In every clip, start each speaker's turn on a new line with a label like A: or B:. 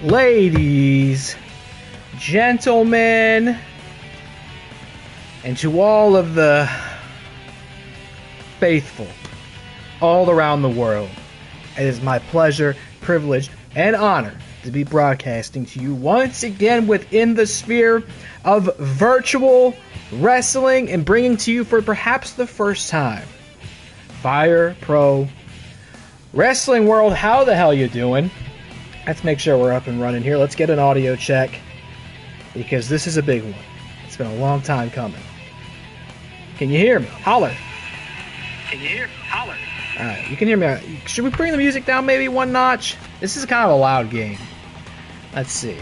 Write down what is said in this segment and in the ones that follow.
A: ladies, gentlemen, and to all of the faithful all around the world, it is my pleasure, privilege, and honor to be broadcasting to you once again within the sphere of virtual wrestling and bringing to you for perhaps the first time, Fire Pro Wrestling World. How the hell you doing? Let's make sure we're up and running here. Let's get an audio check because this is a big one. It's been a long time coming. Can you hear me? Holler.
B: Can you hear me? Holler.
A: Alright, you can hear me. Should we bring the music down maybe one notch? This is kind of a loud game. Let's see.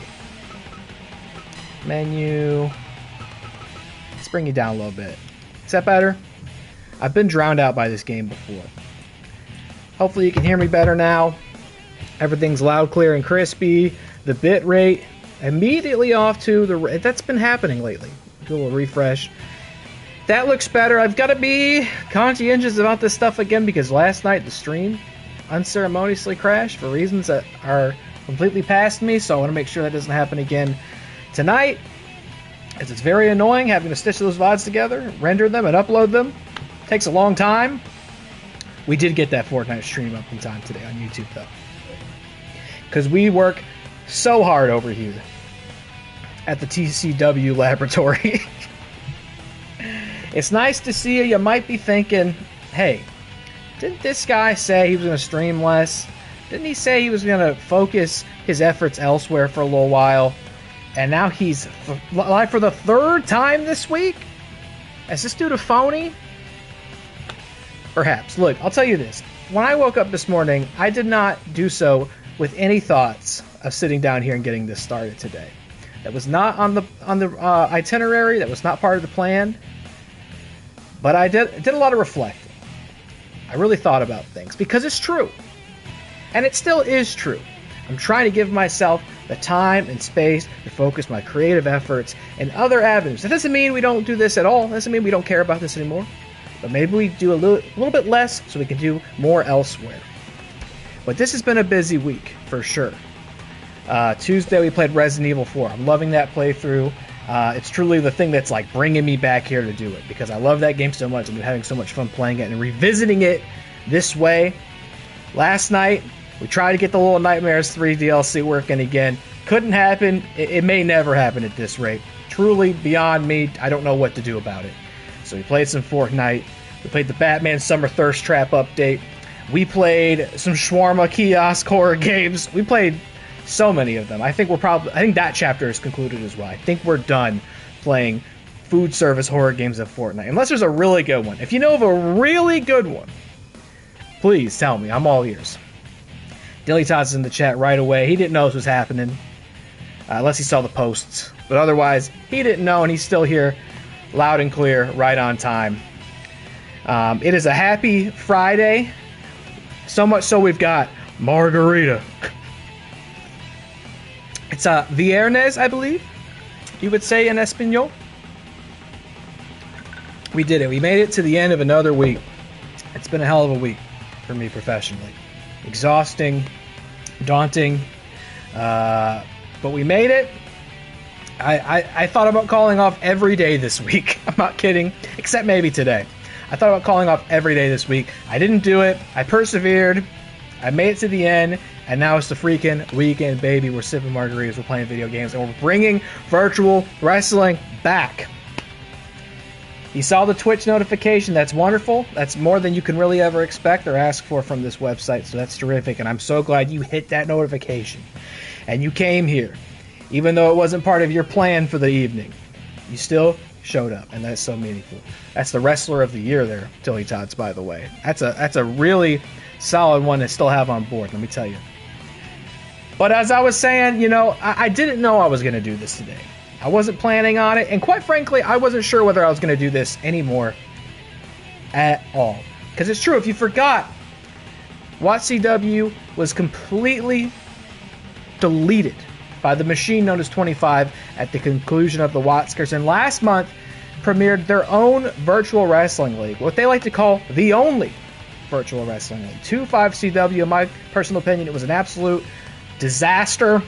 A: Menu. Let's bring you down a little bit. Is that better? I've been drowned out by this game before. Hopefully you can hear me better now. Everything's loud, clear, and crispy. The bit rate immediately off to the... That's been happening lately. Do a little refresh. That looks better. I've got to be conscientious about this stuff again because last night the stream unceremoniously crashed for reasons that are completely past me, so I want to make sure that doesn't happen again tonight, as it's very annoying having to stitch those VODs together, render them, and upload them. It takes a long time. We did get that Fortnite stream up in time today on YouTube, though, because we work so hard over here at the TCW laboratory. It's nice to see you. You might be thinking, hey, didn't this guy say he was going to stream less? Didn't he say he was going to focus his efforts elsewhere for a little while? And now he's live for the third time this week? Is this dude a phony? Perhaps. Look, I'll tell you this. When I woke up this morning, I did not do so with any thoughts of sitting down here and getting this started today. That was not on the itinerary. That was not part of the plan. But I did a lot of reflecting. I really thought about things because it's true. And it still is true. I'm trying to give myself the time and space to focus my creative efforts in other avenues. That doesn't mean we don't do this at all. It doesn't mean we don't care about this anymore. But maybe we do a little bit less so we can do more elsewhere. But this has been a busy week for sure. Tuesday we played Resident Evil 4. I'm loving that playthrough. It's truly the thing that's like bringing me back here to do it because I love that game so much and I'm having so much fun playing it and revisiting it this way. Last night, we tried to get the Little Nightmares 3 DLC working again. Couldn't happen. It may never happen at this rate. Truly beyond me. I don't know what to do about it. So we played some Fortnite. We played the Batman Summer Thirst Trap update. We played some shawarma kiosk horror games. We played so many of them. I think that chapter is concluded as well. I think we're done playing food service horror games of Fortnite. Unless there's a really good one. If you know of a really good one, please tell me. I'm all ears. Dilly Tots is in the chat right away. He didn't know this was happening. Unless he saw the posts. But otherwise, he didn't know and he's still here loud and clear, right on time. It is a happy Friday. So much so we've got margarita. It's viernes, I believe you would say in Espanol. We did it. We made it to the end of another week. It's been a hell of a week for me professionally. Exhausting, daunting, but we made it. I thought about calling off every day this week. I'm not kidding, except maybe today. I thought about calling off every day this week. I didn't do it. I persevered. I made it to the end. And now it's the freaking weekend, baby. We're sipping margaritas, we're playing video games, and we're bringing virtual wrestling back. You saw the Twitch notification. That's wonderful. That's more than you can really ever expect or ask for from this website, so that's terrific. And I'm so glad you hit that notification. And you came here. Even though it wasn't part of your plan for the evening, you still showed up, and that's so meaningful. That's the Wrestler of the Year there, Tilly Tots, by the way. That's a really solid one to still have on board, let me tell you. But as I was saying, you know, I didn't know I was going to do this today. I wasn't planning on it, and quite frankly, I wasn't sure whether I was going to do this anymore at all. Because it's true, if you forgot, WATCW was completely deleted by the machine known as 25 at the conclusion of the Watskers, and last month premiered their own virtual wrestling league, what they like to call the only virtual wrestling league. 25CW, in my personal opinion, it was an absolute disaster.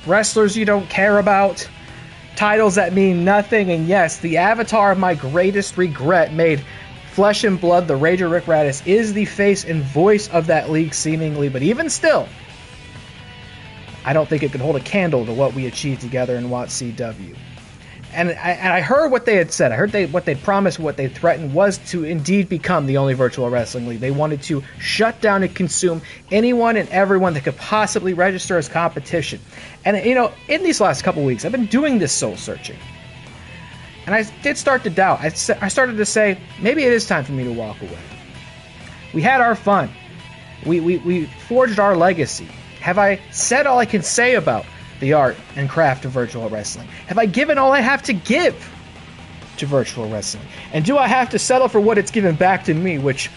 A: wrestlers you don't care about, titles that mean nothing, and yes, the avatar of my greatest regret made flesh and blood, the Rager Rick Radis, is the face and voice of that league seemingly, but even still, I don't think it could hold a candle to what we achieved together in WATCW. And I heard what they had said. I heard what they promised, what they threatened was to indeed become the only virtual wrestling league. They wanted to shut down and consume anyone and everyone that could possibly register as competition. And, you know, in these last couple weeks, I've been doing this soul searching. And I did start to doubt. I started to say, maybe it is time for me to walk away. We had our fun. We forged our legacy. Have I said all I can say about the art and craft of virtual wrestling? Have I given all I have to give to virtual wrestling? And do I have to settle for what it's given back to me, which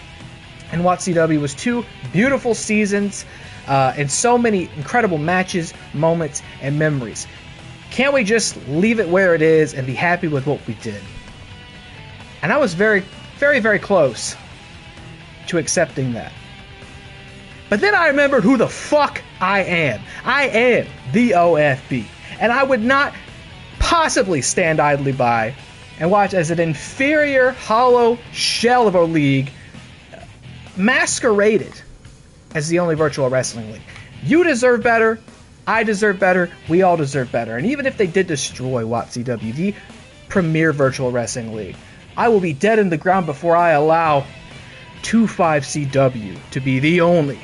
A: in WATCW was 2 beautiful seasons and so many incredible matches, moments, and memories? Can't we just leave it where it is and be happy with what we did? And I was very, very, very close to accepting that. But then I remembered who the fuck I am. I am the OFB. And I would not possibly stand idly by and watch as an inferior, hollow shell of a league masqueraded as the only virtual wrestling league. You deserve better. I deserve better. We all deserve better. And even if they did destroy WATCW, the premier virtual wrestling league, I will be dead in the ground before I allow 25CW to be the only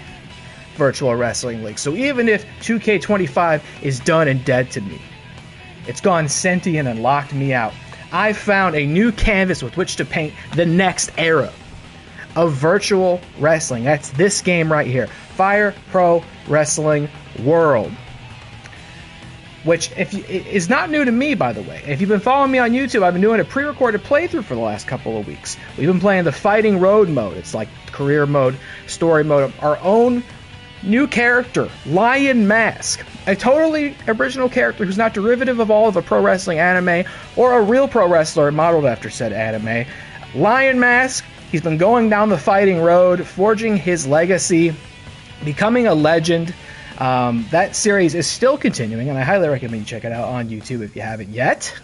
A: virtual wrestling league. So even if 2K25 is done and dead to me, it's gone sentient and locked me out, I found a new canvas with which to paint the next era of virtual wrestling. That's this game right here, Fire Pro Wrestling World, which is not new to me, by the way. If you've been following me on YouTube, I've been doing a pre-recorded playthrough for the last couple of weeks. We've been playing the Fighting Road mode. It's like career mode, story mode, our own new character, Lion Mask, a totally original character who's not derivative of all of a pro wrestling anime or a real pro wrestler modeled after said anime. Lion Mask, he's been going down the fighting road, forging his legacy, becoming a legend. That series is still continuing, and I highly recommend you check it out on YouTube if you haven't yet.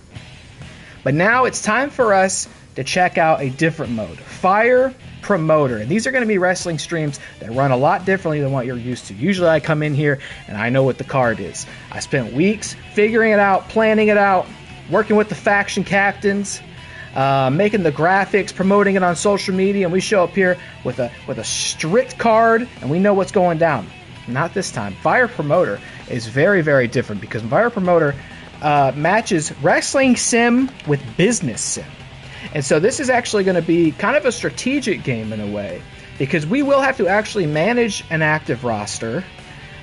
A: But now it's time for us to check out a different mode, Fire Promoter. And these are going to be wrestling streams that run a lot differently than what you're used to. Usually I come in here and I know what the card is. I spent weeks figuring it out, planning it out, working with the faction captains, making the graphics, promoting it on social media, and we show up here with a strict card and we know what's going down. Not this time. Fire Promoter is very, very different because Fire Promoter matches wrestling sim with business sim. And so this is actually going to be kind of a strategic game in a way, because we will have to actually manage an active roster.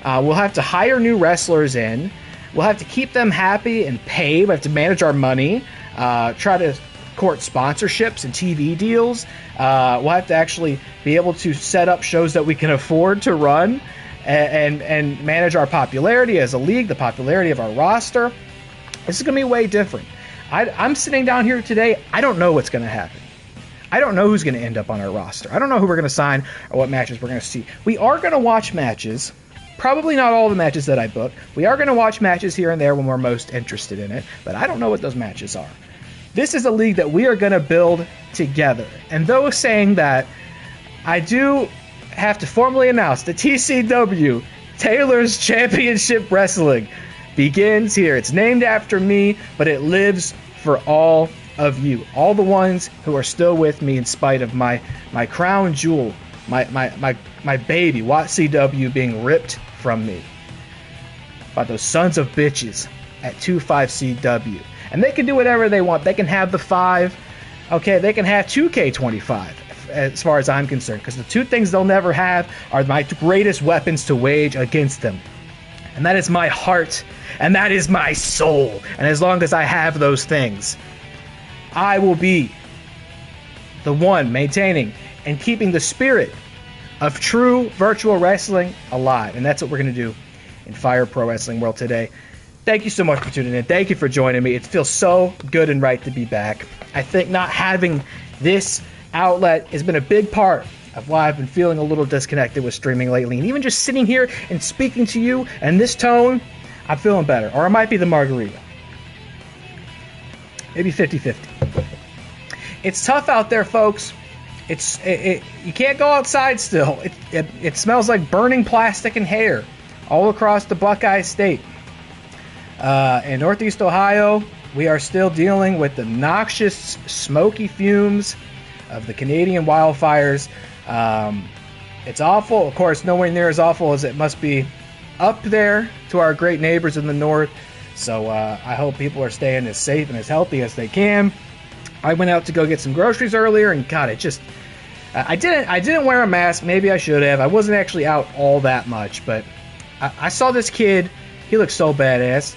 A: We'll have to hire new wrestlers in. We'll have to keep them happy and pay. We have to manage our money, try to court sponsorships and TV deals. We'll have to actually be able to set up shows that we can afford to run and manage our popularity as a league, the popularity of our roster. This is going to be way different. I'm sitting down here today. I don't know what's going to happen. I don't know who's going to end up on our roster. I don't know who we're going to sign or what matches we're going to see. We are going to watch matches. Probably not all the matches that I book. We are going to watch matches here and there when we're most interested in it, but I don't know what those matches are. This is a league that we are going to build together. And though saying that, I do have to formally announce that TCW, Taylor's Championship Wrestling, begins here. It's named after me, but it lives for all of you, all the ones who are still with me in spite of my crown jewel, my baby WATCW being ripped from me by those sons of bitches at 25CW. And they can do whatever they want. They can have the 5. Okay, they can have 2K25 as far as I'm concerned, because the two things they'll never have are my greatest weapons to wage against them. And that is my heart, and that is my soul. And as long as I have those things, I will be the one maintaining and keeping the spirit of true virtual wrestling alive. And that's what we're going to do in Fire Pro Wrestling World today. Thank you so much for tuning in. Thank you for joining me. It feels so good and right to be back. I think not having this outlet has been a big part of why I've been feeling a little disconnected with streaming lately. And even just sitting here and speaking to you in this tone, I'm feeling better. Or it might be the margarita. Maybe 50-50. It's tough out there, folks. You can't go outside still. It smells like burning plastic and hair all across the Buckeye State. In Northeast Ohio, we are still dealing with the noxious, smoky fumes of the Canadian wildfires. It's awful. Of course, nowhere near as awful as it must be up there to our great neighbors in the north. So I hope people are staying as safe and as healthy as they can. I went out to go get some groceries earlier, and God, I didn't wear a mask. Maybe I should have. I wasn't actually out all that much, but I saw this kid. He looked so badass.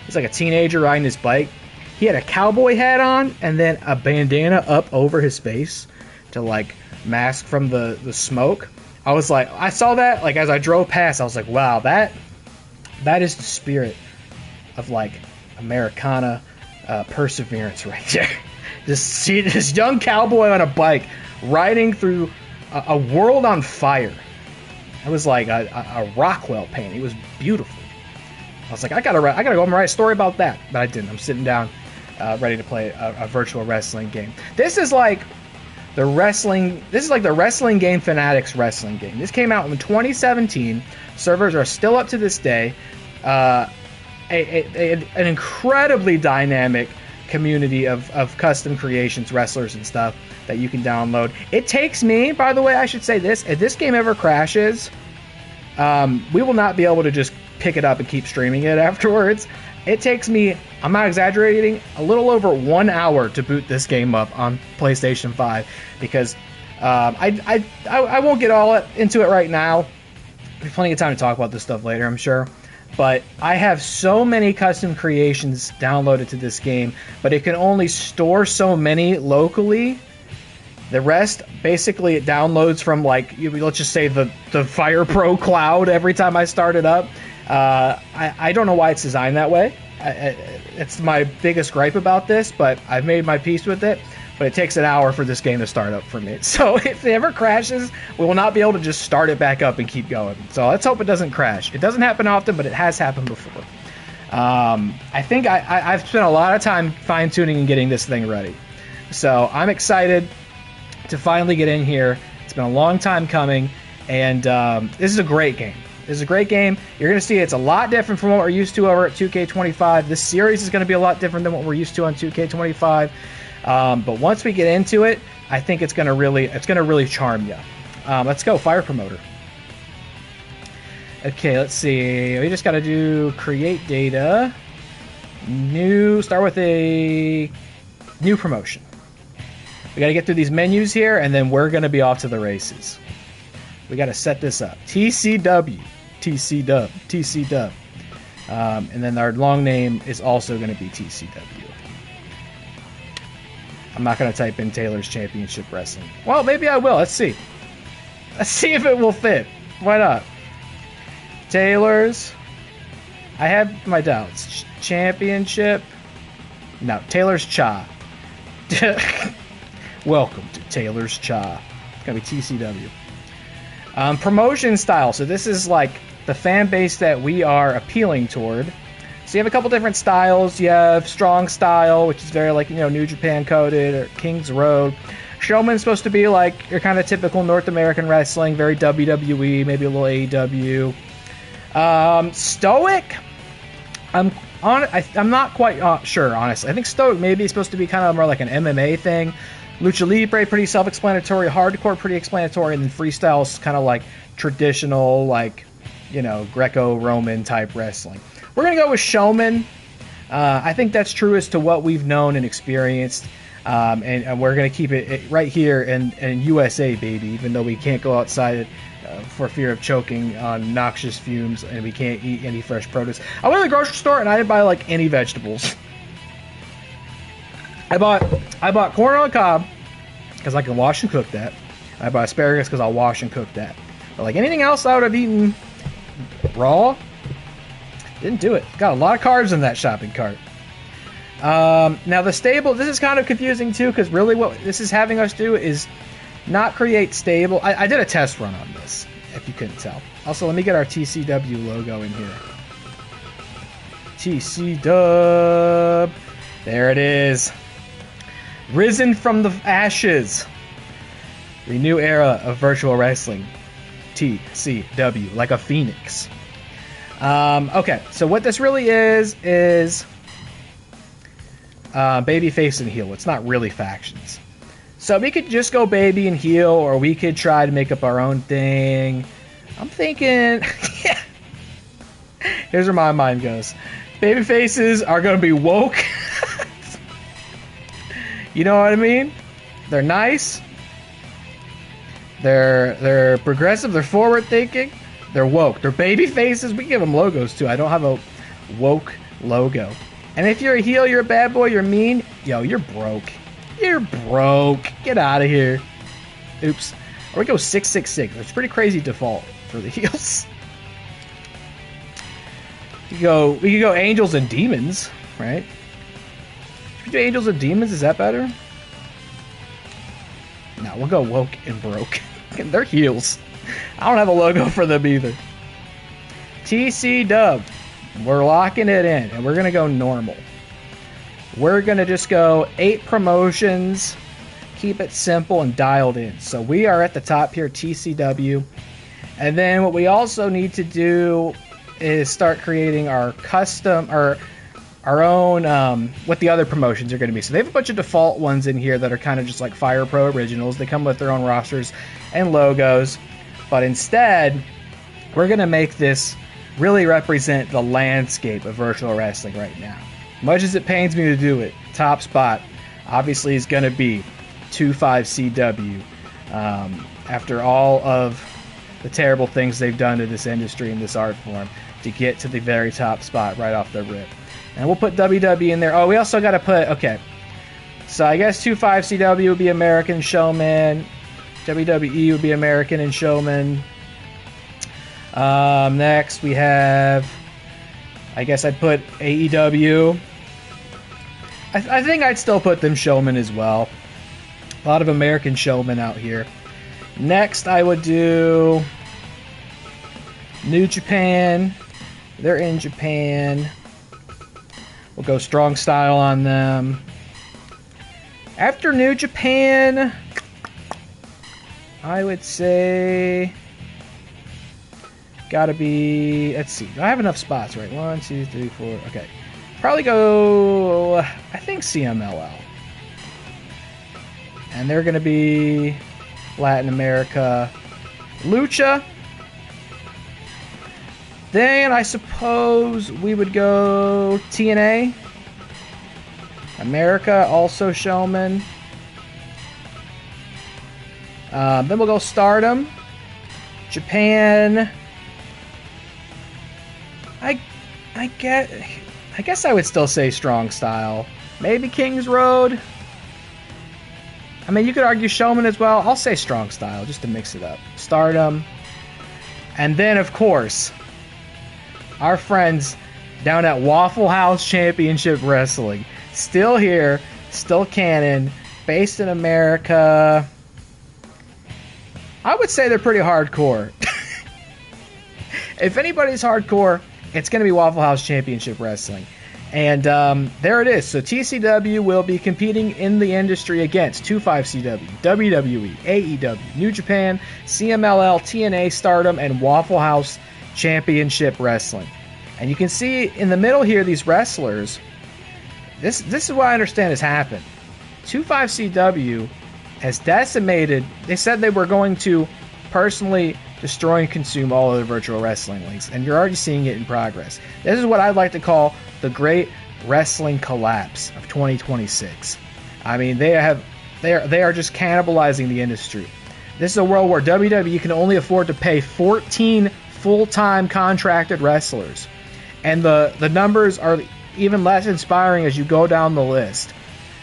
A: He's like a teenager riding his bike. He had a cowboy hat on and then a bandana up over his face to like mask from the smoke. I was like, I saw that like as I drove past. I was like, wow, that is the spirit of like Americana perseverance right there. Just see this young cowboy on a bike riding through a world on fire. It was like a Rockwell painting. It was beautiful. I was like, I gotta go and write a story about that, but I didn't. I'm sitting down, ready to play a virtual wrestling game. This is like the wrestling game Fanatics wrestling game. This came out in 2017. Servers are still up to this day. An incredibly dynamic community of custom creations, wrestlers and stuff that you can download. It takes me, by the way, I should say this, if this game ever crashes, we will not be able to just pick it up and keep streaming it afterwards. It takes me, I'm not exaggerating, a little over 1 hour to boot this game up on PlayStation 5 because I won't get all into it right now. There's plenty of time to talk about this stuff later, I'm sure. But I have so many custom creations downloaded to this game, but it can only store so many locally. The rest, basically, it downloads from, like, let's just say the Fire Pro cloud every time I start it up. I don't know why it's designed that way. It's my biggest gripe about this, but I've made my peace with it. But it takes an hour for this game to start up for me. So if it ever crashes, we will not be able to just start it back up and keep going. So let's hope it doesn't crash. It doesn't happen often, but it has happened before. I think I've spent a lot of time fine-tuning and getting this thing ready. So I'm excited to finally get in here. It's been a long time coming, and this is a great game. This is a great game. You're going to see it's a lot different from what we're used to over at 2K25. This series is going to be a lot different than what we're used to on 2K25. But once we get into it, I think it's going to really charm you. Let's go, Fire Promoter. Okay, let's see. We just got to do create data. Start with a new promotion. We got to get through these menus here, and then we're going to be off to the races. We got to set this up. TCW. And then our long name is also going to be TCW. I'm not going to type in Taylor's Championship Wrestling. Well, maybe I will. Let's see. Let's see if it will fit. Why not? Taylor's. I have my doubts. Championship. No, Taylor's Cha. Welcome to Taylor's Cha. It's going to be TCW. Promotion style. So this is like the fan base that we are appealing toward. So you have a couple different styles. You have Strong Style, which is very like, New Japan coded, or King's Road. Showman's supposed to be like your kind of typical North American wrestling, very WWE, maybe a little AEW. Stoic, I'm not quite sure, honestly. I think Stoic maybe is supposed to be kind of more like an MMA thing. Lucha Libre, pretty self-explanatory. Hardcore, pretty explanatory. And then Freestyle's kind of like traditional, like, Greco-Roman type wrestling. We're going to go with Showman. I think that's true as to what we've known and experienced. And we're going to keep it right here in USA, baby, even though we can't go outside for fear of choking on noxious fumes and we can't eat any fresh produce. I went to the grocery store and I didn't buy like any vegetables. I bought corn on the cob because I can wash and cook that. I bought asparagus because I'll wash and cook that. But like anything else I would have eaten raw, didn't do it. Got a lot of carbs in that shopping cart. Now the stable, this is kind of confusing too, because really what this is having us do is not create stable. I did a test run on this, if you couldn't tell. Also, let me get our TCW logo in here. TC Dub. There it is. Risen from the ashes. The new era of virtual wrestling. TCW, like a phoenix. Okay, so what this really is baby, face, and heel. It's not really factions. So we could just go baby and heel, or we could try to make up our own thing. I'm thinking, yeah. Here's where my mind goes. Baby faces are going to be woke. You know what I mean? They're nice. They're progressive. They're forward thinking. They're woke. They're baby faces. We give them logos too. I don't have a woke logo. And if you're a heel, you're a bad boy, you're mean, yo, you're broke. You're broke. Get out of here. Oops. Or we go 666. It's pretty crazy default for the heels. We could go angels and demons, right? Should we do angels and demons? Is that better? No, we'll go woke and broke. They're heels. I don't have a logo for them either. TC Dub. We're locking it in, and we're going to go normal. We're going to just go 8 promotions, keep it simple and dialed in. So we are at the top here, TCW. And then what we also need to do is start creating our custom, our own, what the other promotions are going to be. So they have a bunch of default ones in here that are kind of just like Fire Pro Originals. They come with their own rosters and logos. But instead, we're going to make this really represent the landscape of virtual wrestling right now. Much as it pains me to do it, top spot obviously is going to be 25CW. After all of the terrible things they've done to this industry and this art form, to get to the very top spot right off the rip. And we'll put WWE in there. Oh, we also got to put, okay. So I guess 25CW would be American Showman. WWE would be American and Showman. Next we have, I guess I'd put AEW. I think I'd still put them Showman as well. A lot of American Showmen out here. Next I would do New Japan. They're in Japan. We'll go Strong Style on them. After New Japan, I would say gotta be, let's see, do I have enough spots, right? 1, 2, 3, 4, okay. Probably go, I think CMLL. And they're gonna be Latin America. Lucha. Then I suppose we would go TNA. America, also Showman. Then we'll go Stardom. Japan. I guess I would still say Strong Style. Maybe King's Road. I mean, you could argue Showman as well. I'll say Strong Style just to mix it up. Stardom. And then, of course, our friends down at Waffle House Championship Wrestling. Still here, still canon, based in America. I would say they're pretty hardcore. If anybody's hardcore, it's going to be Waffle House Championship Wrestling. And there it is. So TCW will be competing in the industry against 25CW, WWE, AEW, New Japan, CMLL, TNA, Stardom, and Waffle House Championship Wrestling. And you can see in the middle here, these wrestlers, this is what I understand has happened. 25CW has decimated, they said they were going to personally destroy and consume all other virtual wrestling leagues, and you're already seeing it in progress. This is what I'd like to call the great wrestling collapse of 2026. I mean, they are just cannibalizing the industry. This is a world where WWE can only afford to pay 14 full-time contracted wrestlers, and the numbers are even less inspiring as you go down the list.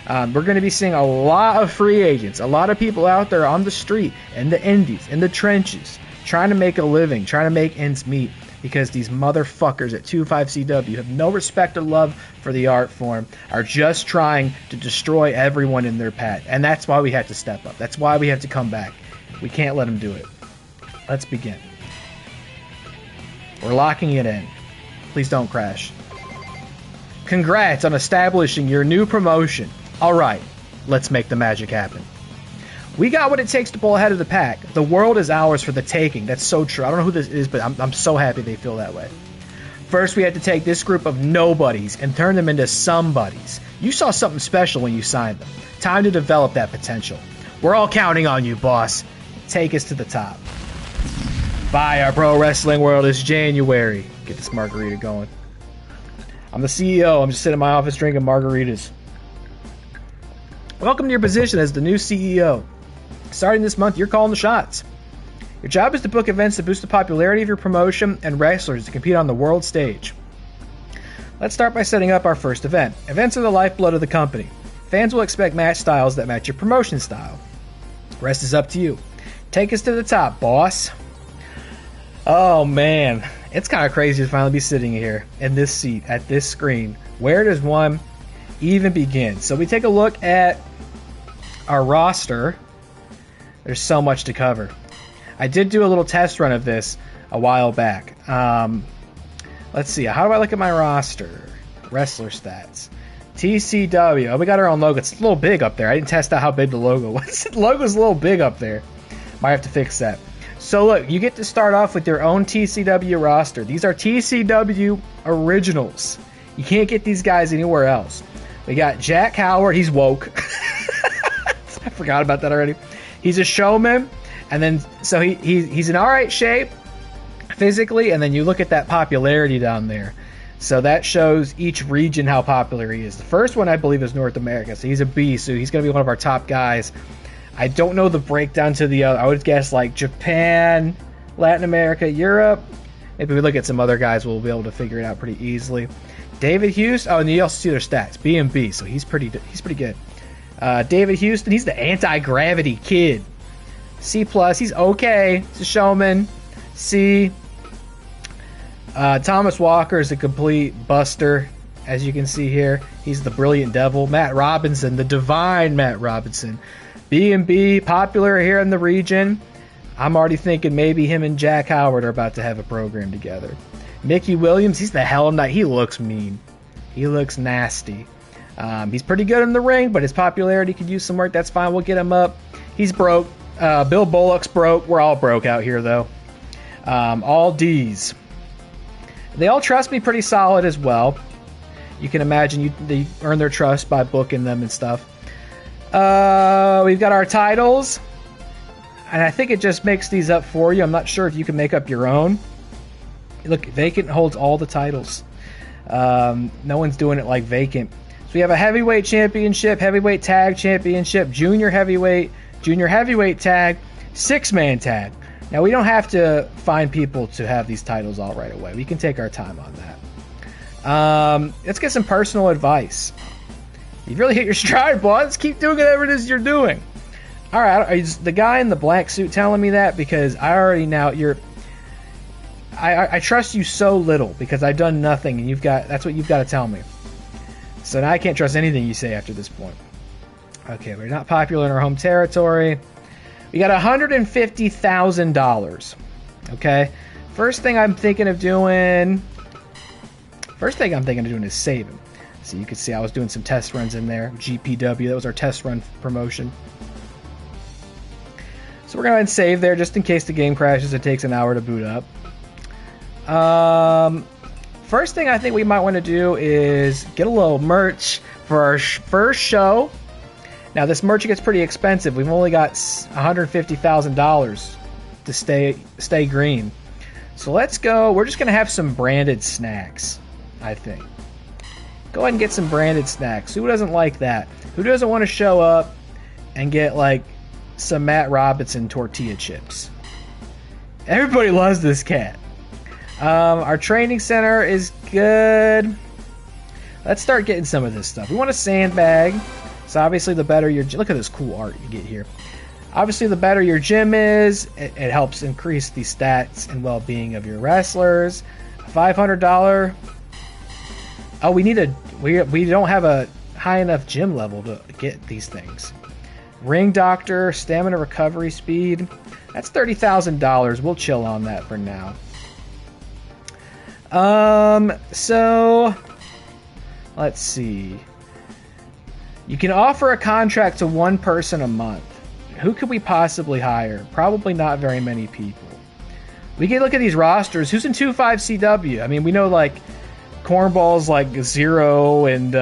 A: We're going to be seeing a lot of free agents, a lot of people out there on the street, in the indies, in the trenches, trying to make a living, trying to make ends meet, because these motherfuckers at 25CW have no respect or love for the art form, are just trying to destroy everyone in their path. And that's why we have to step up. That's why we have to come back. We can't let them do it. Let's begin. We're locking it in. Please don't crash. Congrats on establishing your new promotion. Alright, let's make the magic happen. We got what it takes to pull ahead of the pack. The world is ours for the taking. That's so true. I don't know who this is, but I'm so happy they feel that way. First, we had to take this group of nobodies and turn them into somebodies. You saw something special when you signed them. Time to develop that potential. We're all counting on you, boss. Take us to the top. Bye, our pro wrestling world is January. Get this margarita going. I'm the CEO. I'm just sitting in my office drinking margaritas. Welcome to your position as the new CEO. Starting this month, you're calling the shots. Your job is to book events to boost the popularity of your promotion and wrestlers to compete on the world stage. Let's start by setting up our first event. Events are the lifeblood of the company. Fans will expect match styles that match your promotion style. The rest is up to you. Take us to the top, boss. Oh man, it's kind of crazy to finally be sitting here in this seat at this screen. Where does one even begin? So we take a look at our roster. There's so much to cover. I did do a little test run of this a while back. Let's see. How do I look at my roster? Wrestler stats. TCW. Oh, we got our own logo. It's a little big up there. I didn't test out how big the logo was. The logo's a little big up there. Might have to fix that. So look, you get to start off with your own TCW roster. These are TCW originals. You can't get these guys anywhere else. We got Jack Howard. He's woke. I forgot about that already. He's a showman, and then so he's in all right shape physically, and then you look at that popularity down there. So that shows each region how popular he is. The first one, I believe, is North America, so he's a beast, so he's going to be one of our top guys. I don't know the breakdown to the other. I would guess like Japan, Latin America, Europe. Maybe we look at some other guys, we'll be able to figure it out pretty easily. David Houston, oh, and you also see their stats, B and B, so he's pretty good. David Houston, he's the anti-gravity kid. C+, he's okay. He's a showman. C. Thomas Walker is a complete buster, as you can see here. He's the brilliant devil. Matt Robinson, the divine Matt Robinson. B and B, popular here in the region. I'm already thinking maybe him and Jack Howard are about to have a program together. Mickey Williams, he's the Hell Knight. He looks mean. He looks nasty. He's pretty good in the ring, but his popularity could use some work. That's fine. We'll get him up. He's broke. Bill Bullock's broke. We're all broke out here, though. All D's. They all trust me pretty solid as well. You can imagine they earn their trust by booking them and stuff. We've got our titles. And I think it just makes these up for you. I'm not sure if you can make up your own. Look, Vacant holds all the titles. No one's doing it like Vacant. So we have a heavyweight championship, heavyweight tag championship, junior heavyweight tag, 6-man tag. Now, we don't have to find people to have these titles all right away. We can take our time on that. Let's get some personal advice. You've really hit your stride, boss. Let's keep doing whatever it is you're doing. All right, is the guy in the black suit telling me that? Because I already now I trust you so little because I've done nothing, and that's what you've got to tell me. So now I can't trust anything you say after this point. Okay, we're not popular in our home territory. We got $150,000. Okay, first thing I'm thinking of doing is saving. So you can see I was doing some test runs in there. GPW, that was our test run promotion. So we're going to save there just in case the game crashes. It takes an hour to boot up. First thing I think we might want to do is get a little merch for our first show. Now this merch gets pretty expensive. We've only got $150,000 to stay green. So let's go. We're just going to have some branded snacks, I think. Go ahead and get some branded snacks. Who doesn't like that? Who doesn't want to show up and get like some Matt Robinson tortilla chips? Everybody loves this cat. Our training center is good. Let's start getting some of this stuff. We want a sandbag. So obviously the better your... Look at this cool art you get here. Obviously the better your gym is, it helps increase the stats and well-being of your wrestlers. $500. Oh, we don't have a high enough gym level to get these things. Ring doctor, stamina recovery speed. That's $30,000. We'll chill on that for now. So Let's see. You can offer a contract to one person a month. Who could we possibly hire? Probably not very many people. We can look at these rosters. Who's in 2-5 CW? I mean, we know like Cornball's like Zero, and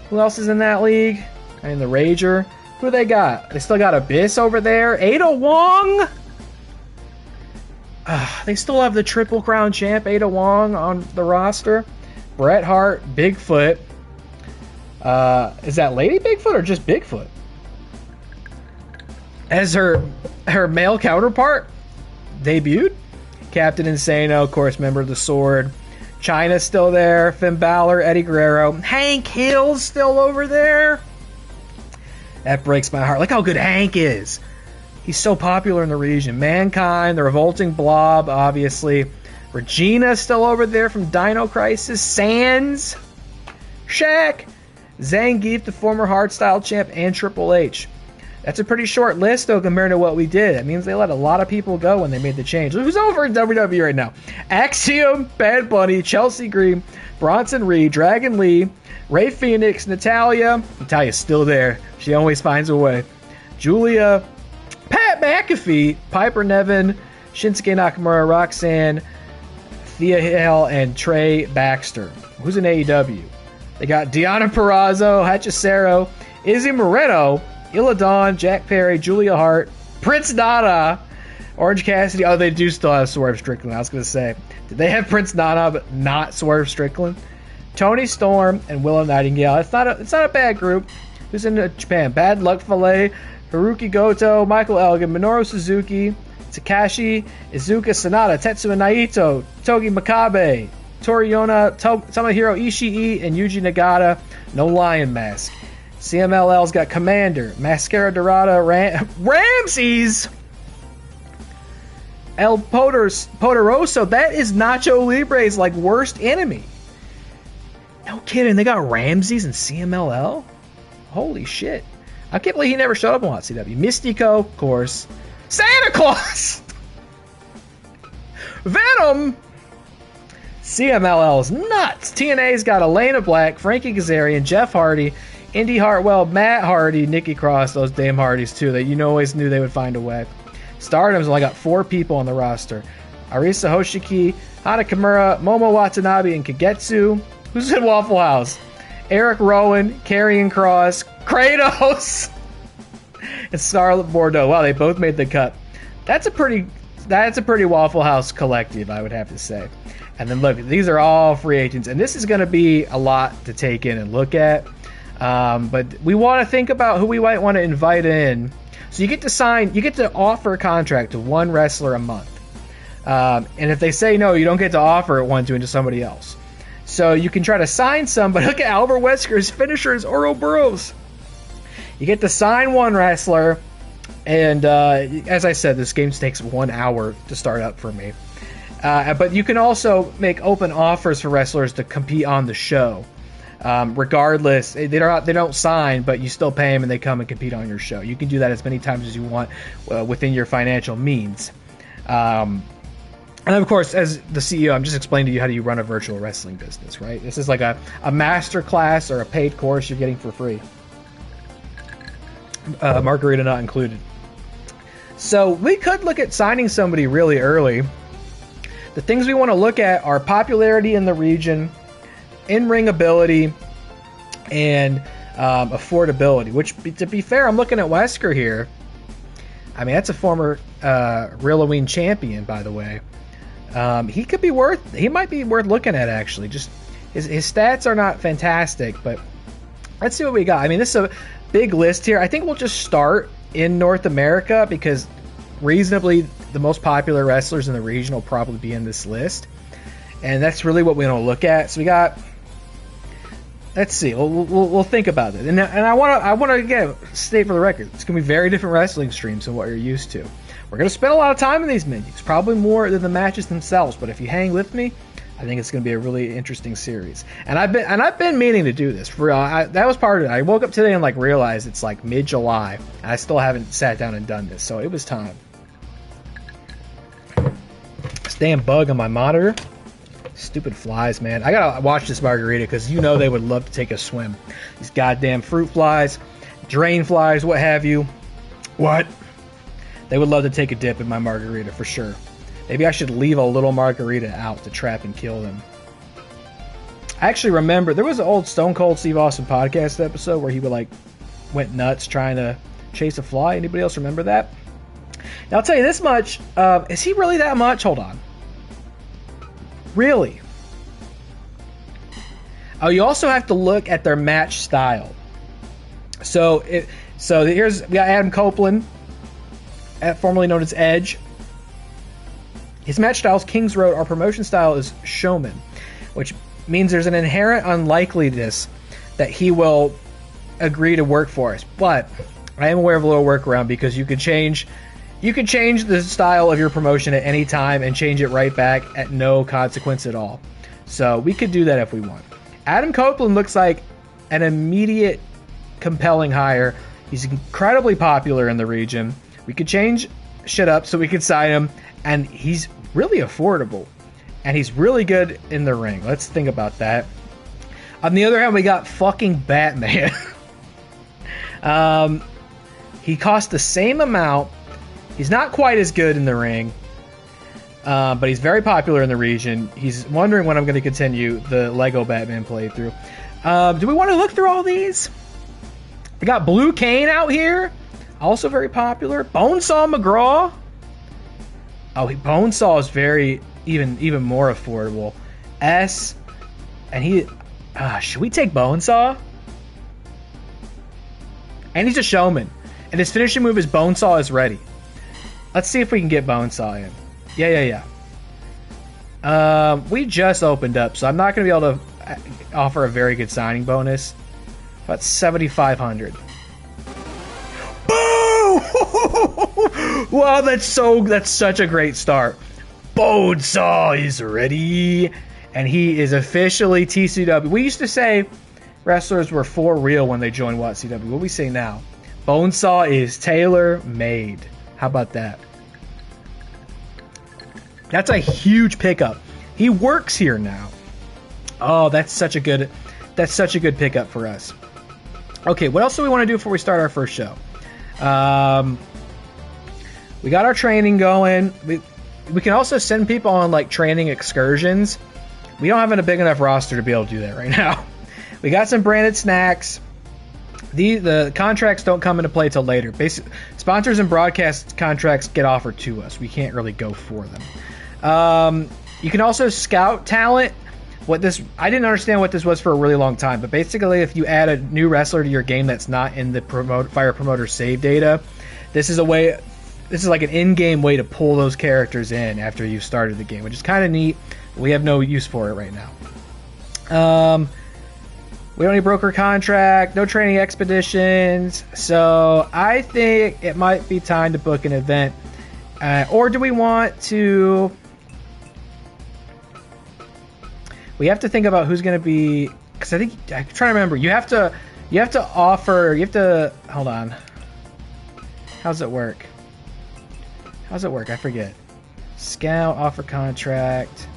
A: who else is in that league? And the Rager. Who they got? They still got Abyss over there. Ada Wong. They still have the Triple Crown champ Ada Wong on the roster. Bret Hart, Bigfoot. Is that Lady Bigfoot or just Bigfoot? As her male counterpart debuted. Captain Insano, of course, member of the Sword. Chyna's still there. Finn Balor, Eddie Guerrero. Hank Hill's still over there. That breaks my heart. Look how good Hank is. He's so popular in the region. Mankind, the Revolting Blob, obviously. Regina's still over there from Dino Crisis. Sands. Shaq. Zangief, the former Hardstyle champ, and Triple H. That's a pretty short list, though, compared to what we did. That means they let a lot of people go when they made the change. Who's over in WWE right now? Axiom, Bad Bunny, Chelsea Green, Bronson Reed, Dragon Lee, Ray Phoenix, Natalia. Natalia's still there. She always finds a way. Julia, Pat McAfee, Piper Nevin, Shinsuke Nakamura, Roxanne, Thea Hale, and Trey Baxter. Who's in AEW? They got Deonna Purrazzo, Hachicero, Izzy Moreno, Illidan, Jack Perry, Julia Hart, Prince Nana, Orange Cassidy. Oh, they do still have Swerve Strickland. I was going to say, did they have Prince Nana but not Swerve Strickland? Tony Storm and Willow Nightingale. It's not a bad group. Who's in Japan? Bad Luck Filet, Haruki Goto, Michael Elgin, Minoru Suzuki, Takashi, Izuka Sanada, Tetsuya Naito, Togi Makabe, Toriyona, Tomohiro Ishii, and Yuji Nagata. No Lion Mask. CMLL's got Commander, Mascara Dorada, Ramses, El Poderoso. That is Nacho Libre's like worst enemy. No kidding, they got Ramses and CMLL? Holy shit. I can't believe he never showed up on WATCW. Mystico, of course. Santa Claus! Venom! CMLL's nuts. TNA's got Elena Black, Frankie Kazarian, Jeff Hardy, Indy Hartwell, Matt Hardy, Nikki Cross, those damn Hardys too, that you always knew they would find a way. Stardom's only got 4 people on the roster. Arisa Hoshiki, Hana Kimura, Momo Watanabe, and Kagetsu. Who's in Waffle House? Eric Rowan, Karrion Kross, Kratos, and Scarlett Bordeaux. Wow, they both made the cut. That's a pretty Waffle House collective, I would have to say. And then look, these are all free agents, and this is going to be a lot to take in and look at. But we want to think about who we might want to invite in. So you get to offer a contract to one wrestler a month. And if they say no, you don't get to offer one to somebody else. So you can try to sign somebody. Look at Albert Wesker's finisher is Ouroboros. You get to sign one wrestler, and as I said, this game takes 1 hour to start up for me. But you can also make open offers for wrestlers to compete on the show. Regardless, they don't sign, but you still pay them and they come and compete on your show. You can do that as many times as you want within your financial means. And of course, as the CEO, I'm just explaining to you how do you run a virtual wrestling business, right? This is like a master class or a paid course you're getting for free. Margarita not included. So we could look at signing somebody really early. The things we want to look at are popularity in the region, in-ring ability, and affordability. Which, to be fair, I'm looking at Wesker here. I mean, that's a former Real-Halloween champion, by the way. He might be worth looking at, actually. Just his stats are not fantastic, but let's see what we got. I mean, this is a big list here. I think we'll just start in North America because reasonably the most popular wrestlers in the region will probably be in this list, and that's really what we want to look at. So we got. Let's see. We'll think about it, and I want to again state for the record, it's going to be very different wrestling streams than what you're used to. We're going to spend a lot of time in these menus, probably more than the matches themselves. But if you hang with me, I think it's going to be a really interesting series. And I've been meaning to do this for real. That was part of it. I woke up today and realized it's like mid-July, and I still haven't sat down and done this, so it was time. This damn bug on my monitor Stupid flies, man. I gotta watch this margarita because you know they would love to take a swim. These goddamn fruit flies, drain flies, what have you. What? They would love to take a dip in my margarita for sure. Maybe I should leave a little margarita out to trap and kill them. I actually remember there was an old Stone Cold Steve Austin podcast episode where he would like went nuts trying to chase a fly. Anybody else remember that? Now I'll tell you this much. Is he really that much? Hold on. Really? Oh, you also have to look at their match style. So here's we got Adam Copeland, formerly known as Edge. His match style is King's Road. Our promotion style is Showman, which means there's an inherent unlikeliness that he will agree to work for us. But I am aware of a little workaround because you can change the style of your promotion at any time and change it right back at no consequence at all. So we could do that if we want. Adam Copeland looks like an immediate compelling hire. He's incredibly popular in the region. We could change shit up so we could sign him, and he's really affordable. And he's really good in the ring. Let's think about that. On the other hand, we got fucking Batman. He costs the same amount. He's not quite as good in the ring, but he's very popular in the region. He's wondering when I'm going to continue the Lego Batman playthrough. Do we want to look through all these? We got Blue Cane out here, also very popular. Bonesaw McGraw. Oh, Bonesaw is very even more affordable. And he should we take Bonesaw? And he's a showman, and his finishing move is Bonesaw is ready. Let's see if we can get Bonesaw in. Yeah. We just opened up, so I'm not going to be able to offer a very good signing bonus. About 7,500. Boom! Wow, that's such a great start. Bonesaw is ready, and he is officially TCW. We used to say wrestlers were for real when they joined WATCW. What do we say now? Bonesaw is tailor-made. How about that? That's a huge pickup. He works here now. Oh, that's such a good pickup for us. Okay, what else do we want to do before we start our first show? We got our training going. We can also send people on like training excursions. We don't have a big enough roster to be able to do that right now. We got some branded snacks. The contracts don't come into play till later. Sponsors and broadcast contracts get offered to us. We can't really go for them. You can also scout talent. I didn't understand what this was for a really long time, but basically if you add a new wrestler to your game that's not in the Fire Promoter save data, this is like an in-game way to pull those characters in after you've started the game, which is kind of neat. We have no use for it right now. We don't need broker contract, no training expeditions, so I think it might be time to book an event. Or do we want to... We have to think about who's going to be... Because I'm trying to remember. You have to hold on. How's it work? I forget. Scout, offer contract...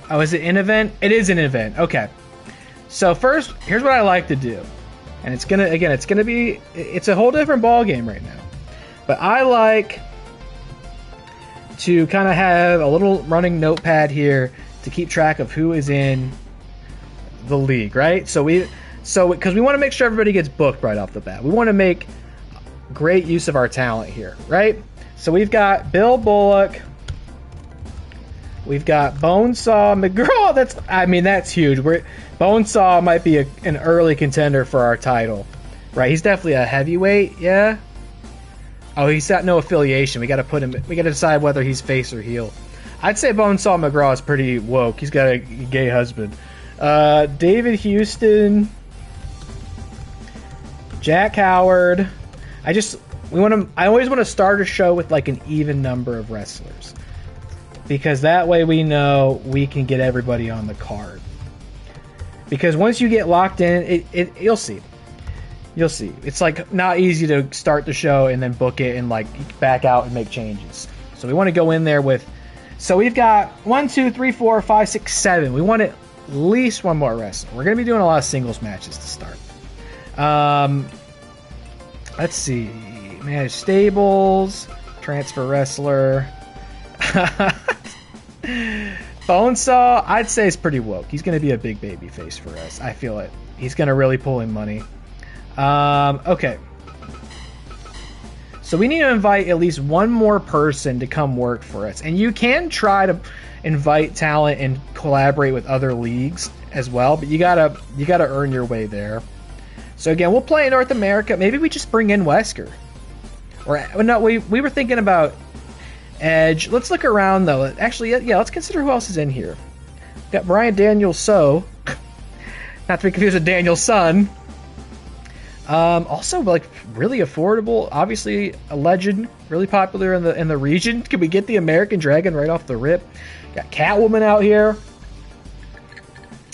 A: Oh, is it an event? It is an event. Okay. So first, here's what I like to do. And it's a whole different ball game right now. But I like to kind of have a little running notepad here to keep track of who is in the league, right? So because we want to make sure everybody gets booked right off the bat. We want to make great use of our talent here, right? So we've got Bill Bullock. We've got Bonesaw McGraw. That's huge. Bonesaw might be an early contender for our title, right? He's definitely a heavyweight, yeah. Oh, he's got no affiliation. We got to decide whether he's face or heel. I'd say Bonesaw McGraw is pretty woke. He's got a gay husband. David Houston, Jack Howard. I always want to start a show with like an even number of wrestlers, because that way we know we can get everybody on the card. Because once you get locked in, you'll see. It's like not easy to start the show and then book it and like back out and make changes. So So we want to go in there with. So we've got 1, 2, 3, 4, 5, 6, 7. We want at least one more wrestler. We're going to be doing a lot of singles matches to start. Let's see. Manage stables, transfer wrestler. Bonesaw, I'd say is pretty woke. He's going to be a big baby face for us. I feel it. He's going to really pull in money. Okay. So we need to invite at least one more person to come work for us. And you can try to invite talent and collaborate with other leagues as well, but you gotta earn your way there. So again, we'll play in North America. Maybe we just bring in Wesker. Or no, we were thinking about Edge. Let's look around though. Actually, yeah, let's consider who else is in here. We've got Brian Daniels, so not to be confused with Daniel's son. Also, like, really affordable. Obviously, a legend, really popular in the region. Can we get the American Dragon right off the rip? Got Catwoman out here.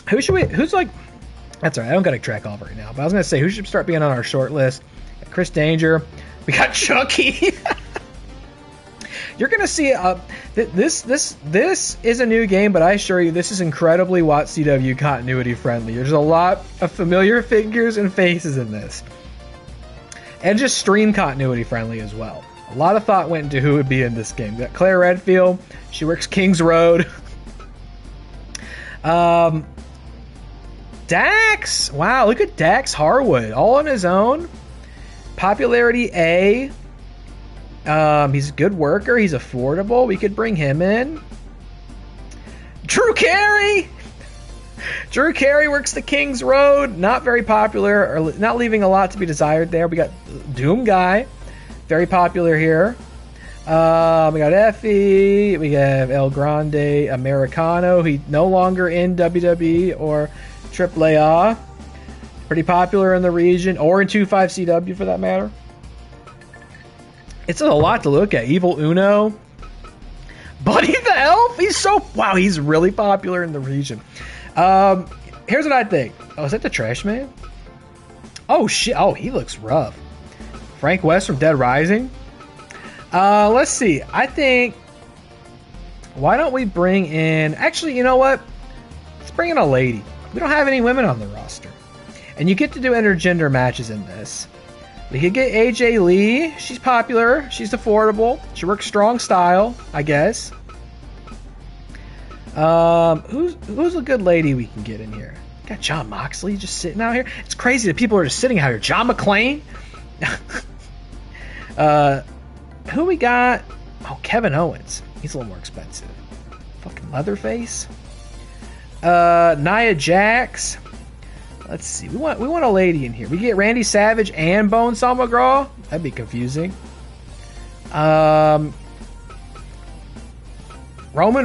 A: Who's like? That's all right. I don't got to track off right now. But I was gonna say, who should start being on our short list? Got Chris Danger. We got Chucky. You're gonna see this is a new game, but I assure you, this is incredibly WATCW continuity friendly. There's a lot of familiar figures and faces in this, and just stream continuity friendly as well. A lot of thought went into who would be in this game. We got Claire Redfield. She works Kings Road. Dax. Wow, look at Dax Harwood, all on his own. Popularity A. He's a good worker. He's affordable. We could bring him in. Drew Carey! Drew Carey works the Kings Road. Not very popular, or not leaving a lot to be desired there. We got Doom Guy. Very popular here. We got Effie. We have El Grande Americano. He's no longer in WWE or AAA. Pretty popular in the region, or in 25CW for that matter. It's a lot to look at. Evil Uno. Buddy the Elf. He's really popular in the region. Here's what I think. Oh, is that the Trash Man? Oh, shit. Oh, he looks rough. Frank West from Dead Rising. Let's see. I think, why don't we bring in... Actually, you know what? Let's bring in a lady. We don't have any women on the roster. And you get to do intergender matches in this. We could get AJ Lee. She's popular. She's affordable. She works strong style, I guess. Who's a good lady we can get in here? Got John Moxley just sitting out here. It's crazy that people are just sitting out here. John McClane. Who we got? Oh, Kevin Owens. He's a little more expensive. Fucking Leatherface. Nia Jax. Let's see. We want a lady in here. We get Randy Savage and Bonesaw McGraw. That'd be confusing. Roman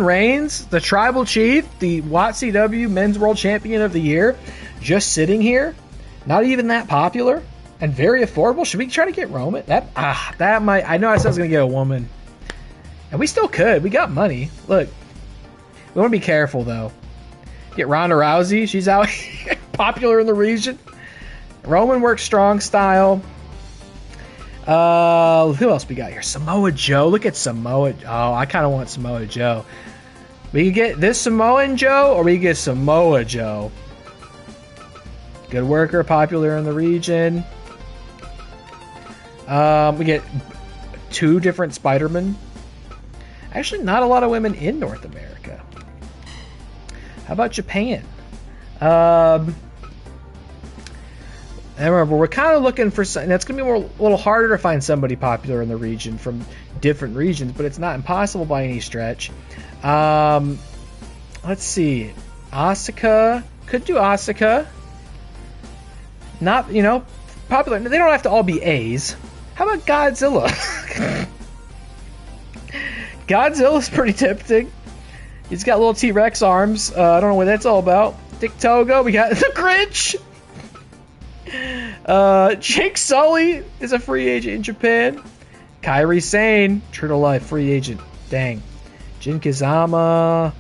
A: Reigns, the Tribal Chief, the WATCW Men's World Champion of the Year, just sitting here. Not even that popular and very affordable. Should we try to get Roman? That might. I know I said I was gonna get a woman, and we still could. We got money. Look, we want to be careful though. Get Ronda Rousey. She's out here. Popular in the region. Roman works strong style. Who else we got here? Samoa Joe. Look at Samoa. Oh, I kind of want Samoa Joe. We could get this Samoan Joe, or we could get Samoa Joe. Good worker, popular in the region. We get 2 different Spider-Men. Actually, not a lot of women in North America. How about Japan? And remember, we're kind of looking for something that's going to be a little harder to find somebody popular in the region from different regions, but it's not impossible by any stretch. Let's see. Asuka. Could do Asuka. Not, popular. They don't have to all be A's. How about Godzilla? Godzilla's pretty tempting. He's got little T-Rex arms. I don't know what that's all about. Dick Togo. We got the Grinch. Jake Sully is a free agent in Japan. Kairi Sane, true to life, free agent. Dang. Jin Kazama,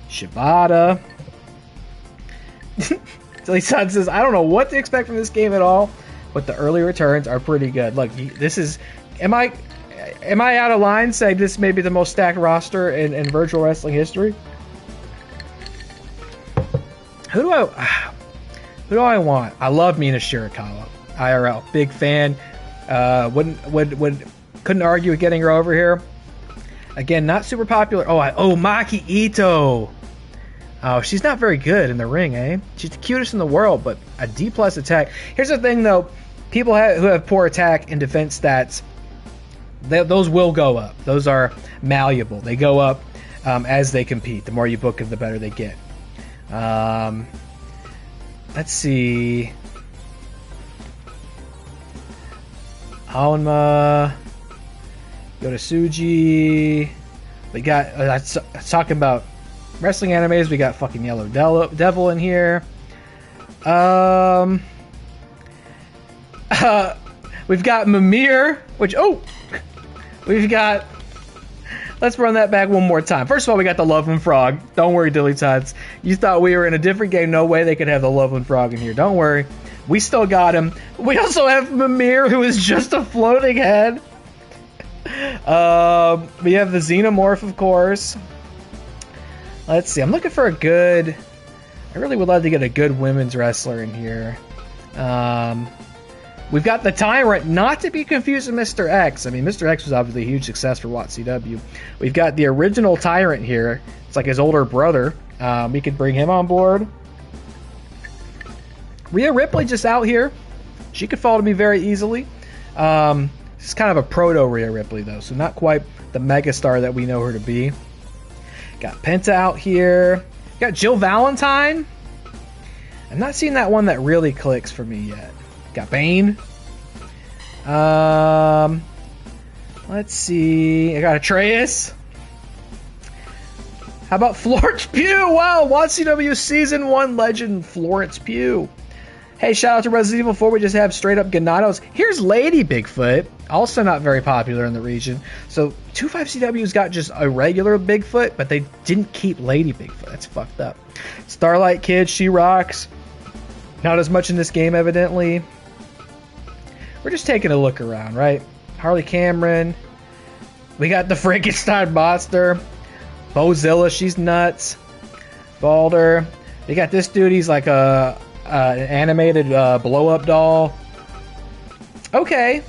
A: Shibata. Silly-san says, I don't know what to expect from this game at all, but the early returns are pretty good. Look, this is... am I out of line saying this may be the most stacked roster in virtual wrestling history? Who do I want? I love Mina Shirakawa. IRL, big fan. Couldn't argue with getting her over here. Again, not super popular. Maki Ito. Oh, she's not very good in the ring, eh? She's the cutest in the world, but a D+ attack. Here's the thing, though. People who have poor attack and defense stats, those will go up. Those are malleable. They go up as they compete. The more you book them, the better they get. Let's see. Aonma. Go to Suji. We got... talking about wrestling animes. We got fucking Yellow Devil in here. We've got Mimir, which... We've got... Let's run that back one more time. First of all, we got the Loveland Frog. Don't worry, Dilly Tots. You thought we were in a different game. No way they could have the Loveland Frog in here. Don't worry. We still got him. We also have Mimir, who is just a floating head. We have the Xenomorph, of course. Let's see. I'm looking for a good... I really would love to get a good women's wrestler in here. We've got the Tyrant, not to be confused with Mr. X. I mean, Mr. X was obviously a huge success for WATCW. We've got the original Tyrant here. It's like his older brother. We could bring him on board. Rhea Ripley just out here. She could fall to me very easily. This is kind of a proto Rhea Ripley, though, so not quite the megastar that we know her to be. Got Penta out here. Got Jill Valentine. I'm not seeing that one that really clicks for me yet. Got Bane. Let's see. I got Atreus. How about Florence Pugh? Wow, WATCW Season 1 legend Florence Pugh. Hey, shout out to Resident Evil 4. We just have straight up Ganados. Here's Lady Bigfoot. Also not very popular in the region. So 25CW's got just a regular Bigfoot, but they didn't keep Lady Bigfoot. That's fucked up. Starlight Kid, she rocks. Not as much in this game, evidently. We're just taking a look around, right? Harley Cameron. We got the Frankenstein monster. Bozilla, she's nuts. Balder. We got this dude, he's like an animated blow-up doll. Okay.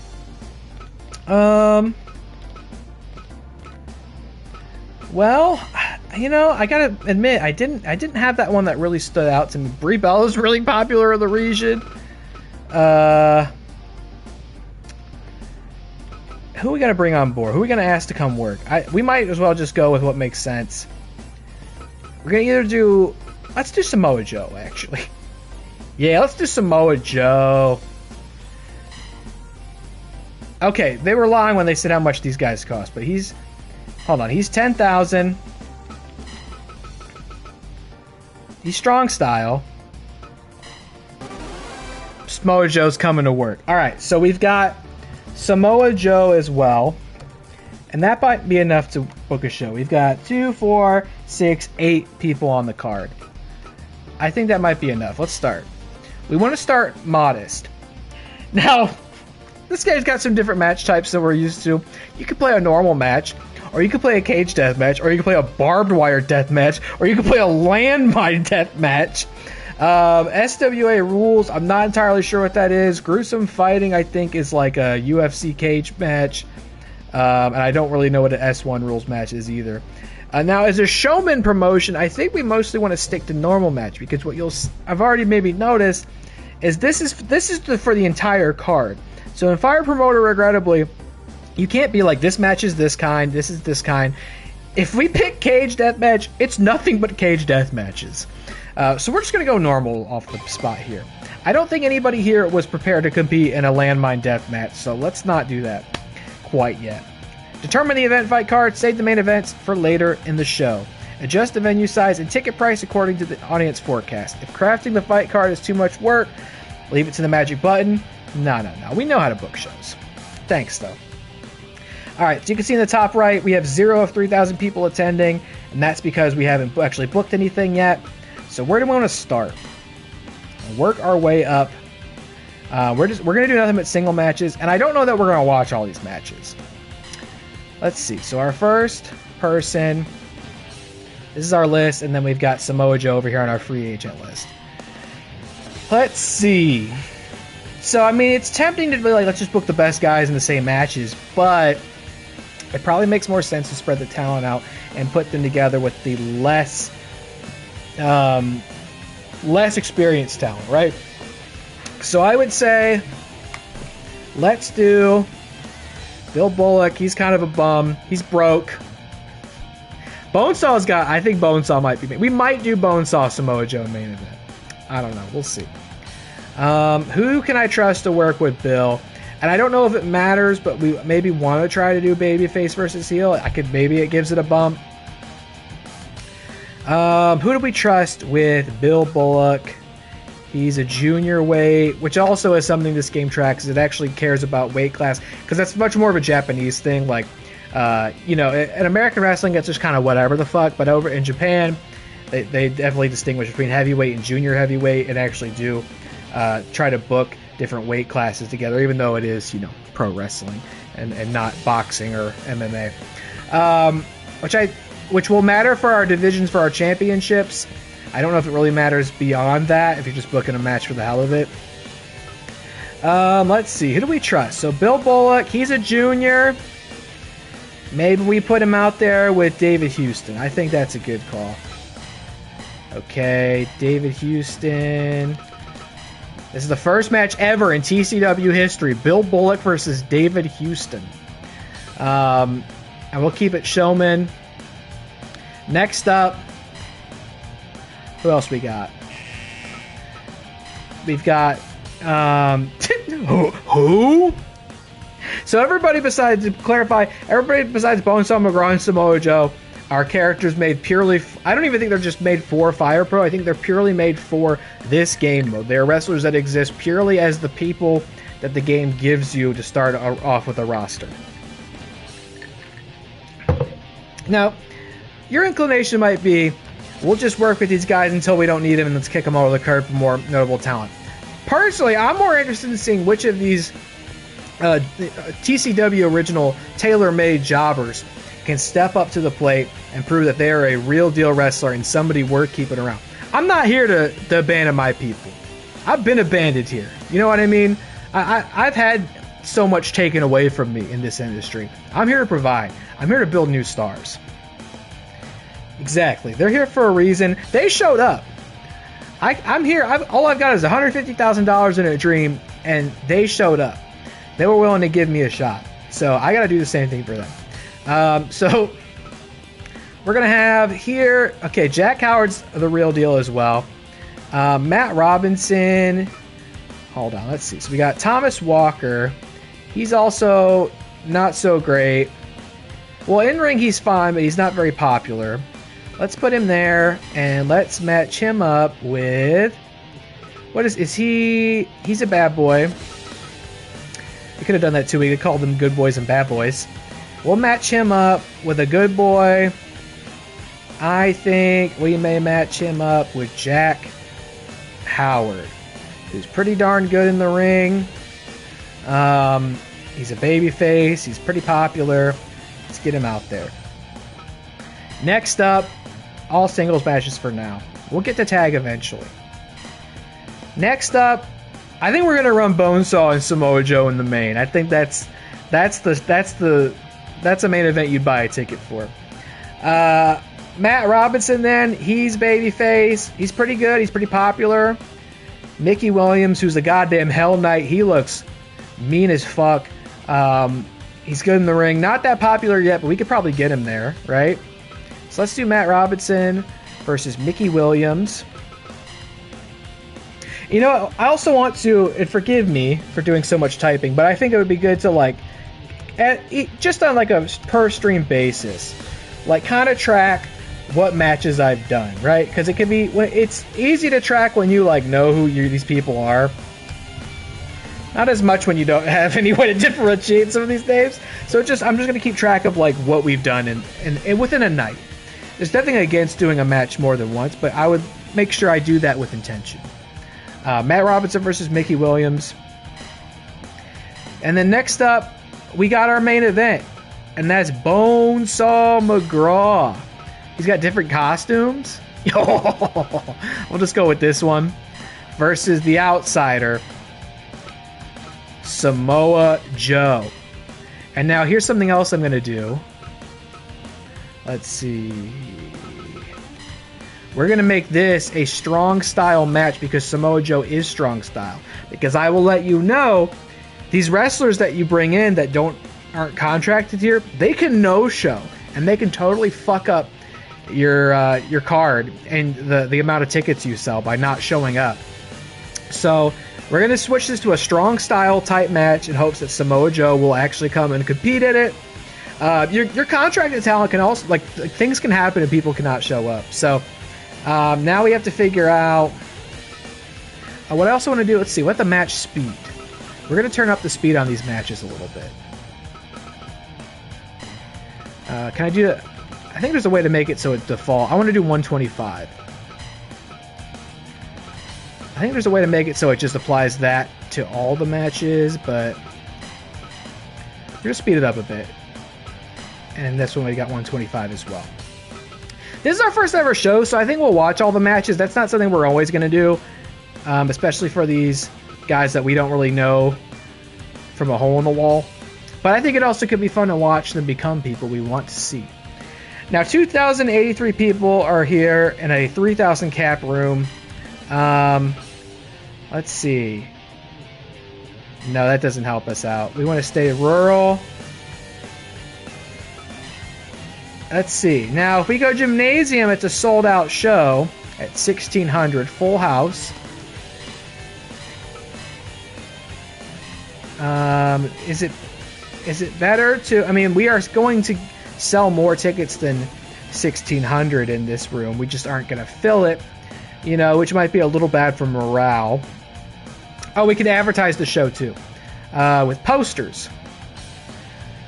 A: Well, you know, I gotta admit, I didn't have that one that really stood out to me. Brie Bella's really popular in the region. Who are we gonna bring on board? Who are we gonna ask to come work? We might as well just go with what makes sense. We're gonna either do... Let's do Samoa Joe, actually. Yeah, let's do Samoa Joe. Okay, they were lying when they said how much these guys cost, but he's... Hold on, he's 10,000. He's strong style. Samoa Joe's coming to work. Alright, so we've got Samoa Joe as well. And that might be enough to book a show. We've got 2, 4, 6, 8 people on the card. I think that might be enough. Let's start. We want to start modest. Now, this guy's got some different match types that we're used to. You could play a normal match, or you could play a cage death match, or you could play a barbed wire death match, or you could play a landmine death match. SWA rules, I'm not entirely sure what that is. Gruesome fighting, I think, is like a UFC cage match. And I don't really know what an S1 rules match is either. Now, as a showman promotion, I think we mostly want to stick to normal match, because what I've already maybe noticed is this is for the entire card. So in Fire Promoter, regrettably, you can't be like, this match is this kind, this is this kind. If we pick cage death match, it's nothing but cage death matches. So we're just going to go normal off the spot here. I don't think anybody here was prepared to compete in a landmine death match, so let's not do that quite yet. Determine the event fight card, save the main events for later in the show. Adjust the venue size and ticket price according to the audience forecast. If crafting the fight card is too much work, leave it to the magic button. No. We know how to book shows. Thanks, though. Alright, so you can see in the top right, we have 0 of 3,000 people attending, and that's because we haven't actually booked anything yet. So where do we want to start? Work our way up. We're going to do nothing but single matches, and I don't know that we're going to watch all these matches. Let's see. So our first person, this is our list, and then we've got Samoa Joe over here on our free agent list. Let's see. So, I mean, it's tempting to be like, let's just book the best guys in the same matches, but it probably makes more sense to spread the talent out and put them together with the less experienced talent, right? So I would say let's do Bill Bullock. He's kind of a bum. He's broke. Bonesaw's got... I think Bonesaw might be... We might do Bonesaw Samoa Joe main event. I don't know. We'll see. Who can I trust to work with Bill? And I don't know if it matters, but we maybe want to try to do babyface versus heel. Maybe it gives it a bump. Who do we trust with Bill Bullock? He's a junior weight, which also is something this game tracks. It actually cares about weight class, because that's much more of a Japanese thing. Like, in American wrestling, it's just kind of whatever the fuck. But over in Japan, they definitely distinguish between heavyweight and junior heavyweight, and actually do try to book different weight classes together, even though it is, pro wrestling and not boxing or MMA. Which will matter for our divisions, for our championships. I don't know if it really matters beyond that, if you're just booking a match for the hell of it. Let's see. Who do we trust? So Bill Bullock, he's a junior. Maybe we put him out there with David Houston. I think that's a good call. Okay, David Houston. This is the first match ever in TCW history. Bill Bullock versus David Houston. And we'll keep it showman. Next up, who else we got? We've got who? So everybody besides, to clarify, everybody besides Bonesaw McGraw and Samoa Joe are characters made purely... I don't even think they're just made for Fire Pro. I think they're purely made for this game mode. They're wrestlers that exist purely as the people that the game gives you to start off with a roster. Now, your inclination might be, we'll just work with these guys until we don't need them and let's kick them over the curb for more notable talent. Personally, I'm more interested in seeing which of these TCW original tailor-made jobbers can step up to the plate and prove that they are a real deal wrestler and somebody worth keeping around. I'm not here to abandon my people. I've been abandoned here. You know what I mean? I've had so much taken away from me in this industry. I'm here to provide. I'm here to build new stars. Exactly. They're here for a reason. They showed up. I'm here. All I've got is $150,000 in a dream, and they showed up. They were willing to give me a shot. So I got to do the same thing for them. So we're going to have here, okay, Jack Howard's the real deal as well. Matt Robinson. Hold on, let's see. So we got Thomas Walker. He's also not so great. Well, in ring he's fine, but he's not very popular. Let's put him there, and let's match him up with... is he... He's a bad boy. We could have done that too. We could call them good boys and bad boys. We'll match him up with a good boy. I think we may match him up with Jack Howard, who's pretty darn good in the ring. He's a babyface. He's pretty popular. Let's get him out there. Next up, all singles matches for now. We'll get to tag eventually. Next up, I think we're gonna run Bonesaw and Samoa Joe in the main. I think that's a main event you'd buy a ticket for. Matt Robinson, then, he's babyface. He's pretty good. He's pretty popular. Mickey Williams, who's a goddamn Hell Knight. He looks mean as fuck. He's good in the ring. Not that popular yet, but we could probably get him there, right? So let's do Matt Robinson versus Mickey Williams. You know, I also want to, and forgive me for doing so much typing, but I think it would be good to, just on a per stream basis, kind of track what matches I've done, right? Because it can be, it's easy to track when you know who these people are. Not as much when you don't have any way to differentiate some of these names. So I'm just going to keep track of what we've done and within a night. There's nothing against doing a match more than once, but I would make sure I do that with intention. Matt Robinson versus Mickey Williams. And then next up, we got our main event. and that's Bonesaw McGraw. He's got different costumes. We'll just go with this one. Versus the outsider, Samoa Joe. And now here's something else I'm going to do. Let's see. We're going to make this a strong style match because Samoa Joe is strong style. Because I will let you know, these wrestlers that you bring in that aren't contracted here, they can no-show. And they can totally fuck up your card and the amount of tickets you sell by not showing up. So we're going to switch this to a strong style type match in hopes that Samoa Joe will actually come and compete in it. Your contracted talent can also, like things can happen and people cannot show up. So now we have to figure out what else I want to do. Let's see, what the match speed. We're going to turn up the speed on these matches a little bit. Can I do it? I think there's a way to make it so it default. I want to do 125. I think there's a way to make it so it just applies that to all the matches, but we're going to speed it up a bit. And this one we got 125 as well. This is our first ever show, so I think we'll watch all the matches. That's not something we're always going to do, especially for these guys that we don't really know from a hole in the wall. But I think it also could be fun to watch them become people we want to see. Now, 2,083 people are here in a 3,000 cap room. Let's see. No, that doesn't help us out. We want to stay rural. Let's see. Now, if we go gymnasium, it's a sold-out show at 1,600, full house. Is it better to... I mean, we are going to sell more tickets than 1,600 in this room. We just aren't going to fill it, you know, which might be a little bad for morale. Oh, we could advertise the show too with posters.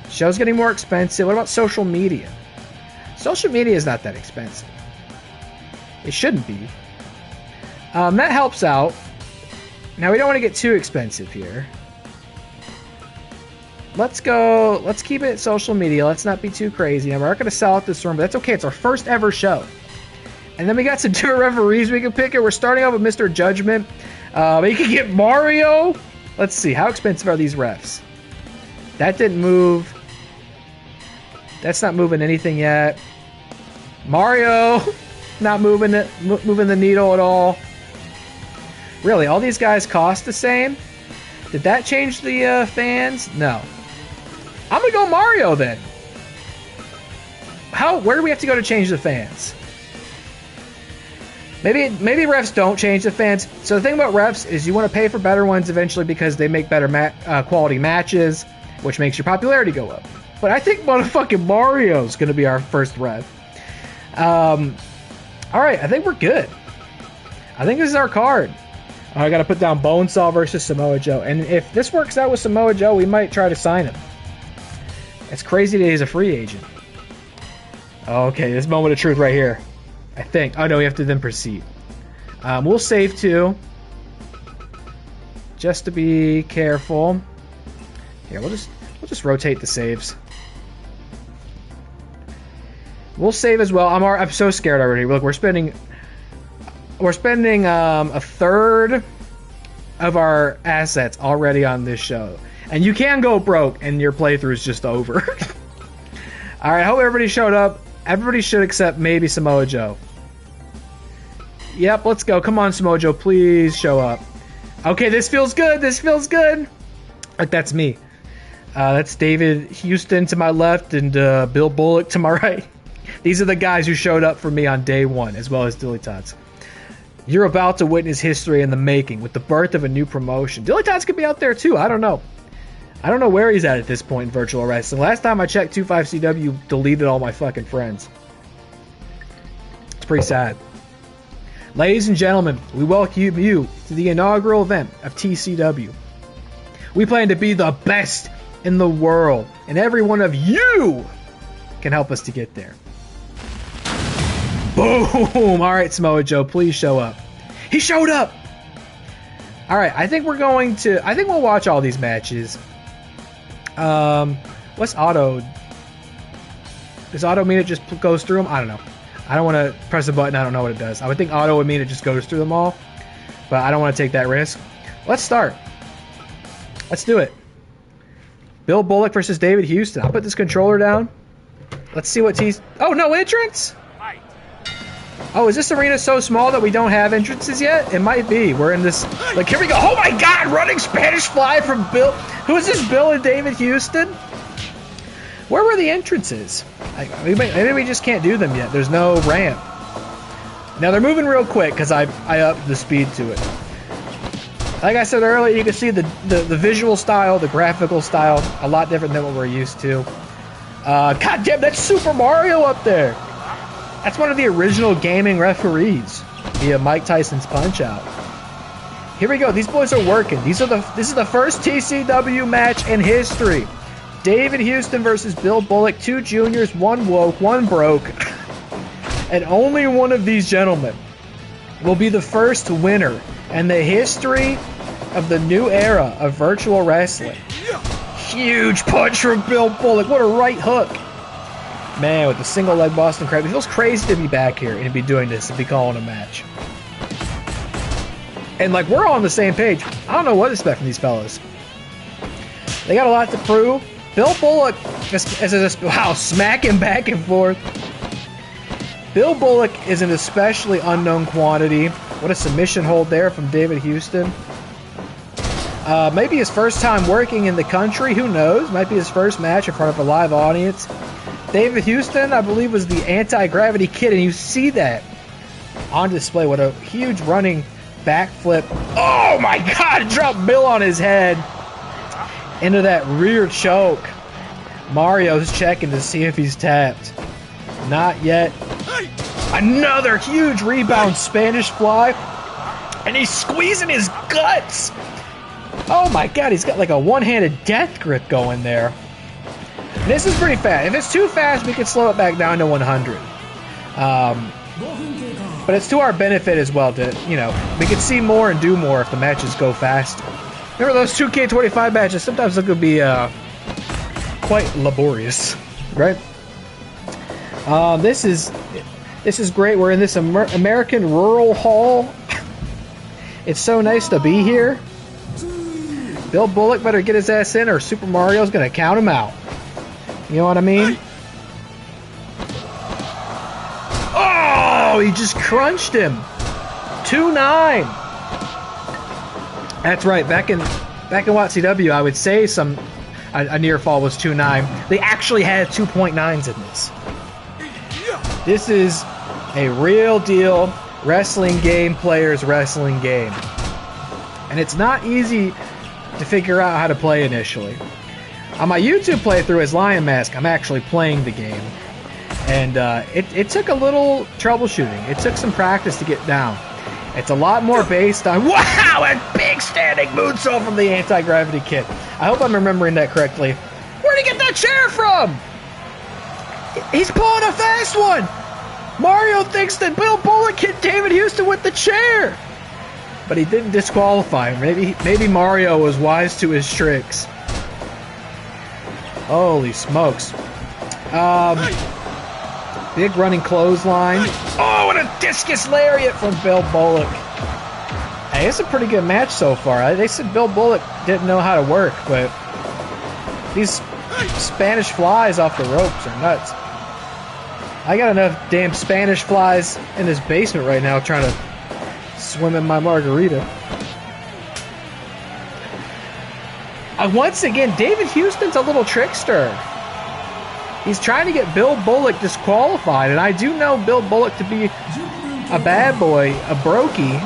A: Show's getting more expensive. What about social media? Social media is not that expensive. It shouldn't be. That helps out. Now we don't want to get too expensive here. Let's keep it social media. Let's not be too crazy. Now, we're not going to sell out this room, but that's okay. It's our first ever show. And then we got some different referees we can pick here. We're starting off with Mr. Judgment. You can get Mario. Let's see. How expensive are these refs? That didn't move. That's not moving anything yet. Mario, not moving the needle at all. Really, all these guys cost the same? Did that change the fans? No. I'm going to go Mario then. Where do we have to go to change the fans? Maybe refs don't change the fans. So the thing about refs is you want to pay for better ones eventually because they make better quality matches, which makes your popularity go up. But I think motherfucking Mario's going to be our first ref. Alright, I think we're good. I think this is our card. I got to put down Bonesaw versus Samoa Joe. And if this works out with Samoa Joe, we might try to sign him. It's crazy that he's a free agent. Okay, this moment of truth right here. I think. Oh, no, we have to then proceed. We'll save too. Just to be careful. Here, we'll just rotate the saves. We'll save as well. I'm so scared already. Look, we're spending a third of our assets already on this show. And you can go broke and your playthrough is just over. Alright, I hope everybody showed up. Everybody should except maybe Samoa Joe. Yep, let's go. Come on, Samoa Joe, please show up. Okay, this feels good. This feels good. Like, that's me. That's David Houston to my left and Bill Bullock to my right. These are the guys who showed up for me on day one, as well as Dilly Tots. You're about to witness history in the making with the birth of a new promotion. Dilly Tots could be out there too. I don't know. I don't know where he's at this point in virtual wrestling. Last time I checked, 25CW deleted all my fucking friends. It's pretty sad. Ladies and gentlemen, we welcome you to the inaugural event of TCW. We plan to be the best in the world, and every one of you can help us to get there. Boom! Alright, Samoa Joe, please show up. He showed up! Alright, I think we'll watch all these matches. What's auto Does auto mean it just goes through them? I don't know. I don't want to press a button. I don't know what it does. I would think auto would mean it just goes through them all, but I don't want to take that risk. Let's start. Let's do it. Bill Bullock versus David Houston. I'll put this controller down. Let's see what he's... Oh, no entrance? Oh, is this arena so small that we don't have entrances yet? It might be. We're in this... Like, here we go. Oh, my God! Running Spanish Fly from Bill... Who is this, Bill and David Houston? Where were the entrances? Maybe we just can't do them yet. There's no ramp. Now, they're moving real quick because I upped the speed to it. Like I said earlier, you can see the visual style, the graphical style, a lot different than what we're used to. God damn, that's Super Mario up there! That's one of the original gaming referees via Mike Tyson's Punch-Out. Here we go. These boys are working. This is the first TCW match in history. David Houston versus Bill Bullock. 2 juniors, 1 woke, 1 broke. And only one of these gentlemen will be the first winner in the history of the new era of virtual wrestling. Huge punch from Bill Bullock. What a right hook. Man, with the single leg Boston Crab, it feels crazy to be back here and to be doing this and be calling a match. And like, we're all on the same page. I don't know what to expect from these fellas. They got a lot to prove. Bill Bullock wow, smacking back and forth. Bill Bullock is an especially unknown quantity. What a submission hold there from David Houston. Maybe his first time working in the country. Who knows? Might be his first match in front of a live audience. David Houston, I believe, was the anti-gravity kid, and you see that on display. What a huge running backflip. Oh my God! Dropped Bill on his head into that rear choke. Mario's checking to see if he's tapped. Not yet. Another huge rebound Spanish Fly, and he's squeezing his guts. Oh my God, he's got like a one-handed death grip going there. This is pretty fast. If it's too fast, we can slow it back down to 100. But it's to our benefit as well to, you know, we can see more and do more if the matches go faster. Remember those 2K25 matches? Sometimes they could be quite laborious, right? This is great. We're in this American rural hall. It's so nice to be here. Bill Bullock better get his ass in or Super Mario's going to count him out. You know what I mean? Oh, he just crunched him. 2-9. That's right. Back in WATCW, I would say a near fall was 2-9. They actually had 2.9s in this. This is a real deal wrestling game player's wrestling game. And it's not easy to figure out how to play initially. On my YouTube playthrough as Lion Mask, I'm actually playing the game. And it took a little troubleshooting. It took some practice to get down. It's a lot more based on... Wow! A big standing moonsault from the anti-gravity kid. I hope I'm remembering that correctly. Where'd he get that chair from? He's pulling a fast one! Mario thinks that Bill Bullock hit David Houston with the chair! But he didn't disqualify him. Maybe Mario was wise to his tricks. Holy smokes. Big running clothesline. Oh, and a discus lariat from Bill Bullock. Hey, it's a pretty good match so far. They said Bill Bullock didn't know how to work, but these Spanish flies off the ropes are nuts. I got enough damn Spanish flies in this basement right now trying to swim in my margarita. Once again, David Houston's a little trickster. He's trying to get Bill Bullock disqualified, and I do know Bill Bullock to be a bad boy, a brokey.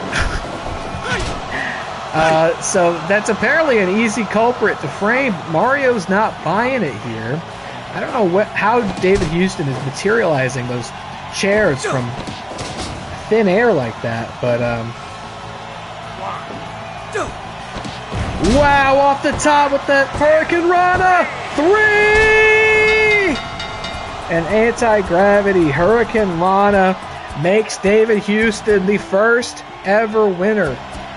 A: So that's apparently an easy culprit to frame. Mario's not buying it here. I don't know how David Houston is materializing those chairs from thin air like that, but wow, off the top with that Hurricane Rana! 3! An anti-gravity Hurricane Rana makes David Houston the first ever winner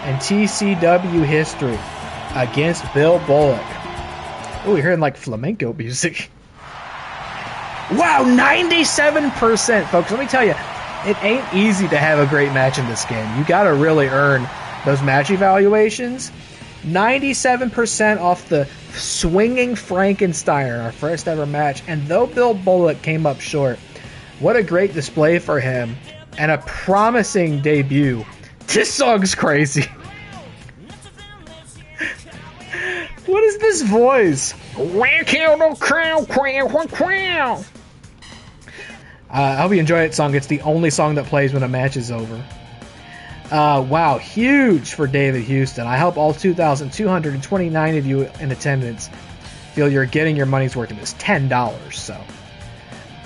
A: in TCW history against Bill Bullock. Oh, we're hearing like flamenco music. Wow, 97%, folks. Let me tell you, it ain't easy to have a great match in this game. You got to really earn those match evaluations. 97% off the swinging Frankenstein, our first ever match. And though Bill Bullock came up short, what a great display for him and a promising debut. This song's crazy. What is this voice? I hope you enjoy that song. It's the only song that plays when a match is over. Wow, huge for David Houston. I hope all 2,229 of you in attendance feel you're getting your money's worth. It was $10, so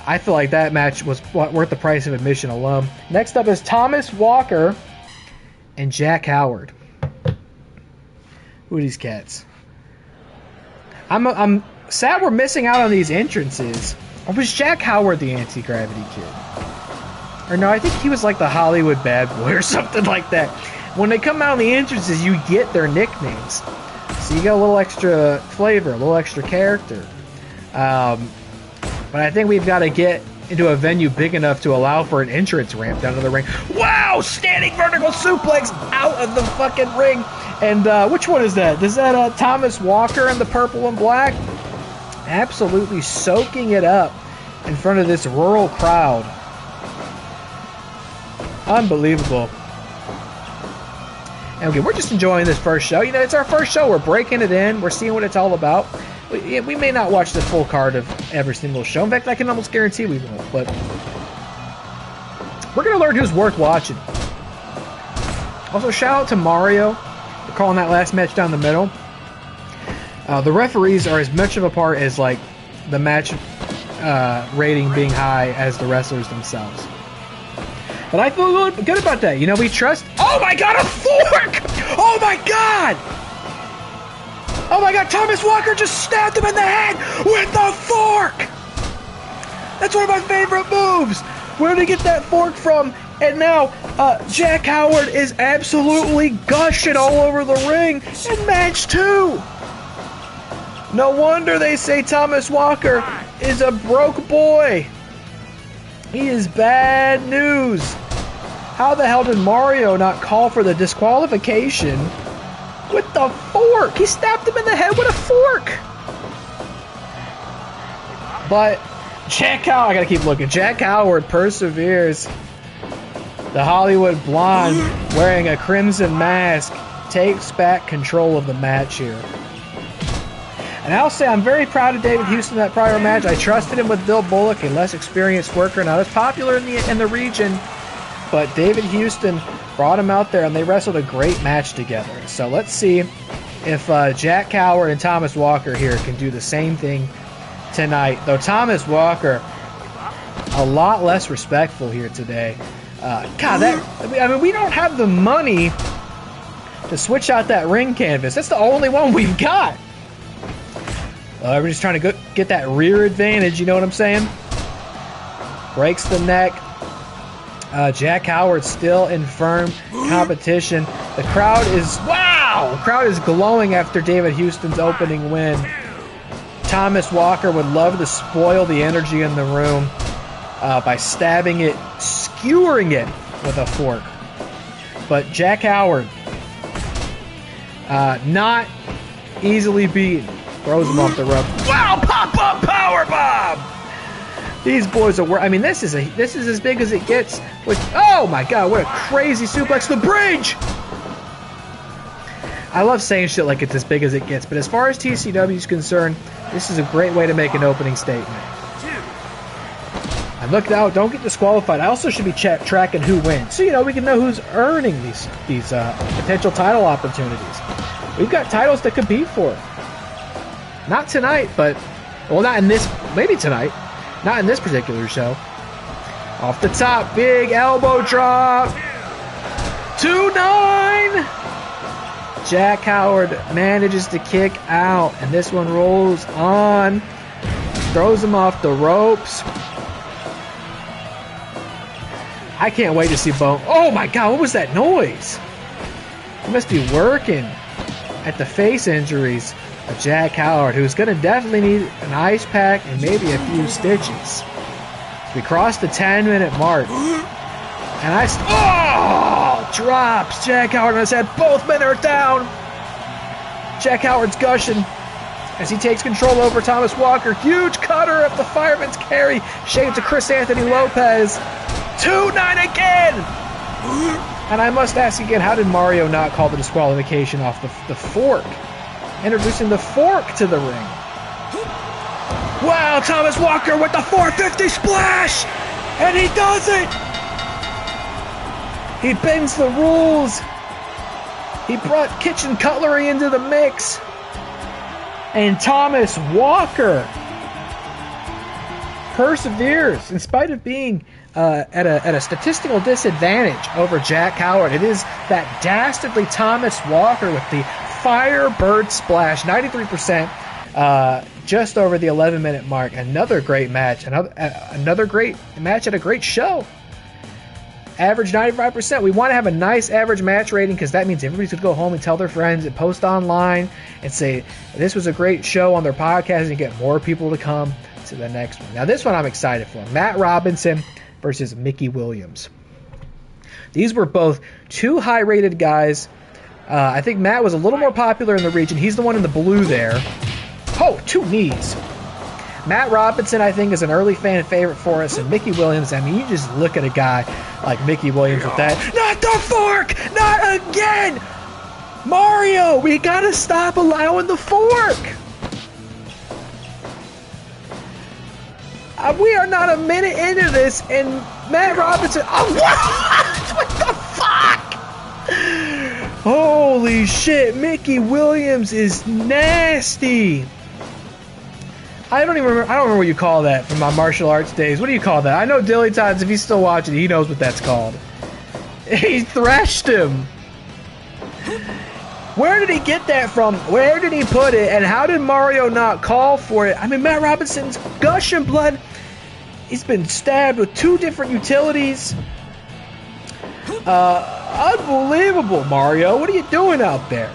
A: I feel like that match was worth the price of admission alone. Next up is Thomas Walker and Jack Howard. Who are these cats? I'm sad we're missing out on these entrances. Or was Jack Howard the anti-gravity kid? Or no, I think he was like the Hollywood bad boy or something like that. When they come out on the entrances, you get their nicknames. So you get a little extra flavor, a little extra character. But I think we've got to get into a venue big enough to allow for an entrance ramp down to the ring. Wow! Standing vertical suplex out of the fucking ring. And which one is that? Is that Thomas Walker in the purple and black? Absolutely soaking it up in front of this rural crowd. Unbelievable. And okay, we're just enjoying this first show. You know, it's our first show. We're breaking it in. We're seeing what it's all about. We may not watch the full card of every single show. In fact, I can almost guarantee we won't. But we're going to learn who's worth watching. Also, shout out to Mario for calling that last match down the middle. The referees are as much of a part as like the match rating being high as the wrestlers themselves. But I feel good about that. You know, we trust... Oh my god, a fork! Oh my god! Oh my god, Thomas Walker just stabbed him in the head with the fork! That's one of my favorite moves! Where did he get that fork from? And now, Jack Howard is absolutely gushing all over the ring in match 2! No wonder they say Thomas Walker is a broke boy. He is bad news. How the hell did Mario not call for the disqualification with the fork? He stabbed him in the head with a fork. But Jack Howard, I gotta keep looking. Jack Howard perseveres. The Hollywood blonde wearing a crimson mask takes back control of the match here. And I'll say I'm very proud of David Houston in that prior match. I trusted him with Bill Bullock, a less experienced worker, not as popular in the region. But David Houston brought him out there, and they wrestled a great match together. So let's see if Jack Howard and Thomas Walker here can do the same thing tonight. Though Thomas Walker, a lot less respectful here today. I mean, we don't have the money to switch out that ring canvas. That's the only one we've got. We're just trying to get that rear advantage, you know what I'm saying? Breaks the neck. Jack Howard still in firm competition. The crowd is, wow! The crowd is glowing after David Houston's opening win. Thomas Walker would love to spoil the energy in the room by stabbing it, skewering it with a fork. But Jack Howard, not easily beaten. Throws him off the rope. Wow! Pop-up powerbomb! These boys are. I mean, this is as big as it gets. Oh my god! What a crazy suplex! The bridge. I love saying shit like it's as big as it gets, but as far as TCW is concerned, this is a great way to make an opening statement. And look out! Don't get disqualified. I also should be tracking who wins, so you know we can know who's earning these potential title opportunities. We've got titles to compete for. Not tonight, but... Well, not in this... Maybe tonight. Not in this particular show. Off the top. Big elbow drop. 2-9! Jack Howard manages to kick out. And this one rolls on. Throws him off the ropes. I can't wait to see Bone... Oh my god, what was that noise? He must be working at the face injuries. of Jack Howard, who's going to definitely need an ice pack and maybe a few stitches. We crossed the 10-minute mark. And drops Jack Howard on his head. Both men are down. Jack Howard's gushing as he takes control over Thomas Walker. Huge cutter of the fireman's carry. Shade to Chris Anthony Lopez. 2-9 again. And I must ask again, how did Mario not call the disqualification off the fork? Introducing the fork to the ring. Wow, Thomas Walker with the 450 splash! And he does it! He bends the rules. He brought kitchen cutlery into the mix. And Thomas Walker perseveres in spite of being at a statistical disadvantage over Jack Howard. It is that dastardly Thomas Walker with the Firebird Splash, 93%, just over the 11-minute mark. Another great match. Another great match at a great show. Average 95%. We want to have a nice average match rating because that means everybody's going to go home and tell their friends and post online and say this was a great show on their podcast and get more people to come to the next one. Now this one I'm excited for. Matt Robinson versus Mickey Williams. These were both two high-rated guys. I think Matt was a little more popular in the region. He's the one in the blue there. Oh, two knees. Matt Robinson, I think, is an early fan favorite for us, and Mickey Williams, I mean, you just look at a guy like Mickey Williams with that. Not the fork! Not again! Mario, we gotta stop allowing the fork! We are not a minute into this, and Matt Robinson... Oh, what the fuck? Holy shit, Mickey Williams is nasty. I don't remember what you call that from my martial arts days. What do you call that? I know Dilly Tots, if he's still watching, he knows what that's called. He thrashed him. Where did he get that from? Where did he put it? And how did Mario not call for it? I mean, Matt Robinson's gushing blood. He's been stabbed with two different utilities. Unbelievable, Mario. What are you doing out there?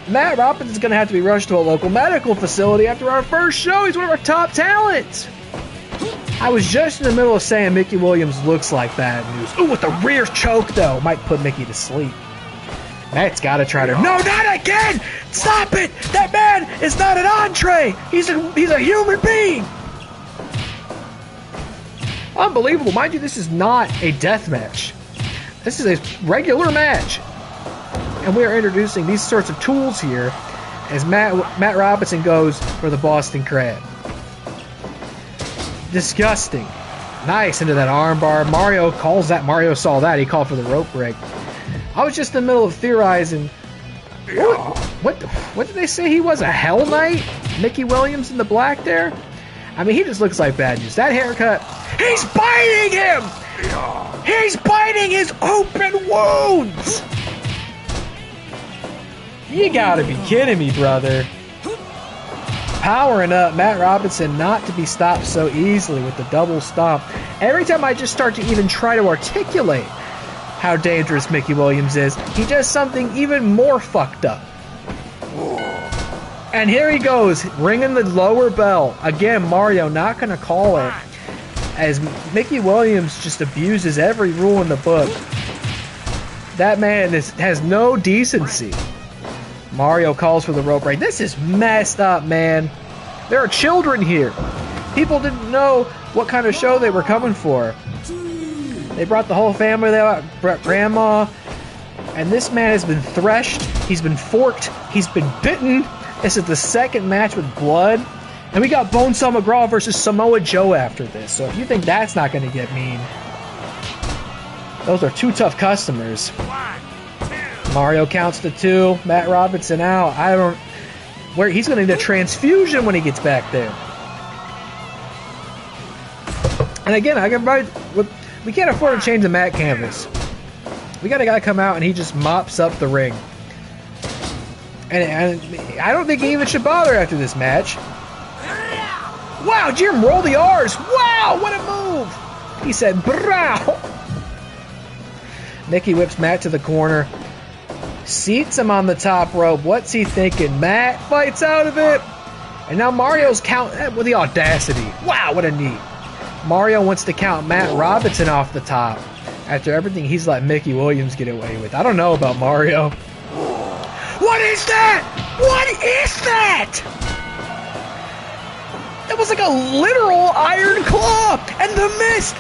A: Matt Robinson's going to have to be rushed to a local medical facility after our first show. He's one of our top talents. I was just in the middle of saying Mickey Williams looks like bad news. Ooh, with the rear choke, though. Might put Mickey to sleep. Matt's got to try to... No, not again! Stop it! That man is not an entree! He's a human being! Unbelievable. Mind you, this is not a death match. This is a regular match. And we are introducing these sorts of tools here as Matt Robinson goes for the Boston Crab. Disgusting. Nice into that armbar. Mario calls that. Mario saw that. He called for the rope break. I was just in the middle of theorizing. What did they say he was? A Hell Knight? Mickey Williams in the black there? I mean, he just looks like bad news. That haircut. He's biting him! He's biting his open wounds! You gotta be kidding me, brother. Powering up Matt Robinson not to be stopped so easily with the double stomp. Every time I just start to even try to articulate how dangerous Mickey Williams is, he does something even more fucked up. And here he goes, ringing the lower bell. Again, Mario not gonna call it, as Mickey Williams just abuses every rule in the book. That man has no decency. Mario calls for the rope break. This is messed up, man. There are children here. People didn't know what kind of show they were coming for. They brought the whole family there, brought grandma, and this man has been threshed, he's been forked, he's been bitten. This is the second match with blood. And we got Bonesaw McGraw versus Samoa Joe after this. So if you think that's not going to get mean, those are two tough customers. Mario counts to 2. Matt Robinson out. He's going to need a transfusion when he gets back there. And again, we can't afford to change the mat canvas. We got a guy come out and he just mops up the ring. And I don't think he even should bother after this match. Wow, Jim, roll the R's. Wow, what a move. He said, brow. Mickey whips Matt to the corner. seats him on the top rope. What's he thinking? Matt fights out of it. And now Mario's count with the audacity. Wow, what a knee. Mario wants to count Matt Robinson off the top after everything he's let Mickey Williams get away with. I don't know about Mario. What is that? What is that? That was like a literal iron claw. And the mist.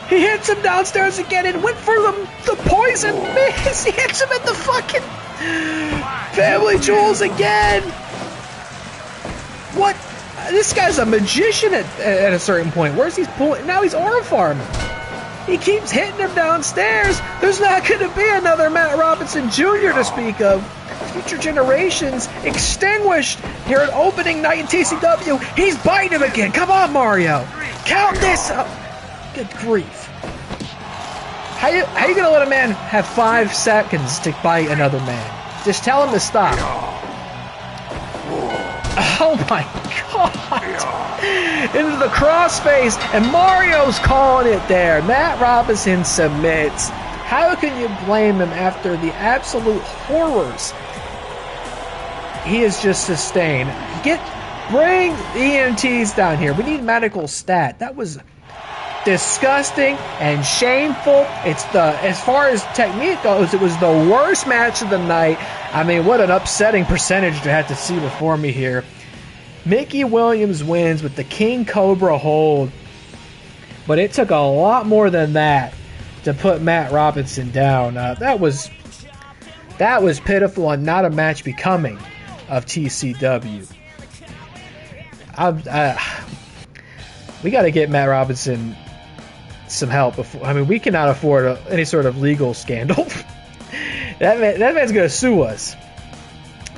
A: He hits him downstairs again and went for the poison mist. He hits him at the fucking family jewels again. What? This guy's a magician at a certain point. Where's he pulling? Now he's aura farming. He keeps hitting him downstairs. There's not going to be another Matt Robinson Jr. to speak of. Future generations extinguished here at opening night in TCW. He's biting him again. Come on, Mario. Count this up. Good grief. How you going to let a man have 5 seconds to bite another man? Just tell him to stop. Oh my God! Into the crossface, and Mario's calling it there. Matt Robinson submits. How can you blame him after the absolute horrors he has just sustained? Bring EMTs down here. We need medical stat. That was disgusting and shameful. As far as technique goes, it was the worst match of the night. I mean, what an upsetting percentage to have to see before me here. Mickey Williams wins with the King Cobra hold, but it took a lot more than that to put Matt Robinson down. That was pitiful and not a match becoming of TCW. We got to get Matt Robinson some help before. I mean, we cannot afford any sort of legal scandal. that man's gonna sue us.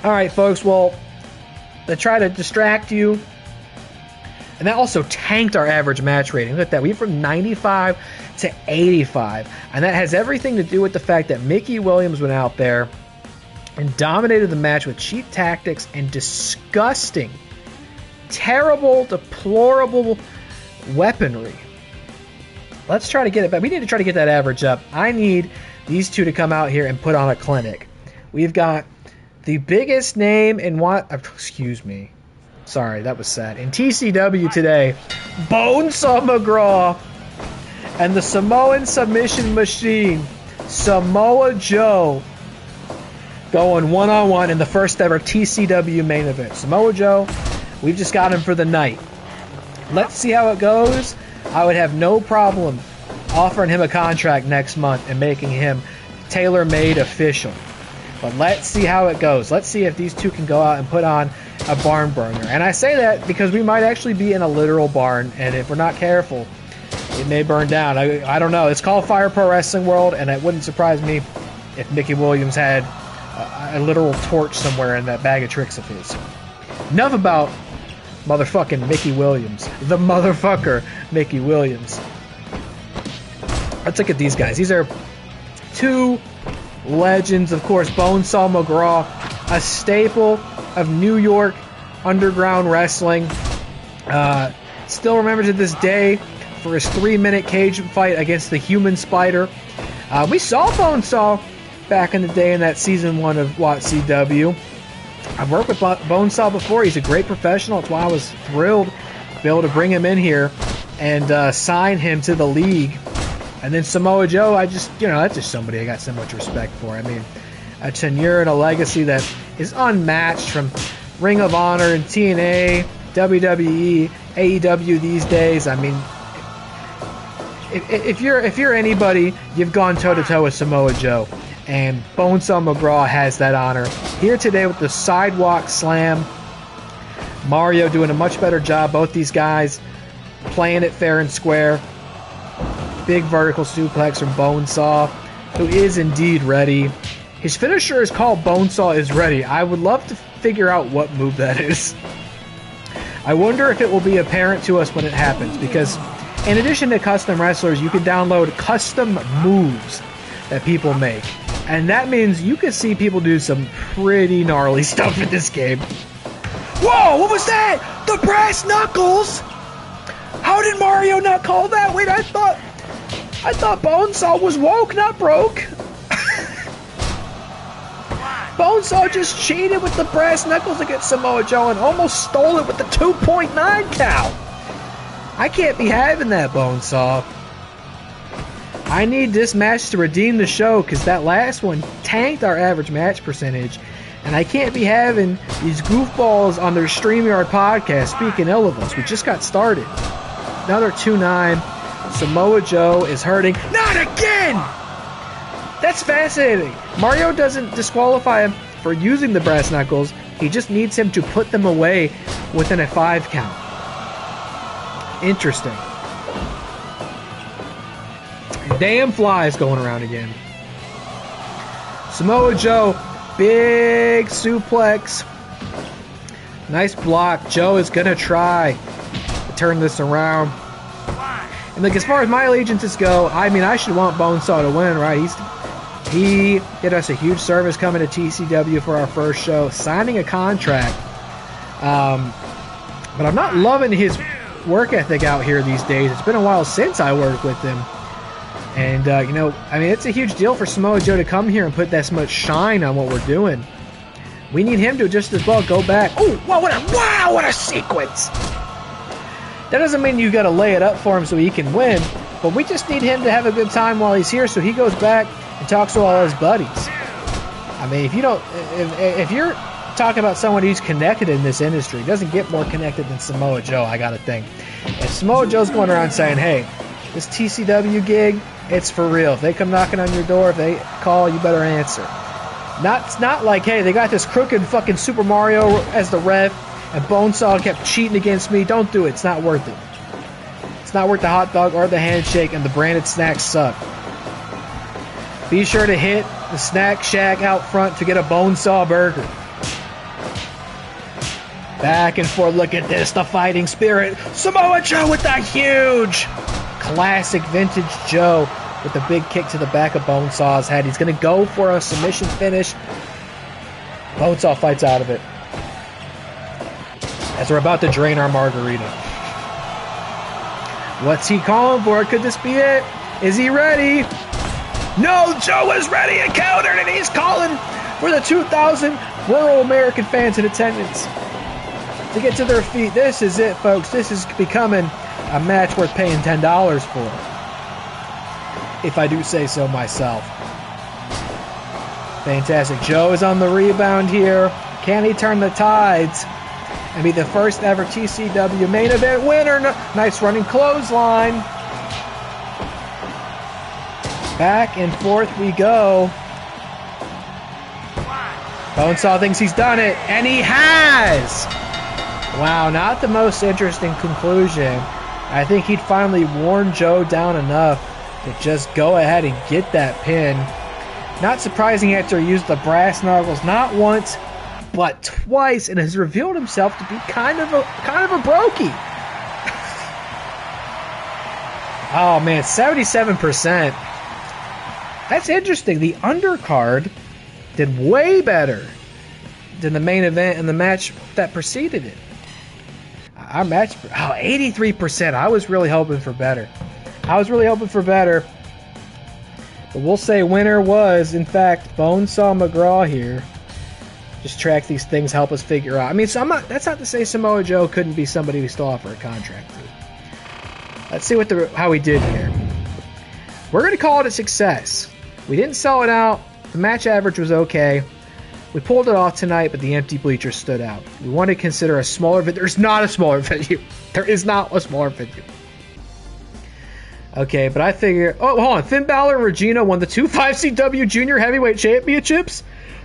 A: All right, folks. Well, they try to distract you, and that also tanked our average match rating. Look at that. We went from 95 to 85, and that has everything to do with the fact that Mickey Williams went out there and dominated the match with cheap tactics and disgusting, terrible, deplorable weaponry. Let's try to get it back. We need to try to get that average up. I need these two to come out here and put on a clinic. We've got the biggest name in what? Excuse me. Sorry, that was sad. In TCW today, Bonesaw McGraw and the Samoan submission machine, Samoa Joe, going one-on-one in the first ever TCW main event. Samoa Joe, we've just got him for the night. Let's see how it goes. I would have no problem offering him a contract next month and making him tailor-made official. But let's see how it goes. Let's see if these two can go out and put on a barn burner. And I say that because we might actually be in a literal barn, and if we're not careful, it may burn down. I don't know. It's called Fire Pro Wrestling World, and it wouldn't surprise me if Mickey Williams had a literal torch somewhere in that bag of tricks of his. Enough about motherfucking Mickey Williams. The motherfucker Mickey Williams. Let's look at these guys. These are two legends, of course. Bonesaw McGraw, a staple of New York underground wrestling. Still remembered to this day for his 3-minute cage fight against the Human Spider. We saw Bonesaw back in the day in that season 1 of WATCW. I've worked with Bonesaw before. He's a great professional. That's why I was thrilled to be able to bring him in here and sign him to the league. And then Samoa Joe, that's just somebody I got so much respect for. I mean, a tenure and a legacy that is unmatched from Ring of Honor and TNA, WWE, AEW these days. I mean, if you're anybody, you've gone toe-to-toe with Samoa Joe. And Bonesaw McGraw has that honor. Here today with the Sidewalk Slam. Mario doing a much better job. Both these guys playing it fair and square. Big vertical suplex from Bonesaw, who is indeed ready. His finisher is called Bonesaw is Ready. I would love to figure out what move that is. I wonder if it will be apparent to us when it happens, because in addition to custom wrestlers, you can download custom moves that people make. And that means you can see people do some pretty gnarly stuff in this game. Whoa, what was that? The brass knuckles? How did Mario not call that? Wait, I thought Bonesaw just cheated with the brass knuckles against Samoa Joe and almost stole it with the 2.9 count. I can't be having that, Bonesaw. I need this match to redeem the show because that last one tanked our average match percentage. And I can't be having these goofballs on their StreamYard podcast speaking ill of us. We just got started. Another 2-9. Samoa Joe is hurting. Not again! That's fascinating. Mario doesn't disqualify him for using the brass knuckles. He just needs him to put them away within a 5 count. Interesting. Damn flies going around again. Samoa Joe, big suplex. Nice block. Joe is going to try to turn this around. And like, as far as my allegiances go, I mean, I should want Bonesaw to win, right? He did us a huge service coming to TCW for our first show, signing a contract. But I'm not loving his work ethic out here these days. It's been a while since I worked with him. And, you know, I mean, it's a huge deal for Samoa Joe to come here and put that much shine on what we're doing. We need him to just as well go back. Oh, wow, what a sequence. That doesn't mean you got to lay it up for him so he can win, but we just need him to have a good time while he's here so he goes back and talks to all his buddies. I mean, if you're talking about someone who's connected in this industry, doesn't get more connected than Samoa Joe, I got to think. If Samoa Joe's going around saying, hey, this TCW gig, it's for real. If they come knocking on your door, if they call, you better answer. It's not like, hey, they got this crooked fucking Super Mario as the ref, and Bonesaw kept cheating against me. Don't do it. It's not worth it. It's not worth the hot dog or the handshake, and the branded snacks suck. Be sure to hit the Snack Shack out front to get a Bonesaw burger. Back and forth. Look at this. The fighting spirit. Samoa Joe with the huge classic vintage Joe with the big kick to the back of Bonesaw's head. He's going to go for a submission finish. Bonesaw fights out of it. As we're about to drain our margarita. What's he calling for? Could this be it? Is he ready? No, Joe is ready and countered, and he's calling for the 2,000 rural American fans in attendance to get to their feet. This is it, folks. This is becoming a match worth paying $10 for, if I do say so myself. Fantastic. Joe is on the rebound here. Can he turn the tides and be the first ever TCW main event winner? Nice running clothesline. Back and forth we go. Bonesaw thinks he's done it, and he has! Wow, not the most interesting conclusion. I think he'd finally worn Joe down enough to just go ahead and get that pin. Not surprising after he used the brass knuckles, not once, but twice, and has revealed himself to be kind of a brokey. Oh man, 77%. That's interesting. The undercard did way better than the main event and the match that preceded it. Our match, 83%. I was really hoping for better. But we'll say winner was, in fact, Bonesaw McGraw here. Just track these things, help us figure out. I mean, that's not to say Samoa Joe couldn't be somebody we still offer a contract to. Let's see how we did here. We're going to call it a success. We didn't sell it out. The match average was okay. We pulled it off tonight, but the empty bleachers stood out. We want to consider a smaller venue. There's not a smaller venue. There is not a smaller venue. Okay, but I figure... Oh, hold on. Finn Balor and Regina won the 2-5CW Junior Heavyweight Championships.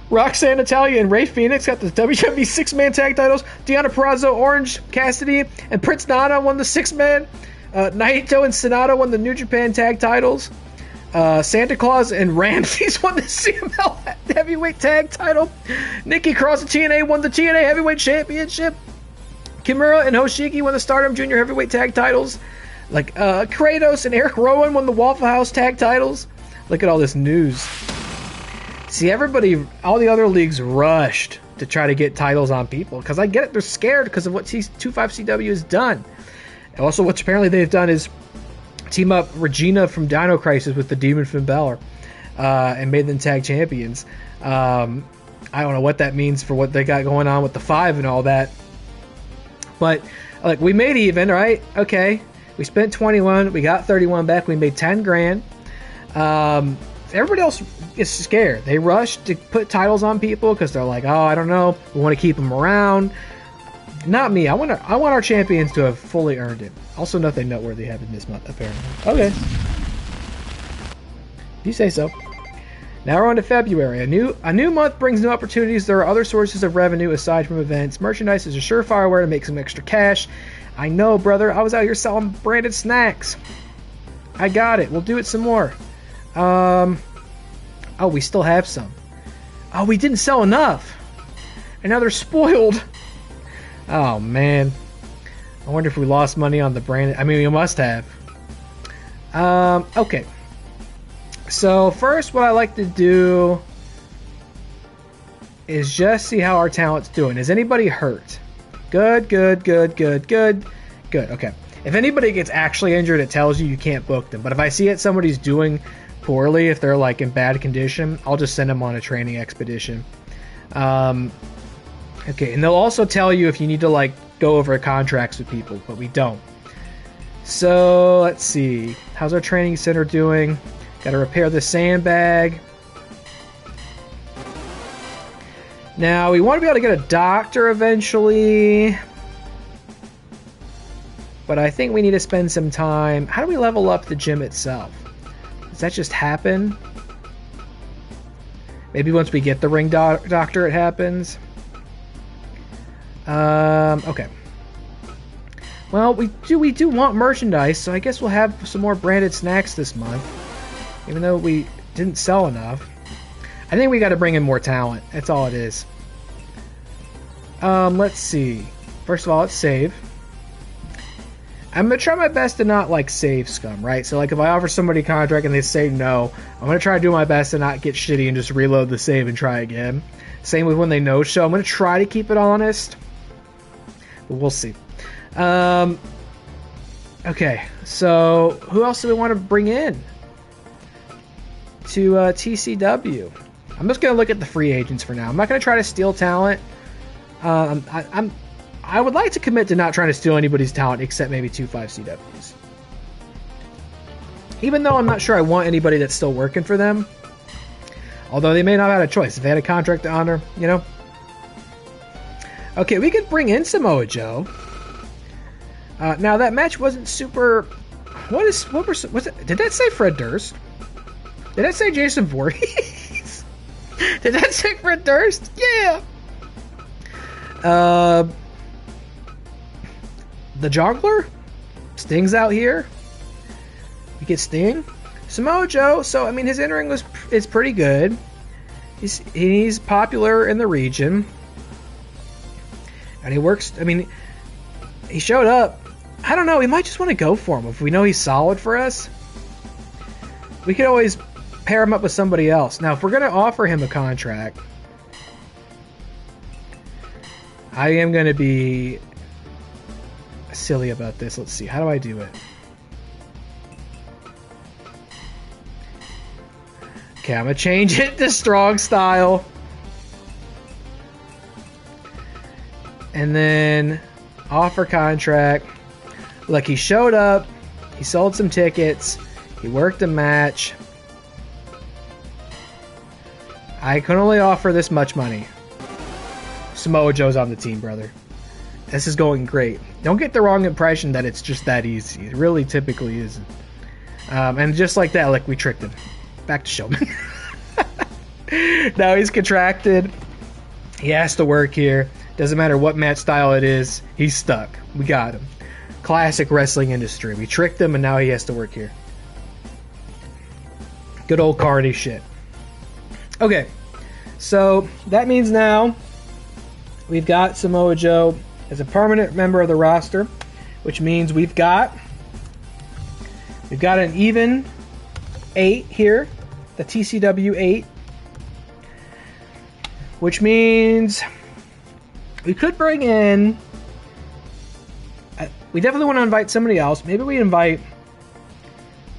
A: Roxanne Natalia and Rey Fenix got the WWE 6-man tag titles. Deonna Purrazzo, Orange Cassidy, and Prince Nana won the 6-man. Naito and Sonata won the New Japan tag titles. Santa Claus and Ramses won the CML Heavyweight Tag title. Nikki Cross and TNA won the TNA Heavyweight Championship. Kimura and Hoshiki won the Stardom Junior Heavyweight Tag titles. Kratos and Eric Rowan won the Waffle House Tag titles. Look at all this news. See, all the other leagues rushed to try to get titles on people. Because I get it, they're scared because of what 25CW has done. And also, what apparently they've done is team up Regina from Dino Crisis with the Demon Finn Balor and made them tag champions. I don't know what that means for what they got going on with the 5 and all that. But like, we made even, right? Okay, we spent 21, we got 31 back, we made 10 grand. Everybody else is scared. They rush to put titles on people because they're like, oh, I don't know, we want to keep them around. Not me. I want our champions to have fully earned it. Also, nothing noteworthy happened this month, apparently. Okay, you say so. Now we're on to February. A new month brings new opportunities. There are other sources of revenue aside from events. Merchandise is a surefire way to make some extra cash. I know, brother. I was out here selling branded snacks. I got it. We'll do it some more. Oh, we still have some. Oh, we didn't sell enough. And now they're spoiled. Oh, man. I wonder if we lost money on the branded. I mean, we must have. Okay. So first, what I like to do is just see how our talent's doing. Is anybody hurt? Good, good, good, good, good, good. Okay. If anybody gets actually injured, it tells you can't book them. But if I see it, somebody's doing poorly, if they're like in bad condition, I'll just send them on a training expedition. Okay, and they'll also tell you if you need to like go over contracts with people, but we don't. So let's see. How's our training center doing? Got to repair the sandbag. Now, we want to be able to get a doctor eventually. But I think we need to spend some time. How do we level up the gym itself? Does that just happen? Maybe once we get the ring doctor, it happens. Okay. Well, we do want merchandise, so I guess we'll have some more branded snacks this month. Even though we didn't sell enough. I think we got to bring in more talent. That's all it is. Let's see. First of all, let's save. I'm going to try my best to not, like, save scum, right? So, like, if I offer somebody a contract and they say no, I'm going to try to do my best to not get shitty and just reload the save and try again. Same with when they no-show. I'm going to try to keep it honest. But we'll see. Okay, so who else do we want to bring in to TCW? I'm just going to look at the free agents for now. I'm not going to try to steal talent. I would like to commit to not trying to steal anybody's talent except maybe 2.5 CWs. Even though I'm not sure I want anybody that's still working for them. Although they may not have had a choice. If they had a contract to honor, you know. Okay, we could bring in Samoa Joe. Now that match wasn't super. Was it? Did that say Fred Durst? Did that say Jason Voorhees? Did that say Fred Durst? Yeah. The Juggler? Sting's out here. We get Sting. Samoa Joe. So I mean, his in-ring is pretty good. He's popular in the region, and he works. I mean, he showed up. I don't know. We might just want to go for him if we know he's solid for us. We could always pair him up with somebody else. Now, if we're going to offer him a contract, I am going to be silly about this. Let's see. How do I do it? Okay, I'm going to change it to strong style. And then offer contract. Look, he showed up. He sold some tickets. He worked a match. I can only offer this much money. Samoa Joe's on the team, brother. This is going great. Don't get the wrong impression that it's just that easy. It really typically isn't. And just like that, like, we tricked him. Back to Showman. Now he's contracted. He has to work here. Doesn't matter what match style it is. He's stuck. We got him. Classic wrestling industry. We tricked him and now he has to work here. Good old Cardi shit. Okay. So that means now we've got Samoa Joe as a permanent member of the roster, which means we've got an even 8 here, the TCW 8, which means we could bring in. We definitely want to invite somebody else. Maybe we invite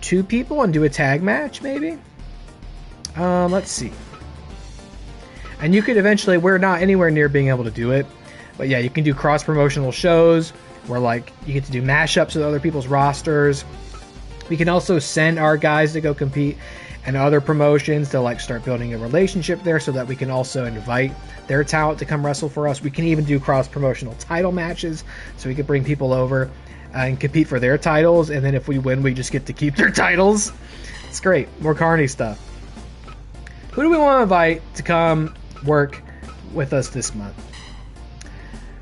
A: 2 people and do a tag match. Maybe. Let's see. And you could eventually, we're not anywhere near being able to do it, but yeah, you can do cross-promotional shows where like you get to do mashups with other people's rosters. We can also send our guys to go compete in other promotions to like start building a relationship there so that we can also invite their talent to come wrestle for us. We can even do cross-promotional title matches so we could bring people over and compete for their titles, and then if we win, we just get to keep their titles. It's great. More carny stuff. Who do we want to invite to come work with us this month?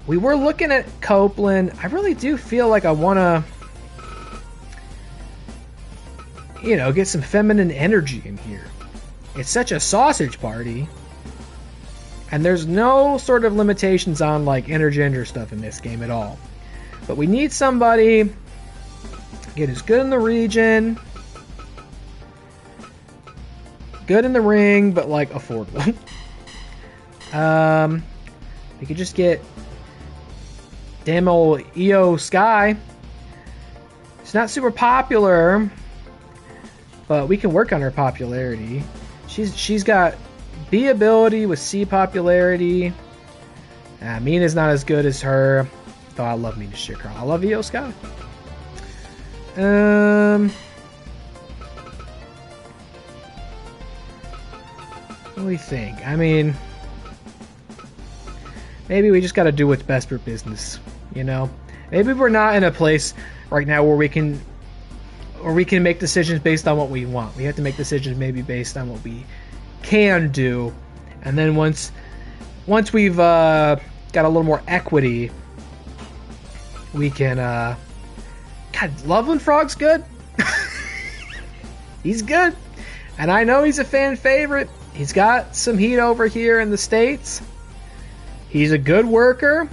A: We were looking at Copeland. I really do feel like I want to, you know, get some feminine energy in here. It's such a sausage party, and there's no sort of limitations on like intergender stuff in this game at all. But we need somebody again who's good in the region, good in the ring, but like affordable. We could just get damn old Io Sky. It's not super popular, but we can work on her popularity. She's got B ability with C popularity. Mina's not as good as her, though I love Mina Shikra. I love Io Sky. What do we think? I mean, maybe we just got to do what's best for business, you know? Maybe we're not in a place right now where we can make decisions based on what we want. We have to make decisions maybe based on what we can do. And then once we've got a little more equity, we can... God, Loveland Frog's good. He's good. And I know he's a fan favorite. He's got some heat over here in the States. He's a good worker.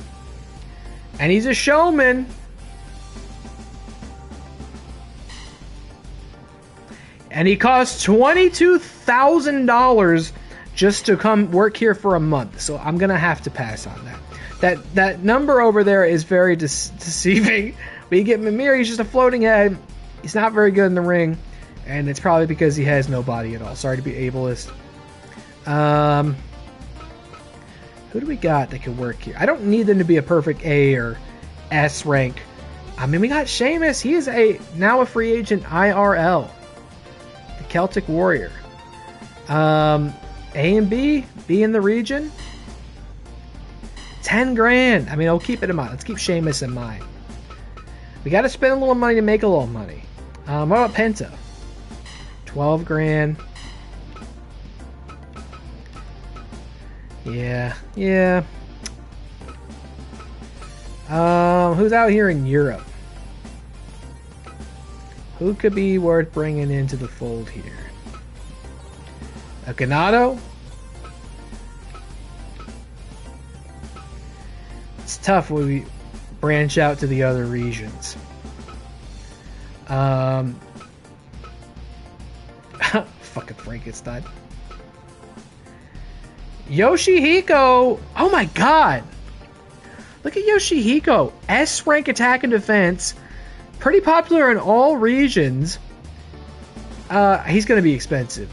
A: And he's a showman. And he costs $22,000 just to come work here for a month. So I'm going to have to pass on that. That number over there is very deceiving. We get Mimir, he's just a floating head. He's not very good in the ring. And it's probably because he has no body at all. Sorry to be ableist. Who do we got that can work here? I don't need them to be a perfect A or S rank. I mean, we got Sheamus. He is now a free agent IRL. The Celtic Warrior. A and B. B in the region. 10 grand. I mean, I'll keep it in mind. Let's keep Sheamus in mind. We got to spend a little money to make a little money. What about Penta? 12 grand. Yeah. Who's out here in Europe? Who could be worth bringing into the fold here? A Ganado? It's tough when we branch out to the other regions. Fucking Frankenstein. Yoshihiko! Oh my god! Look at Yoshihiko. S rank attack and defense. Pretty popular in all regions. He's going to be expensive.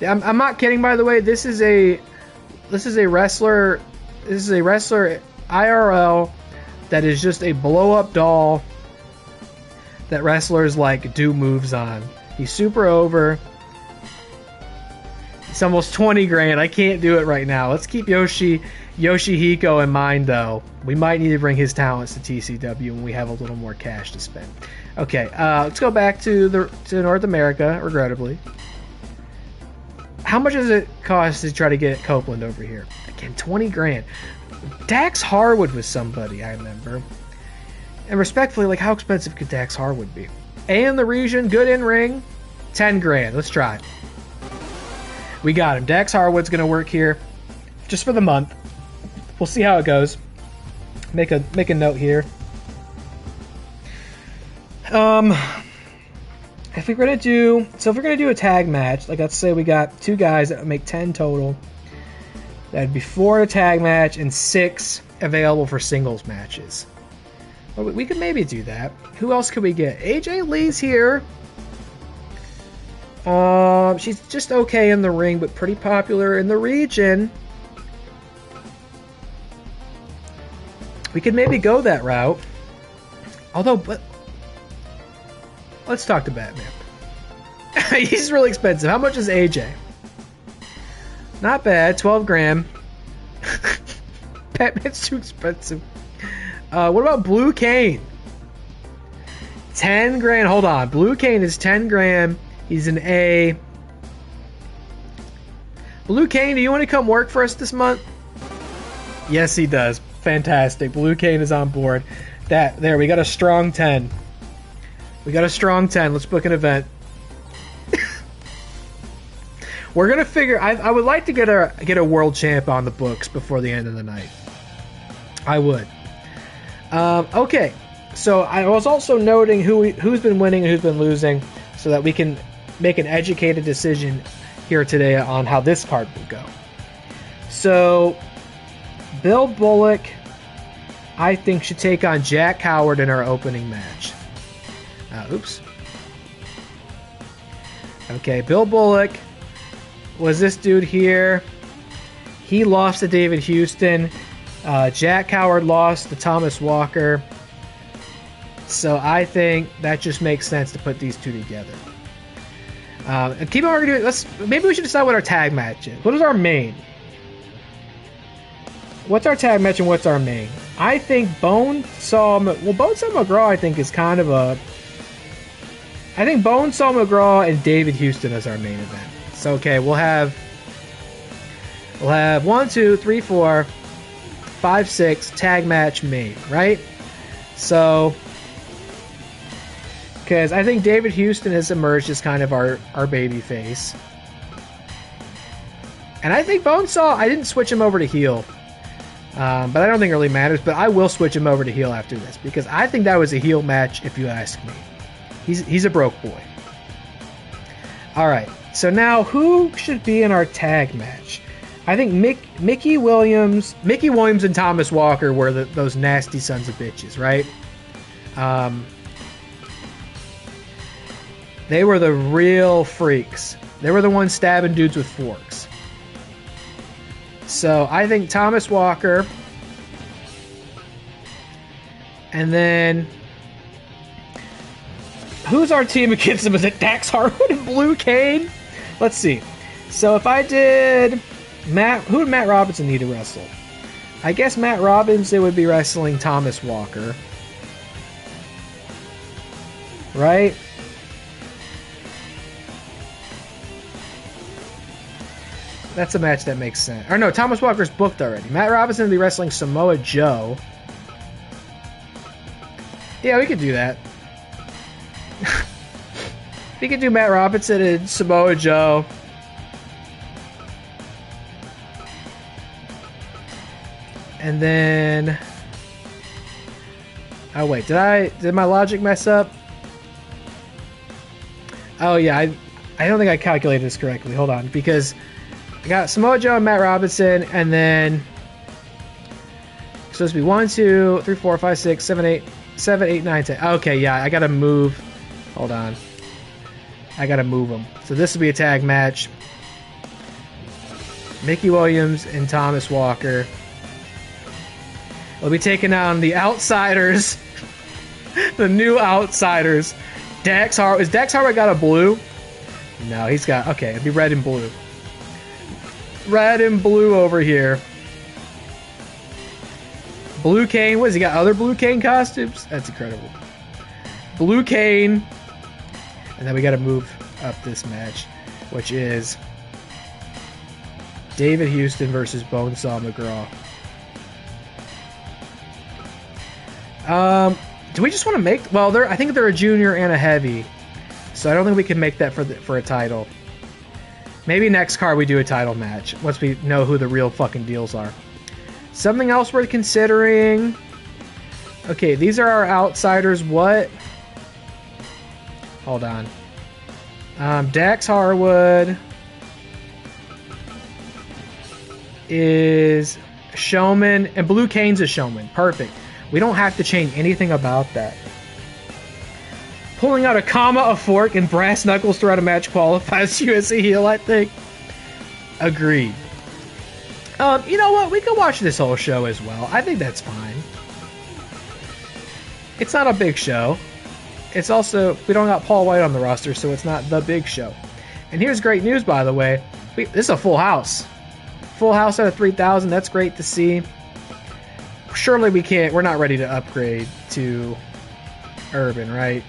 A: I'm not kidding, by the way. This is a wrestler. This is a wrestler IRL that is just a blow up doll that wrestlers like do moves on. He's super over. It's almost 20 grand. I can't do it right now. Let's keep Yoshihiko in mind, though. We might need to bring his talents to TCW when we have a little more cash to spend. Okay, let's go back to North America, regrettably. How much does it cost to try to get Copeland over here? Again, 20 grand. Dax Harwood was somebody, I remember. And respectfully, like, how expensive could Dax Harwood be? A in the region, good in ring, 10 grand. Let's try it. We got him. Dax Harwood's going to work here just for the month. We'll see how it goes. Make a note here. If we're gonna do a tag match, like let's say we got two guys that would make 10 total. That'd be 4 in a tag match and 6 available for singles matches. Well, we could maybe do that. Who else could we get? AJ Lee's here. She's just okay in the ring, but pretty popular in the region. We could maybe go that route. Although, but let's talk to Batman. He's really expensive. How much is AJ? Not bad, 12 grand. Batman's too expensive. What about Blue Cane? 10 grand. Hold on. Blue Cane is 10 grand. He's an A. Blue Cane, do you want to come work for us this month? Yes, he does. Fantastic. Blue Cane is on board. There, we got a strong 10. We got a strong 10. Let's book an event. We're gonna figure. I would like to get a world champ on the books before the end of the night. I would. Okay, so I was also noting who's been winning and who's been losing, so that we can make an educated decision here today on how this card will go. So, Bill Bullock, I think, should take on Jack Howard in our opening match. Oops. Okay, Bill Bullock was this dude here. He lost to David Houston. Jack Howard lost to Thomas Walker. So I think that just makes sense to put these two together. And keep on doing. Maybe we should decide what our tag match is. What is our main? What's our tag match and what's our main? I think Bonesaw McGraw, I think, is kind of a. I think Bonesaw McGraw and David Houston as our main event. So okay, we'll have 1, 2, 3, 4, 5, 6 tag match main, right? So, because I think David Houston has emerged as kind of our baby face, and I think Bonesaw, I didn't switch him over to heel, but I don't think it really matters. But I will switch him over to heel after this because I think that was a heel match, if you ask me. He's a broke boy. All right. So now, who should be in our tag match? I think Mickey Williams and Thomas Walker were those nasty sons of bitches, right? They were the real freaks. They were the ones stabbing dudes with forks. So I think Thomas Walker, and then who's our team against them? Is it Dax Harwood and Blue Cane? Let's see. So if I did who would Matt Robinson need to wrestle? I guess Matt Robinson would be wrestling Thomas Walker. Right? That's a match that makes sense. Or no, Thomas Walker's booked already. Matt Robinson would be wrestling Samoa Joe. Yeah, we could do that. We could do Matt Robinson and Samoa Joe. And then... Oh, wait. Did my logic mess up? Oh, yeah. I don't think I calculated this correctly. Hold on. Because I got Samoa Joe and Matt Robinson, and then... It's supposed to be 1, 2, 3, 4, 5, 6, 7, 8, 9, 10. Okay, yeah. I gotta move. Hold on. I gotta move them. So this will be a tag match. Mickey Williams and Thomas Walker will be taking on the Outsiders. The new Outsiders. Dax Harwood. Is Dax Harwood got a blue? No, he's got... Okay, it'll be red and blue. Red and blue over here. Blue Cane. What, has he got other Blue Cane costumes? That's incredible. Blue Cane. And then we got to move up this match, which is David Houston versus Bonesaw McGraw. Do we just want to make... Well, I think they're a junior and a heavy, so I don't think we can make that for a title. Maybe next card we do a title match once we know who the real fucking deals are. Something else worth considering. Okay, these are our Outsiders. What? Hold on. Dax Harwood is a showman, and Blue Cane's a showman. Perfect. We don't have to change anything about that. Pulling out a comma, a fork, and brass knuckles throughout a match qualifies you as a heel, I think. Agreed. You know what? We could watch this whole show as well. I think that's fine. it's not a big show. It's also, we don't got Paul White on the roster, so it's not the big show. And here's great news, by the way. This is a full house. Full house out of 3,000. That's great to see. Surely we're not ready to upgrade to Urban, right?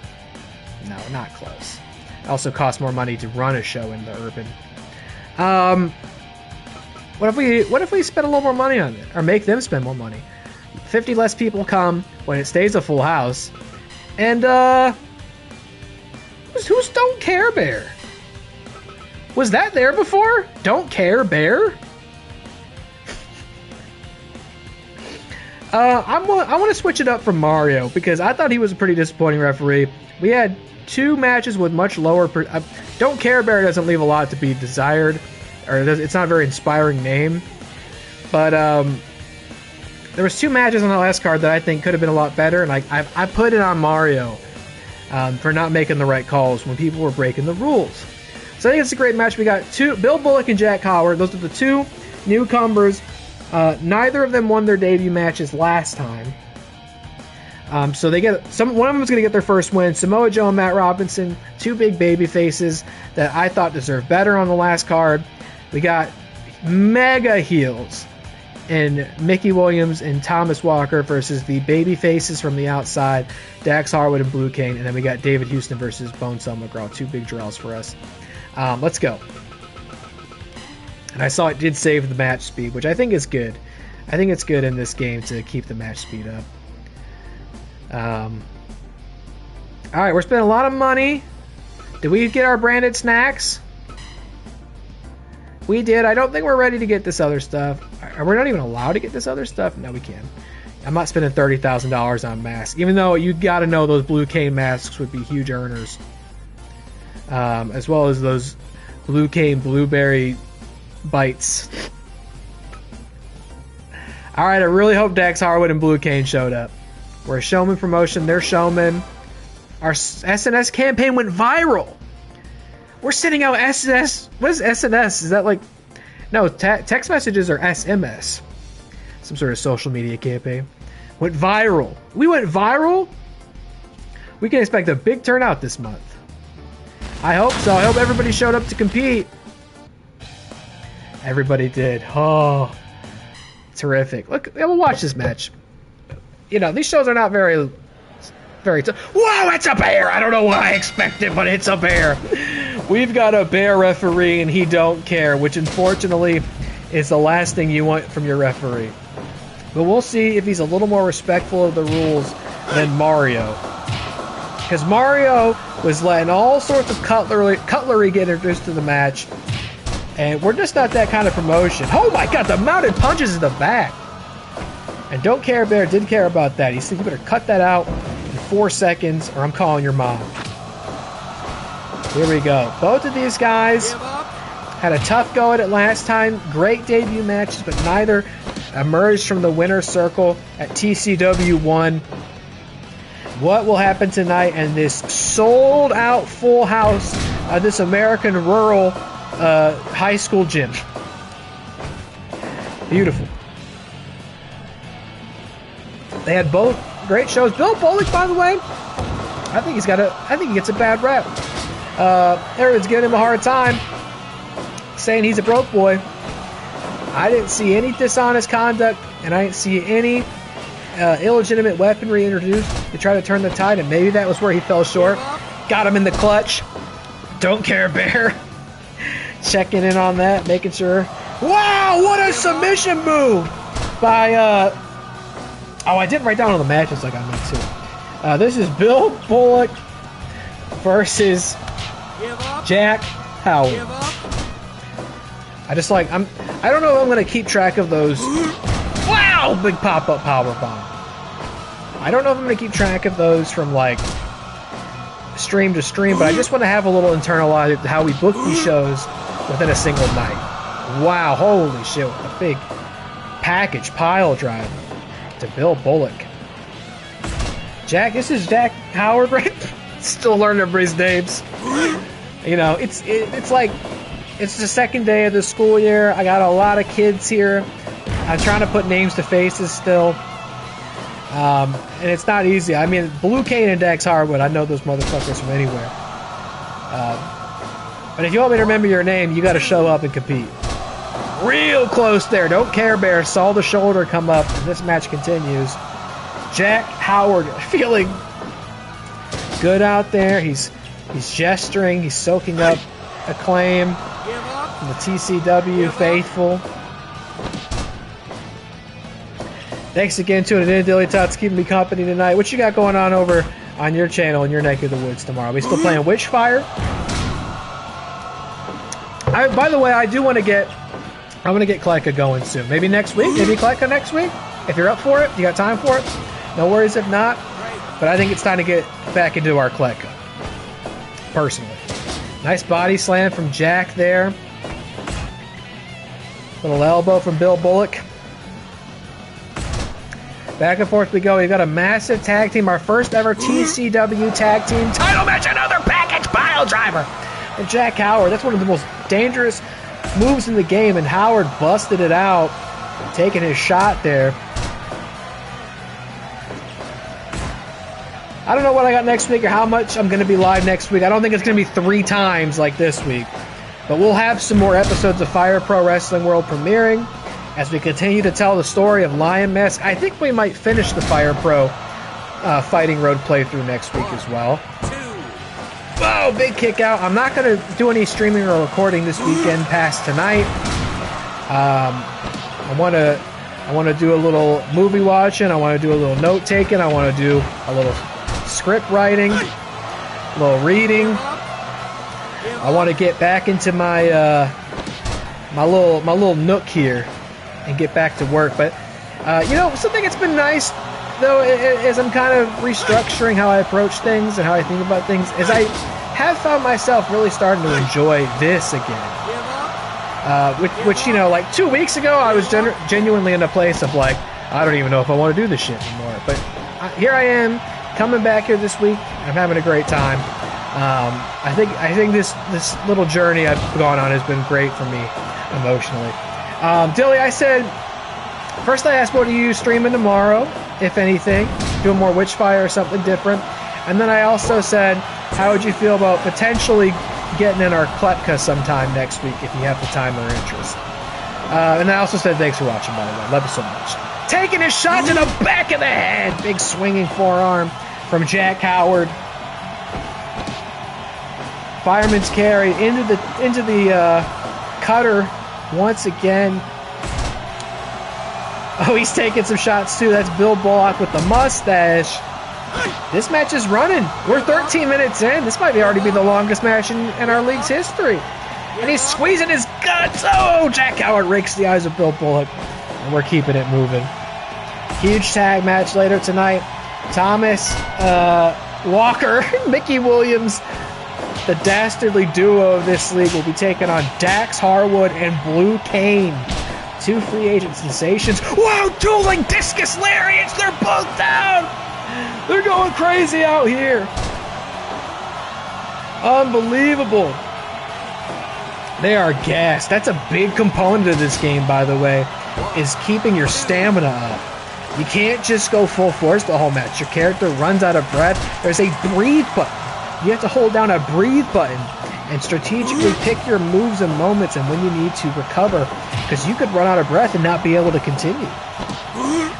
A: No, not close. It also costs more money to run a show in the Urban. What if we spend a little more money on it, or make them spend more money? 50 less people come when it stays a full house, and who's Don't Care Bear? Was that there before? Don't Care Bear? I want to switch it up from Mario because I thought he was a pretty disappointing referee. We had 2 matches with much lower. Don't Care Bear doesn't leave a lot to be desired, or it's not a very inspiring name. But there was 2 matches on the last card that I think could have been a lot better, and I put it on Mario for not making the right calls when people were breaking the rules. So I think it's a great match. We got Bill Bullock and Jack Howard. Those are the 2 newcomers. Neither of them won their debut matches last time. So they get one of them is going to get their first win. Samoa Joe and Matt Robinson, 2 big baby faces that I thought deserved better on the last card. We got mega heels in Mickey Williams and Thomas Walker versus the baby faces from the outside, Dax Harwood and Blue Cane, and then we got David Houston versus Bonesaw McGraw. 2 big draws for us. Let's go. And I saw it did save the match speed, which I think is good. I think it's good in this game to keep the match speed up. Alright, we're spending a lot of money. Did we get our branded snacks? We did. I don't think we're ready to get this other stuff. We're not even allowed to get this other stuff? No, we can. I'm not spending $30,000 on masks, even though you got to know those Blue Cane masks would be huge earners. As well as those Blue Cane blueberry bites. Alright, I really hope Dax Harwood and Blue Cane showed up. We're a showman promotion, they're showmen. Our SNS campaign went viral. We're sending out SNS. What is SNS? Is that like... No, text messages are SMS. Some sort of social media campaign. Went viral. We went viral? We can expect a big turnout this month. I hope so. I hope everybody showed up to compete. Everybody did. Oh, terrific. Look, we'll watch this match. You know, these shows are not very tough. Whoa, it's a bear! I don't know what I expected, but it's a bear. We've got a bear referee, and he don't care, which unfortunately is the last thing you want from your referee. But we'll see if he's a little more respectful of the rules than Mario. Because Mario was letting all sorts of cutlery get introduced to the match. And we're just not that kind of promotion. Oh my god, the mounted punches in the back. And Don't Care Bear did care about that. He said, you better cut that out in 4 seconds or I'm calling your mom. Here we go. Both of these guys had a tough go at it last time. Great debut matches, but neither emerged from the winner's circle at TCW 1. What will happen tonight in this sold-out full house of this American rural high school gym? Beautiful. They had both great shows. Bill Bullock, by the way, I think he gets a bad rep. Everyone's giving him a hard time, saying he's a broke boy. I didn't see any dishonest conduct, and I didn't see any illegitimate weaponry introduced to try to turn the tide, and maybe that was where he fell short. Got him in the clutch. Don't Care Bear. Checking in on that, making sure. Wow, what a submission move by, oh, I didn't write down all the matches like I meant to. This is Bill Bullock versus Jack Howard. I don't know if I'm going to keep track of those. Wow, big pop-up power bomb. I don't know if I'm going to keep track of those from, like, stream to stream, but I just want to have a little internalized how we book these shows within a single night. Wow, holy shit, a big package pile drive to Bill Bullock. This is Jack Howard, right? Still learning everybody's names. You know, it's like, it's the second day of the school year. I got a lot of kids here. I'm trying to put names to faces still. And it's not easy. I mean, Blue Kane and Dax Harwood, I know those motherfuckers from anywhere. But if you want me to remember your name, you got to show up and compete. Real close there. Don't care, Bear. Saw the shoulder come up, and this match continues. Jack Howard feeling good out there. He's gesturing. He's soaking up acclaim from the TCW faithful. Thanks again to Idly Tots keeping me company tonight. What you got going on over on your channel in your neck of the woods tomorrow? Are we still playing Witchfire? By the way, I want to get Kleka going soon. Maybe next week. Maybe Kleka next week. If you're up for it, you got time for it. No worries if not. But I think it's time to get back into our Kleka. Personally. Nice body slam from Jack there. Little elbow from Bill Bullock. Back and forth we go. We've got a massive tag team. Our first ever TCW tag team title match. Another package pile driver. And Jack Howard. That's one of the most dangerous moves in the game. And Howard busted it out. Taking his shot there. I don't know what I got next week or how much I'm going to be live next week. I don't think it's going to be 3 times like this week. But we'll have some more episodes of Fire Pro Wrestling World premiering as we continue to tell the story of Lion Mask. I think we might finish the Fire Pro Fighting Road playthrough next week as well. Whoa, big kick out. I'm not going to do any streaming or recording this weekend past tonight. I want to do a little movie watching. I want to do a little note taking. I want to do a little script writing, a little reading. I want to get back into my my little nook here and get back to work. But you know, something that's been nice though, as I'm kind of restructuring how I approach things and how I think about things, is I have found myself really starting to enjoy this again. Which you know, like 2 weeks ago, I was genuinely in a place of like, I don't even know if I want to do this shit anymore. But here I am, coming back here this week. I'm having a great time. I think this little journey I've gone on has been great for me emotionally. Dilly, I said, first I asked what are you streaming tomorrow, if anything, doing more Witchfire or something different. And then I also said, how would you feel about potentially getting in our Kletka sometime next week if you have the time or interest. And I also said thanks for watching, by the way. Love you so much. Taking his shot to the back of the head. Big swinging forearm from Jack Howard. Fireman's carry into the cutter once again. Oh, he's taking some shots too. That's Bill Bullock with the mustache. This match is running. We're 13 minutes in. This might already be the longest match in our league's history. And he's squeezing his guts. Oh, Jack Howard rakes the eyes of Bill Bullock. And we're keeping it moving. Huge tag match later tonight. Thomas Walker, Mickey Williams, the dastardly duo of this league, will be taking on Dax Harwood and Blue Kane. Two free agent sensations. Wow, dueling discus lariats. They're both down. They're going crazy out here. Unbelievable. They are gassed. That's a big component of this game, by the way, is keeping your stamina up. You can't just go full force the whole match. Your character runs out of breath. There's a breathe button. You have to hold down a breathe button and strategically pick your moves and moments and when you need to recover, because you could run out of breath and not be able to continue.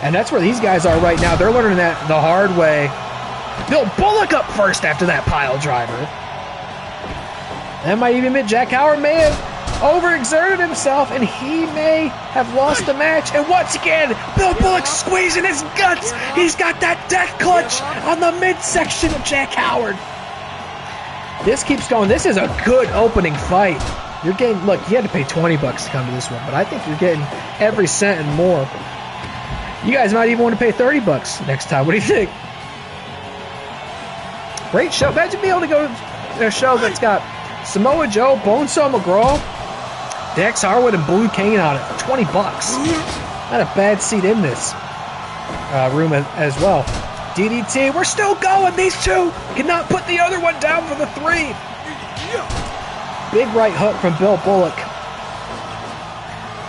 A: And that's where these guys are right now. They're learning that the hard way. Bill Bullock up first after that pile driver. That might even mean Jack Howard may have overexerted himself and he may have lost the match. And once again, Bill Bullock squeezing his guts. He's got that death clutch on the midsection of Jack Howard. This keeps going. This is a good opening fight. You're getting, look, you had to pay $20 to come to this one, but I think you're getting every cent and more. You guys might even want to pay $30 next time. What do you think? Great show. Imagine being able to go to a show that's got Samoa Joe, Bonesaw McGraw, Dax Harwood, and Blue Kane on it for $20. Not a bad seat in this room as well. DDT, we're still going. These two cannot put the other one down for the 3. Big right hook from Bill Bullock,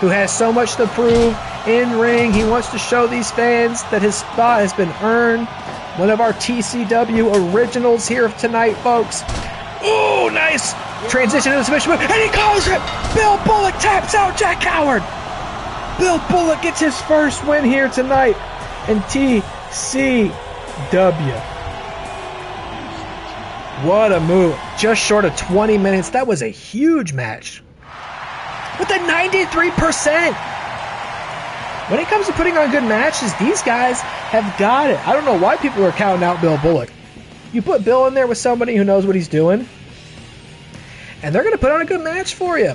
A: who has so much to prove in ring. He wants to show these fans that his spot has been earned. One of our TCW originals here tonight, folks. Ooh, nice transition to the submission move, and he calls it. Bill Bullock taps out Jack Howard. Bill Bullock gets his first win here tonight in TCW. What a move. Just short of 20 minutes. That was a huge match. With a 93%. When it comes to putting on good matches, these guys have got it. I don't know why people are counting out Bill Bullock. You put Bill in there with somebody who knows what he's doing, and they're going to put on a good match for you.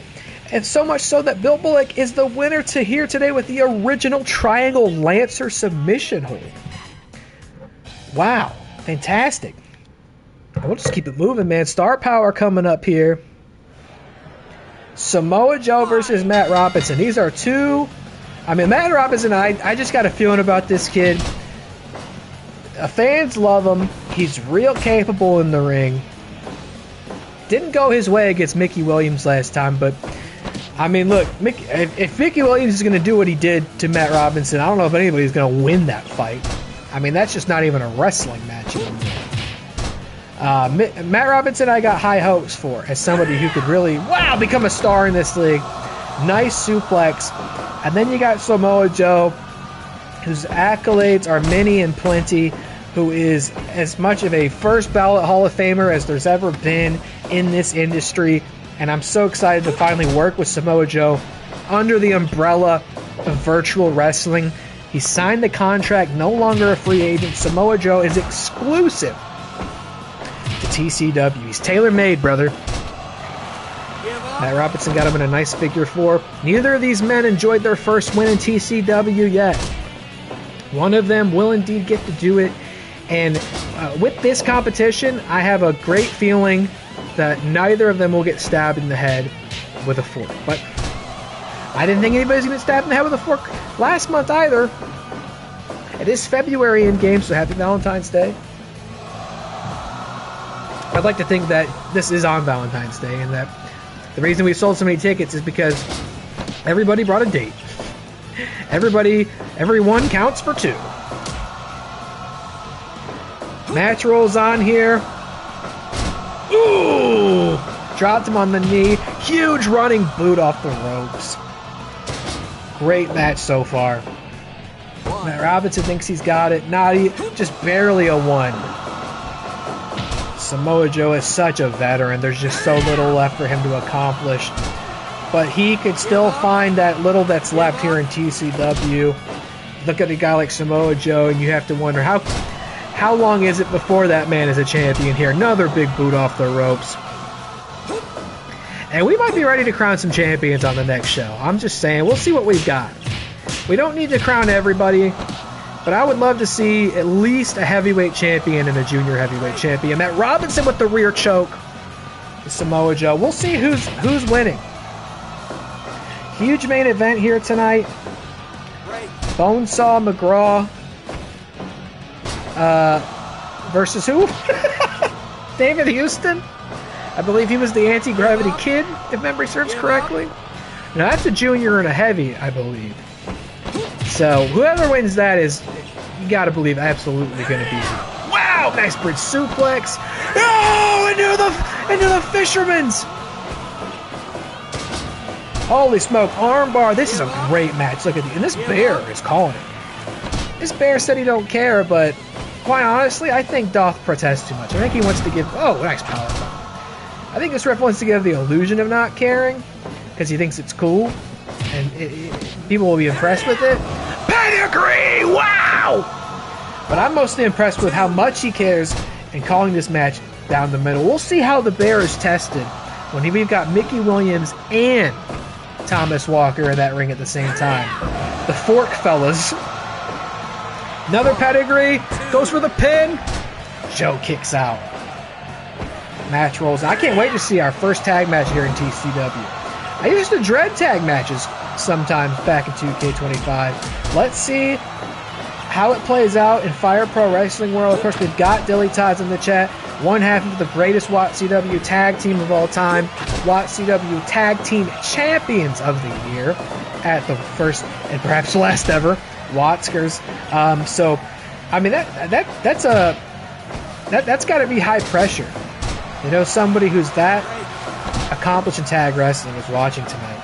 A: And so much so that Bill Bullock is the winner to here today with the original Triangle Lancer submission hold. Wow. Fantastic. And we'll just keep it moving, man. Star Power coming up here. Samoa Joe versus Matt Robinson. These are two... I mean, Matt Robinson, I just got a feeling about this kid. Fans love him. He's real capable in the ring. Didn't go his way against Mickey Williams last time, but... I mean, look, if Mickey Williams is going to do what he did to Matt Robinson, I don't know if anybody's going to win that fight. I mean, that's just not even a wrestling match anymore. Matt Robinson, I got high hopes for as somebody who could really, become a star in this league. Nice suplex. And then you got Samoa Joe, whose accolades are many and plenty, who is as much of a first ballot Hall of Famer as there's ever been in this industry. And I'm so excited to finally work with Samoa Joe under the umbrella of virtual wrestling. He signed the contract, no longer a free agent. Samoa Joe is exclusive to TCW. He's tailor-made, brother. Matt Robinson got him in a nice figure four. Neither of these men enjoyed their first win in TCW yet. One of them will indeed get to do it. And with this competition, I have a great feeling that neither of them will get stabbed in the head with a fork. But I didn't think anybody's going to get stabbed in the head with a fork last month either. It is February in game, so happy Valentine's Day. I'd like to think that this is on Valentine's Day, and that the reason we sold so many tickets is because everybody brought a date. Everyone counts for two. Match rolls on here. Ooh! Dropped him on the knee. Huge running boot off the ropes. Great match so far. Matt Robinson thinks he's got it. Just barely a one. Samoa Joe is such a veteran. There's just so little left for him to accomplish. But he could still find that little that's left here in TCW. Look at a guy like Samoa Joe, and you have to wonder, how long is it before that man is a champion here? Another big boot off the ropes. And we might be ready to crown some champions on the next show. I'm just saying, we'll see what we've got. We don't need to crown everybody, but I would love to see at least a heavyweight champion and a junior heavyweight champion. Matt Robinson with the rear choke to Samoa Joe. We'll see who's winning. Huge main event here tonight. Bonesaw McGraw versus who? David Houston? I believe he was the Anti-Gravity Kid, if memory serves correctly. Now that's a junior and a heavy, I believe. So whoever wins that is, you gotta believe, absolutely gonna be. Wow! Nice bridge suplex. Oh, into the fisherman's. Holy smoke! Armbar. This is a great match. Look at and this bear is calling it. This bear said he don't care, but quite honestly, I think Doth protests too much. I think he wants to give. Oh, nice power bomb. I think this ref wants to give the illusion of not caring because he thinks it's cool and people will be impressed with it. Pedigree! Wow! But I'm mostly impressed with how much he cares in calling this match down the middle. We'll see how the bear is tested when we've got Mickey Williams and Thomas Walker in that ring at the same time. The Fork fellas. Another pedigree. Goes for the pin. Joe kicks out. Match rolls. I can't wait to see our first tag match here in TCW. I used to dread tag matches sometimes back in 2K25. Let's see how it plays out in Fire Pro Wrestling World. Of course, we've got Dilly Tots in the chat. one half of the greatest WATCW tag team of all time, WATCW Tag Team Champions of the Year at the first and perhaps last ever Watscers. So, I mean, that's got to be high pressure. You know, somebody who's that accomplished in tag wrestling is watching tonight.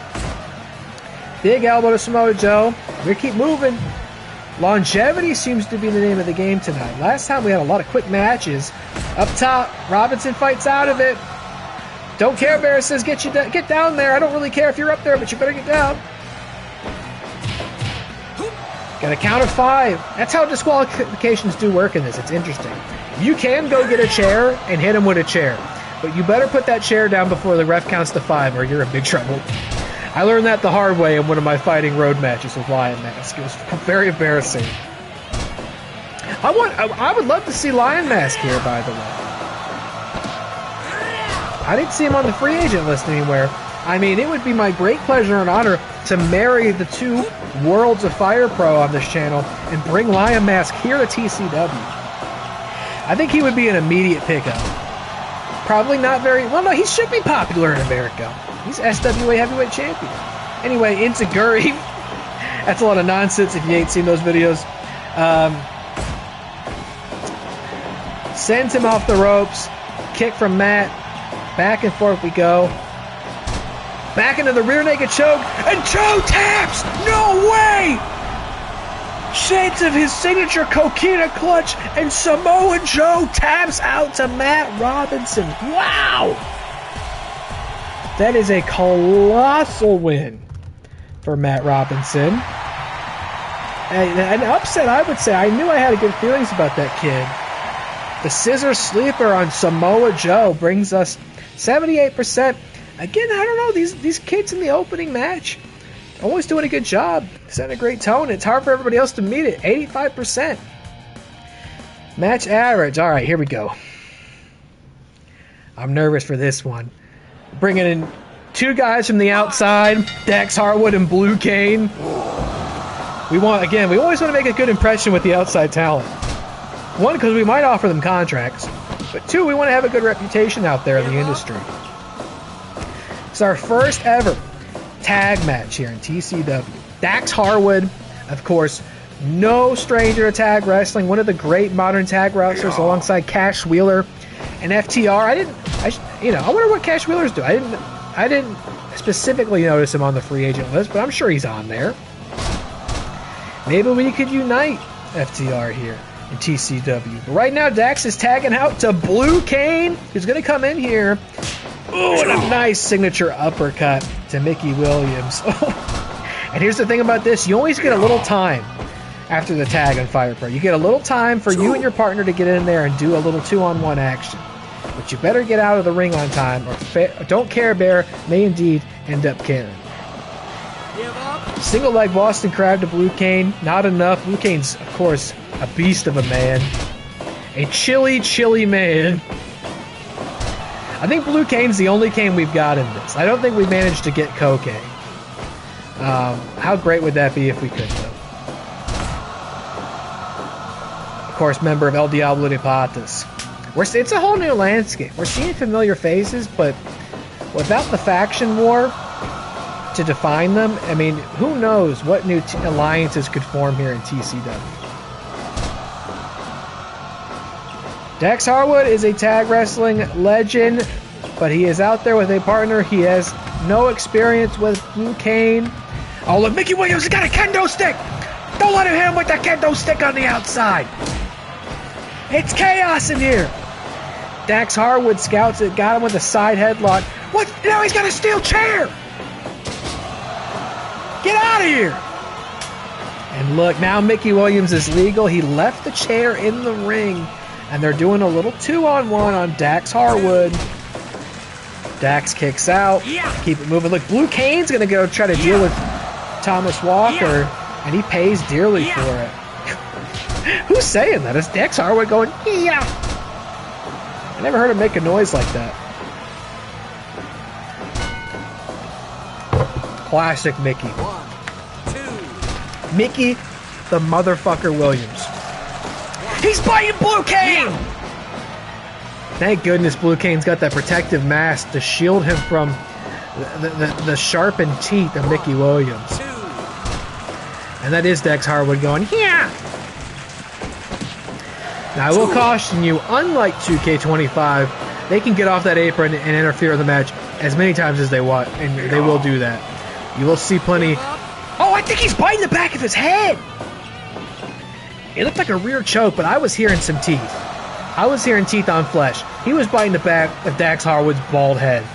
A: Big elbow to Samoa Joe. We keep moving. Longevity seems to be the name of the game tonight. Last time we had a lot of quick matches. Up top, Robinson fights out of it. Don't care, Bear says, get down there. I don't really care if you're up there, but you better get down. Got a count of 5. That's how disqualifications do work in this. It's interesting. You can go get a chair and hit him with a chair, but you better put that chair down before the ref counts to 5 or you're in big trouble. I learned that the hard way in one of my Fighting Road matches with Lion Mask. It was very embarrassing. I would love to see Lion Mask here, by the way. I didn't see him on the free agent list anywhere. I mean, it would be my great pleasure and honor to marry the two worlds of Fire Pro on this channel and bring Lion Mask here to TCW. I think he would be an immediate pickup. Probably not very... Well, no, he should be popular in America. He's SWA Heavyweight Champion. Anyway, Inzaguri. That's a lot of nonsense if you ain't seen those videos. Sends him off the ropes. Kick from Matt. Back and forth we go. Back into the rear naked choke. And Joe taps! No way! Shades of his signature Coquina clutch. And Samoa Joe taps out to Matt Robinson. Wow! That is a colossal win for Matt Robinson. An upset, I would say. I knew I had good feelings about that kid. The scissor sleeper on Samoa Joe brings us 78%. Again, I don't know. These kids in the opening match always doing a good job. Setting a great tone. It's hard for everybody else to meet it. 85%. Match average. All right, here we go. I'm nervous for this one. Bringing in 2 guys from the outside, Dax Harwood and Blue Cane. We always want to make a good impression with the outside talent. 1, because we might offer them contracts, but 2, we want to have a good reputation out there in the industry. It's our first ever tag match here in TCW. Dax Harwood, of course, no stranger to tag wrestling, one of the great modern tag wrestlers alongside Cash Wheeler and FTR. I wonder what Cash Wheeler's do. I didn't specifically notice him on the free agent list, but I'm sure he's on there. Maybe we could unite FTR here in TCW. But right now, Dax is tagging out to Blue Cane, who's going to come in here. Ooh, and a nice signature uppercut to Mickey Williams. And here's the thing about this. You always get a little time after the tag on Fire Pro. You get a little time for you and your partner to get in there and do a little 2-on-1 action. But you better get out of the ring on time, or Don't Care Bear may indeed end up caring. Single leg Boston Crab to Blue Cane. Not enough. Blue Cane's, of course, a beast of a man. A chilly man. I think Blue Cane's the only cane we've got in this. I don't think we managed to get cocaine. How great would that be if we could, though? Of course, member of El Diablo de Patas. It's a whole new landscape. We're seeing familiar faces, but without the faction war to define them, I mean, who knows what new alliances could form here in TCW. Dax Harwood is a tag wrestling legend, but he is out there with a partner. He has no experience with Blue Cane. Oh, look, Mickey Williams has got a kendo stick! Don't let him hit him with the kendo stick on the outside! It's chaos in here! Dax Harwood scouts it, got him with a side headlock. What? Now he's got a steel chair! Get out of here! And look, now Mickey Williams is legal. He left the chair in the ring, and they're doing a little 2-on-1 on Dax Harwood. Dax kicks out. Keep it moving. Look, Blue Cane's going to go try to deal with Thomas Walker, and he pays dearly for it. Who's saying that? Is Dax Harwood going, yeah? I never heard him make a noise like that. Classic Mickey. 1, 2. Mickey the motherfucker Williams. He's biting Blue Cane! Thank goodness Blue Cane's got that protective mask to shield him from the sharpened teeth of Mickey Williams. And that is Dex Harwood going, yeah! Now, I will caution you, unlike 2K25, they can get off that apron and interfere in the match as many times as they want, and they will do that. You will see plenty... Oh, I think he's biting the back of his head! It looked like a rear choke, but I was hearing some teeth. I was hearing teeth on flesh. He was biting the back of Dax Harwood's bald head.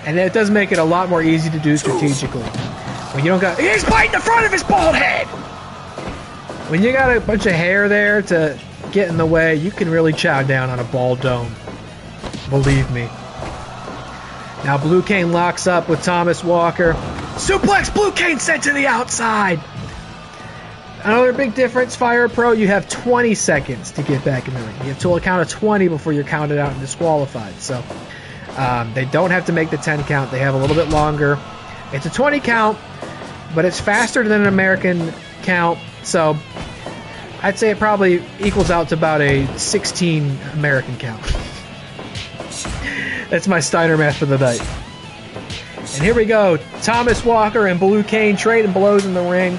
A: And it does make it a lot more easy to do strategically. When you don't got... He's biting the front of his bald head! When you got a bunch of hair there to get in the way, you can really chow down on a bald dome. Believe me. Now Blue Cane locks up with Thomas Walker. Suplex Blue Cane sent to the outside! Another big difference, Fire Pro, you have 20 seconds to get back in the ring. You have to a count of 20 before you're counted out and disqualified. So they don't have to make the 10 count. They have a little bit longer. It's a 20 count, but it's faster than an American count. So I'd say it probably equals out to about a 16 American count. That's my Steiner math for the night. And here we go. Thomas Walker and Blue Cane trading blows in the ring.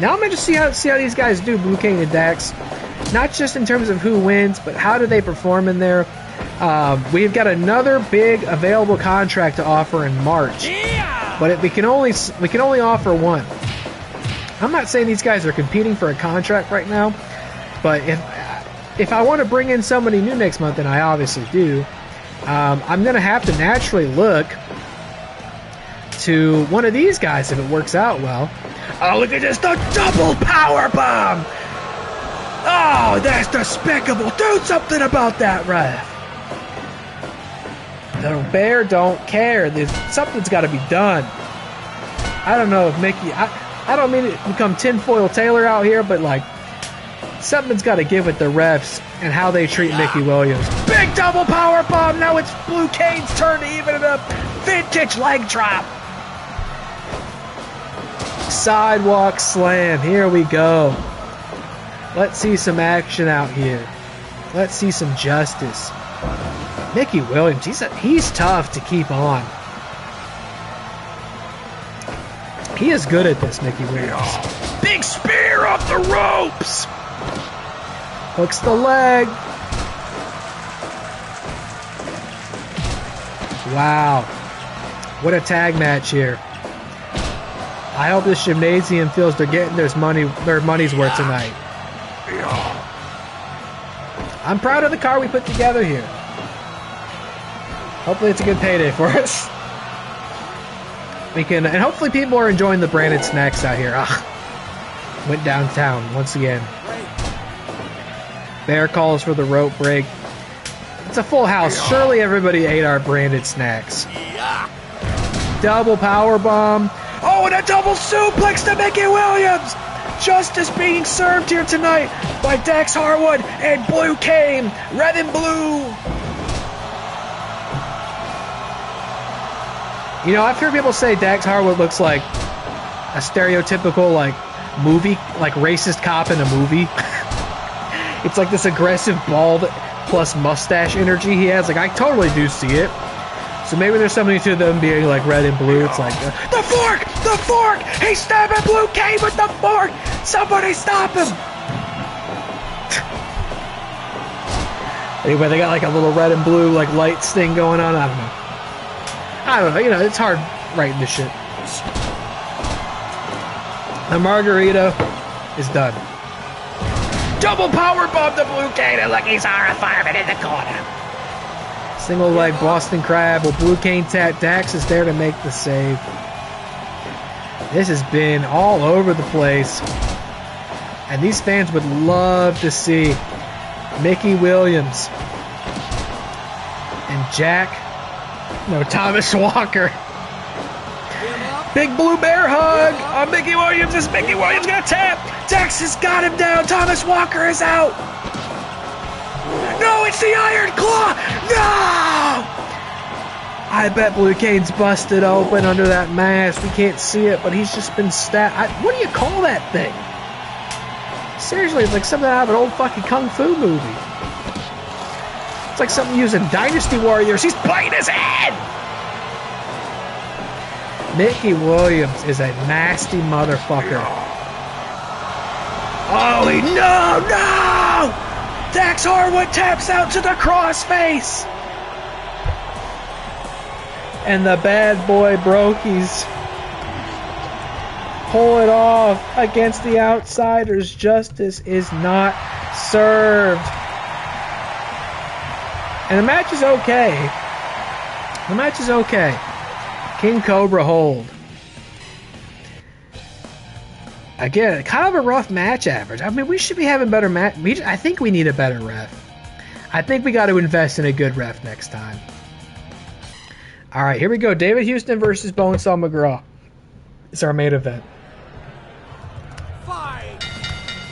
A: Now I'm going to see how these guys do, Blue Cane and Dax. Not just in terms of who wins, but how do they perform in there. We've got another big available contract to offer in March. But we can only offer one. I'm not saying these guys are competing for a contract right now, but if I want to bring in somebody new next month, and I obviously do, I'm going to have to naturally look to one of these guys if it works out well. Oh, look at this, the double power bomb! Oh, that's despicable. Do something about that, ref. The bear don't care. Something's got to be done. I don't know if Mickey... I don't mean to become tinfoil Taylor out here, but, like, something's got to give with the refs and how they treat Mickey Williams. Big double power bomb! Now it's Blue Cane's turn to even it up. Vintage leg drop. Sidewalk slam. Here we go. Let's see some action out here. Let's see some justice. Mickey Williams, he's tough to keep on. He is good at this, Mickey Williams. Big spear off the ropes. Hooks the leg. Wow. What a tag match here. I hope this gymnasium feels they're getting their money's worth tonight. I'm proud of the car we put together here. Hopefully it's a good payday for us. And hopefully people are enjoying the branded snacks out here. Went downtown once again. Bear calls for the rope break. It's a full house. Surely everybody ate our branded snacks. Double power bomb. Oh, and a double suplex to Mickey Williams! Justice being served here tonight by Dax Harwood and Blue Cane. Red and blue. You know, I've heard people say Dax Harwood looks like a stereotypical, like, movie, like racist cop in a movie. It's like this aggressive bald plus mustache energy he has. Like, I totally do see it. So maybe there's something to them being like red and blue. It's like, the fork! The fork! He's stabbing Blue Cane with the fork! Somebody stop him! Anyway, they got like a little red and blue like lights thing going on. I don't know. You know, it's hard writing this shit. The margarita is done. Double power bomb to Blue Cane, and look, he's fireman in the corner. Single leg Boston Crab. Well, Blue Cane tap. Dax is there to make the save. This has been all over the place. And these fans would love to see Mickey Williams and Thomas Walker. Big blue bear hug on Mickey Williams. Is Mickey Williams going to tap? Dax has got him down. Thomas Walker is out. No, it's the Iron Claw! No! I bet Blue Cane's busted open under that mask. We can't see it, but he's just been stabbed. What do you call that thing? Seriously, it's like something out of an old fucking kung fu movie. It's like something used in Dynasty Warriors. He's biting his head! Mickey Williams is a nasty motherfucker. Oh, no! Dax Harwood taps out to the crossface! And the bad boy Brokies pull it off against the Outsiders. Justice is not served. And the match is okay. King Cobra hold. Again, kind of a rough match average. I mean, we should be having better match. I think we need a better ref. I think we got to invest in a good ref next time. All right, here we go. David Houston versus Bonesaw McGraw. It's our main event.
C: Fight!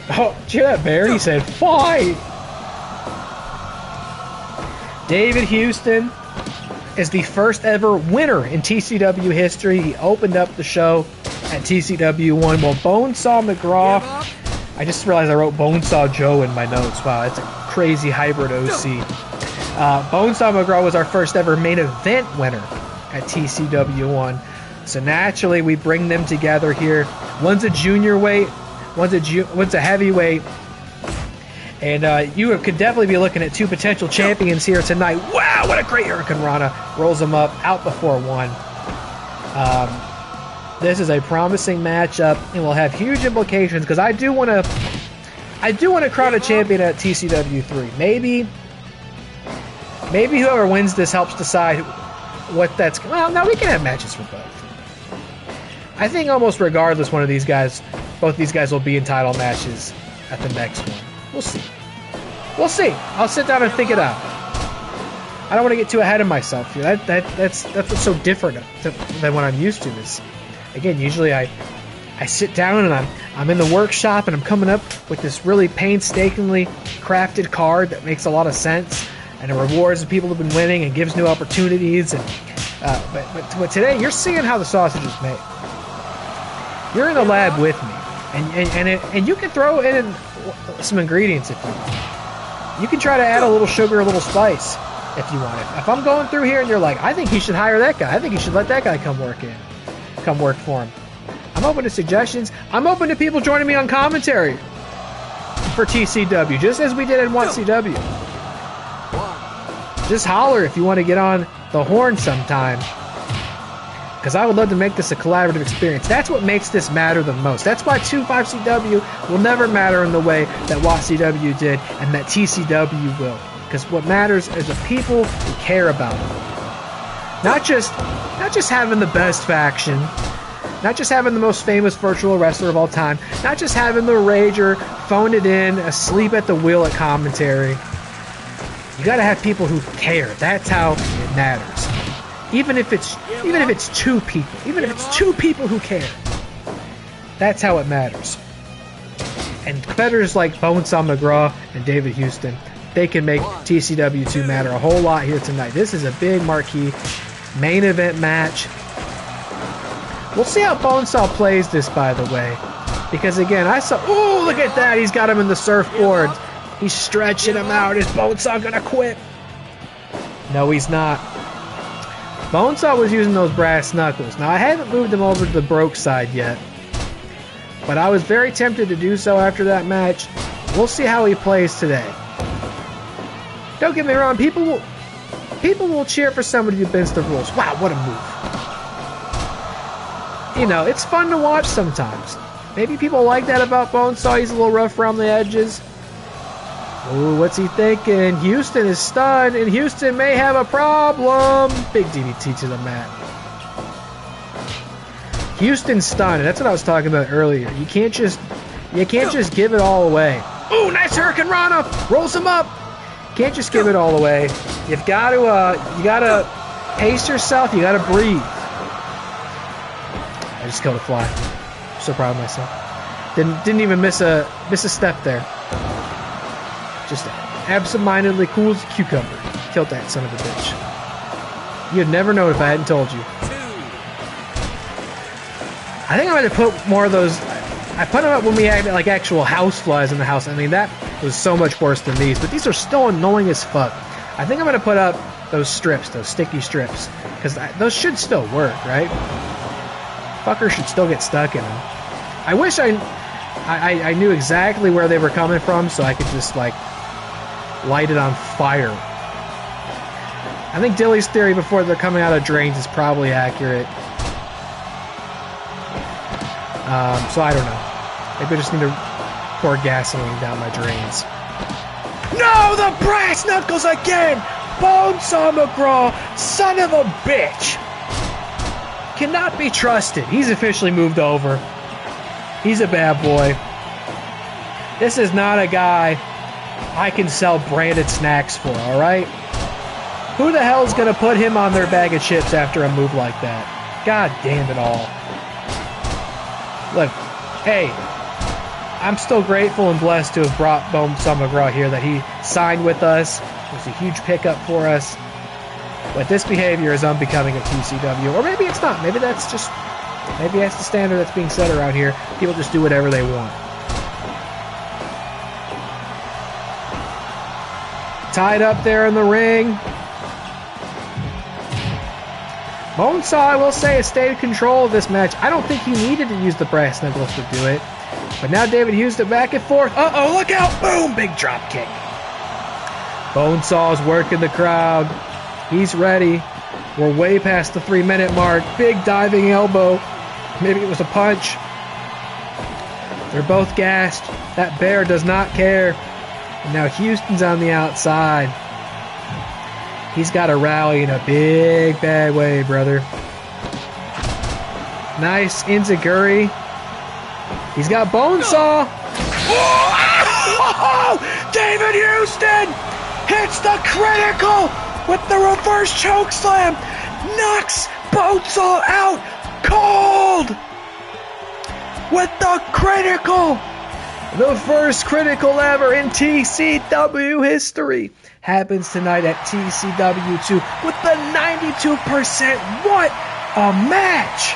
A: Oh, did you hear that, Bear? He said, fight! David Houston is the first ever winner in TCW history. He opened up the show at TCW 1. Well, Bonesaw McGraw, I just realized I wrote Bonesaw Joe in my notes. Wow, that's a crazy hybrid OC. Bonesaw McGraw was our first ever main event winner at TCW 1. So naturally, we bring them together here. One's a junior weight, one's a heavyweight. And you could definitely be looking at two potential champions here tonight. Wow, what a great Hurricane Rana. Rolls them up, out before one. This is a promising matchup, and will have huge implications because I do want to crown a champion at TCW 3. Maybe whoever wins this helps decide what that's. Well, no, we can have matches for both. I think almost regardless, both these guys will be in title matches at the next one. We'll see. I'll sit down and think it out. I don't want to get too ahead of myself here. That's what's so different than what I'm used to. Is again, usually I sit down and I'm in the workshop and I'm coming up with this really painstakingly crafted card that makes a lot of sense and it rewards the people who've been winning and gives new opportunities. And but today you're seeing how the sausage is made. You're in the lab with me, and you can throw in some ingredients if you want. You can try to add a little sugar, a little spice if you want it. If I'm going through here and you're like, I think he should hire that guy. I think he should let that guy come work for him. I'm open to suggestions. I'm open to people joining me on commentary for TCW, just as we did in WATCW. Just holler if you want to get on the horn sometime, because I would love to make this a collaborative experience. That's what makes this matter the most. That's why 2.5CW will never matter in the way that WATCW did and that TCW will. Because what matters is the people who care about it. Not just having the best faction, not just having the most famous virtual wrestler of all time, not just having the Rager phoned it in, asleep at the wheel at commentary. You got to have people who care. That's how it matters. Even if it's two people, who care, that's how it matters. And competitors like Bonesaw McGraw and David Houston, they can make TCW 2 matter a whole lot here tonight. This is a big marquee main event match. We'll see how Bonesaw plays this, by the way, because again, I saw. Oh, look at that! He's got him in the surfboard. He's stretching him out. Is Bonesaw gonna quit? No, he's not. Bonesaw was using those brass knuckles. Now, I haven't moved him over to the broke side yet, but I was very tempted to do so after that match. We'll see how he plays today. Don't get me wrong, people will cheer for somebody who bends the rules. Wow, what a move. You know, it's fun to watch sometimes. Maybe people like that about Bonesaw. He's a little rough around the edges. Ooh, what's he thinking? Houston is stunned, and Houston may have a problem. Big DDT to the mat. Houston's stunned, and that's what I was talking about earlier. You can't just give it all away. Ooh, nice Hurricane Rana. Rolls him up. Can't just give it all away. You gotta pace yourself. You gotta breathe. I just killed a fly. I'm so proud of myself. Didn't even miss a step there. Just absent-mindedly cool as a cucumber. Killed that son of a bitch. You'd never know if I hadn't told you. I think I'm going to put more of those. I put them up when we had like actual house flies in the house. I mean, that was so much worse than these, but these are still annoying as fuck. I think I'm going to put up those strips, those sticky strips, because those should still work, right? Fuckers should still get stuck in them. I wish I knew exactly where they were coming from so I could just, like, light it on fire. I think Dilly's theory before they're coming out of drains is probably accurate. So I don't know. Maybe I just need to pour gasoline down my drains. No, the brass knuckles again! Bonesaw McGraw, son of a bitch! Cannot be trusted. He's officially moved over. He's a bad boy. This is not a guy I can sell branded snacks for, alright? Who the hell's gonna put him on their bag of chips after a move like that? God damn it all. Look, hey, I'm still grateful and blessed to have brought Bonesaw McGraw here, that he signed with us. It was a huge pickup for us. But this behavior is unbecoming of TCW. Or maybe it's not. Maybe that's just... Maybe that's the standard that's being set around here. People just do whatever they want. Tied up there in the ring. Bonesaw, I will say, has stayed in control of this match. I don't think he needed to use the brass knuckles to do it. But now David Houston back and forth. Uh-oh, look out! Boom! Big drop kick. Bonesaw's working the crowd. He's ready. We're way past the 3-minute mark. Big diving elbow. Maybe it was a punch. They're both gassed. That bear does not care. And now Houston's on the outside. He's got to rally in a big, bad way, brother. Nice enziguri. He's got Bonesaw. Oh! David Houston hits the critical with the reverse choke slam. Knocks Bonesaw out cold with the critical. The first critical ever in TCW history happens tonight at TCW 2 with the 92%. What a match!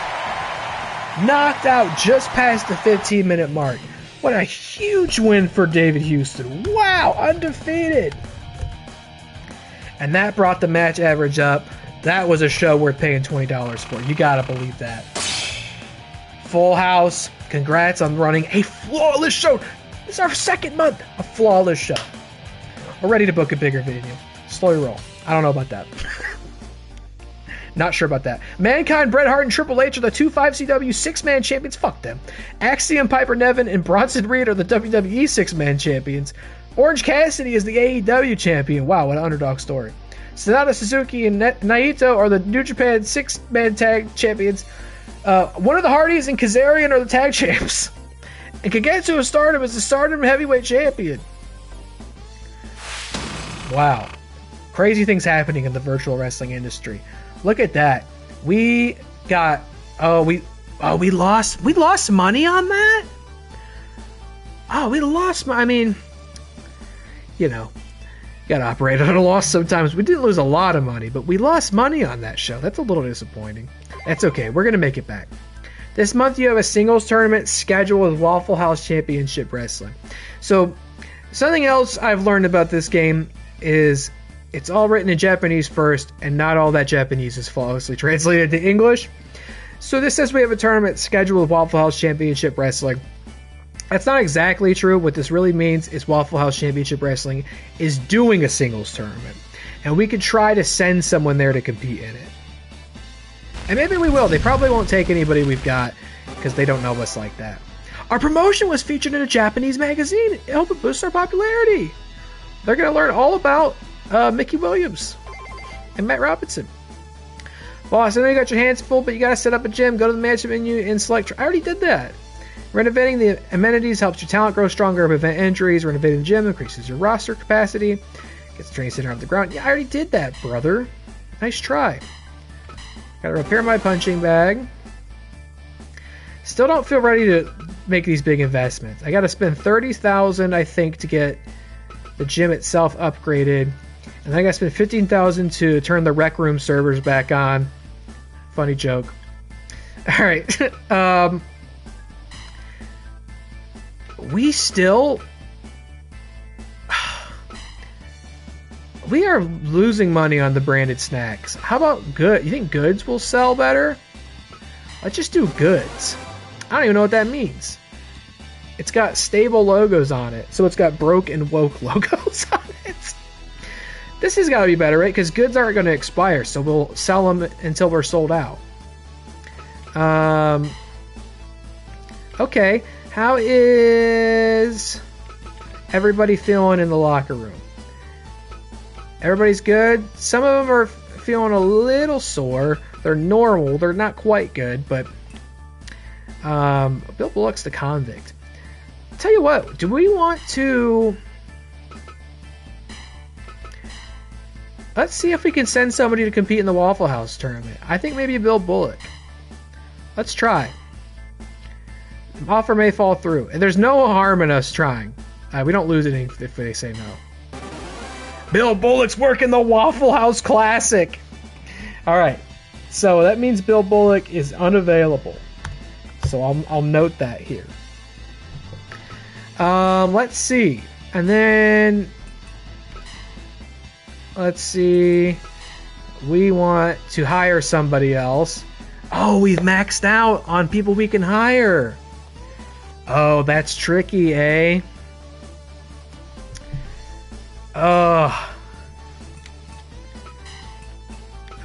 A: Knocked out just past the 15-minute mark. What a huge win for David Houston. Wow, undefeated. And that brought the match average up. That was a show worth paying $20 for. You gotta believe that. Full house. Congrats on running a flawless show. This is our second month of flawless show. We're ready to book a bigger venue. Slowly roll. I don't know about that. Not sure about that. Mankind, Bret Hart, and Triple H are the 2-5CW 6-man champions. Fuck them. Axiom, Piper Niven, and Bronson Reed are the WWE 6-man champions. Orange Cassidy is the AEW champion. Wow, what an underdog story. Sonata Suzuki and Naito are the New Japan 6-man tag champions. One of the Hardys and Kazarian are the tag champs. And Kagetsu of Stardom is the Stardom heavyweight champion. Wow. Crazy things happening in the virtual wrestling industry. Look at that. We got we lost money on that? Oh, we lost I mean, you know, gotta operate at a loss sometimes. We didn't lose a lot of money, but we lost money on that show. That's a little disappointing. That's okay. We're gonna make it back. This month you have a singles tournament scheduled with Waffle House Championship Wrestling. So, something else I've learned about this game is it's all written in Japanese first, and not all that Japanese is flawlessly translated to English. So this says we have a tournament scheduled with Waffle House Championship Wrestling. That's not exactly true. What this really means is Waffle House Championship Wrestling is doing a singles tournament. And we could try to send someone there to compete in it. And maybe we will. They probably won't take anybody we've got because they don't know us like that. Our promotion was featured in a Japanese magazine. It helped boost our popularity. They're going to learn all about Mickey Williams and Matt Robinson. Boss, I know you got your hands full, but you got to set up a gym. Go to the management menu and select. I already did that. Renovating the amenities helps your talent grow stronger, prevent injuries. Renovating the gym increases your roster capacity. Gets the training center off the ground. Yeah, I already did that, brother. Nice try. Got to repair my punching bag. Still don't feel ready to make these big investments. I got to spend $30,000, I think, to get the gym itself upgraded. And I got to spend $15,000 to turn the rec room servers back on. Funny joke. All right. We are losing money on the branded snacks. How about good? You think goods will sell better? Let's just do goods. I don't even know what that means. It's got stable logos on it, so it's got broke and woke logos on it. This has got to be better, right? Because goods aren't going to expire, so we'll sell them until we're sold out. Okay, how is everybody feeling in the locker room? Everybody's good. Some of them are feeling a little sore. They're normal. They're not quite good, but Bill Bullock's the convict. Tell you what, do we want to... Let's see if we can send somebody to compete in the Waffle House tournament. I think maybe Bill Bullock. Let's try. The offer may fall through. And there's no harm in us trying. We don't lose anything if they say no. Bill Bullock's working the Waffle House Classic. All right. So that means Bill Bullock is unavailable. So I'll note that here. Let's see. And then... Let's see. We want to hire somebody else. Oh, we've maxed out on people we can hire. Oh, that's tricky, eh? Oh.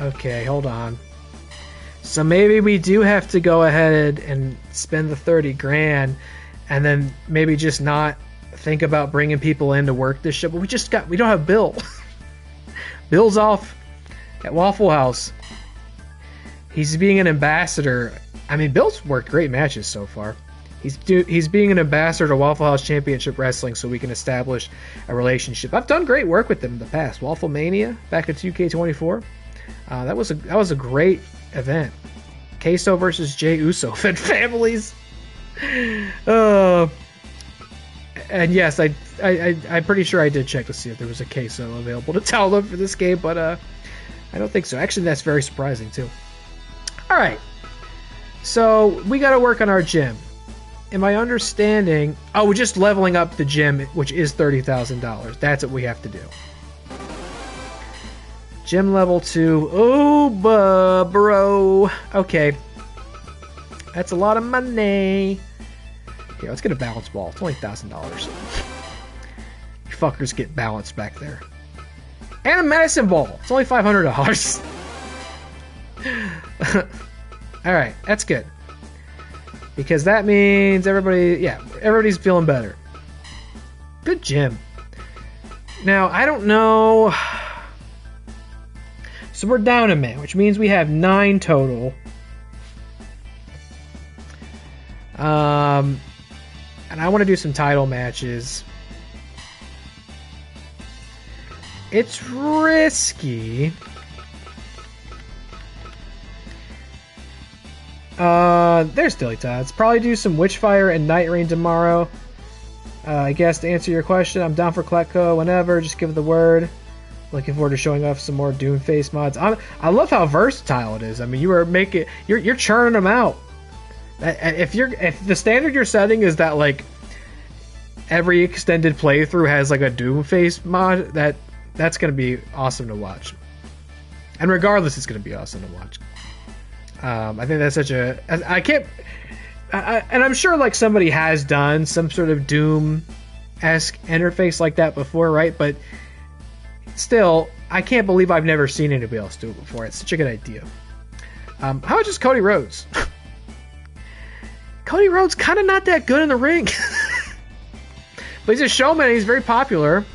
A: Okay, hold on. So maybe we do have to go ahead and spend the 30 grand and then maybe just not think about bringing people in to work this show. But we don't have Bill. Bill's off at Waffle House. He's being an ambassador. I mean, Bill's worked great matches so far. He's being an ambassador to Waffle House Championship Wrestling so we can establish a relationship. I've done great work with them in the past. Waffle Mania back at 2K24. That was a great event. Queso versus Jey Uso fed families. And yes, I'm pretty sure I did check to see if there was a queso available to tell them for this game, but I don't think so. Actually, that's very surprising too. All right, so we got to work on our gym. Am I understanding? Oh, we're just leveling up the gym, which is $30,000. That's what we have to do. Gym level 2. Oh, bro. Okay, that's a lot of money. Okay, let's get a balance ball. It's only $1,000. You fuckers get balance back there. And a medicine ball. It's only $500. Alright, that's good. Because that means everybody's feeling better. Good gym. Now, I don't know. So we're down a man, which means we have 9 total. And I want to do some title matches. It's risky. There's Dilly Tots. Probably do some Witchfire and Night Rain tomorrow. I guess to answer your question, I'm down for Kletko whenever. Just give it the word. Looking forward to showing off some more Doomface mods. I love how versatile it is. I mean, you're churning them out. If the standard you're setting is that like every extended playthrough has like a Doomface mod, that's gonna be awesome to watch. And regardless, it's gonna be awesome to watch. I think that's such a and I'm sure like somebody has done some sort of Doom-esque interface like that before, right? But still, I can't believe I've never seen anybody else do it before. It's such a good idea. How about just Cody Rhodes? Cody Rhodes kind of not that good in the ring. But he's a showman. He's very popular.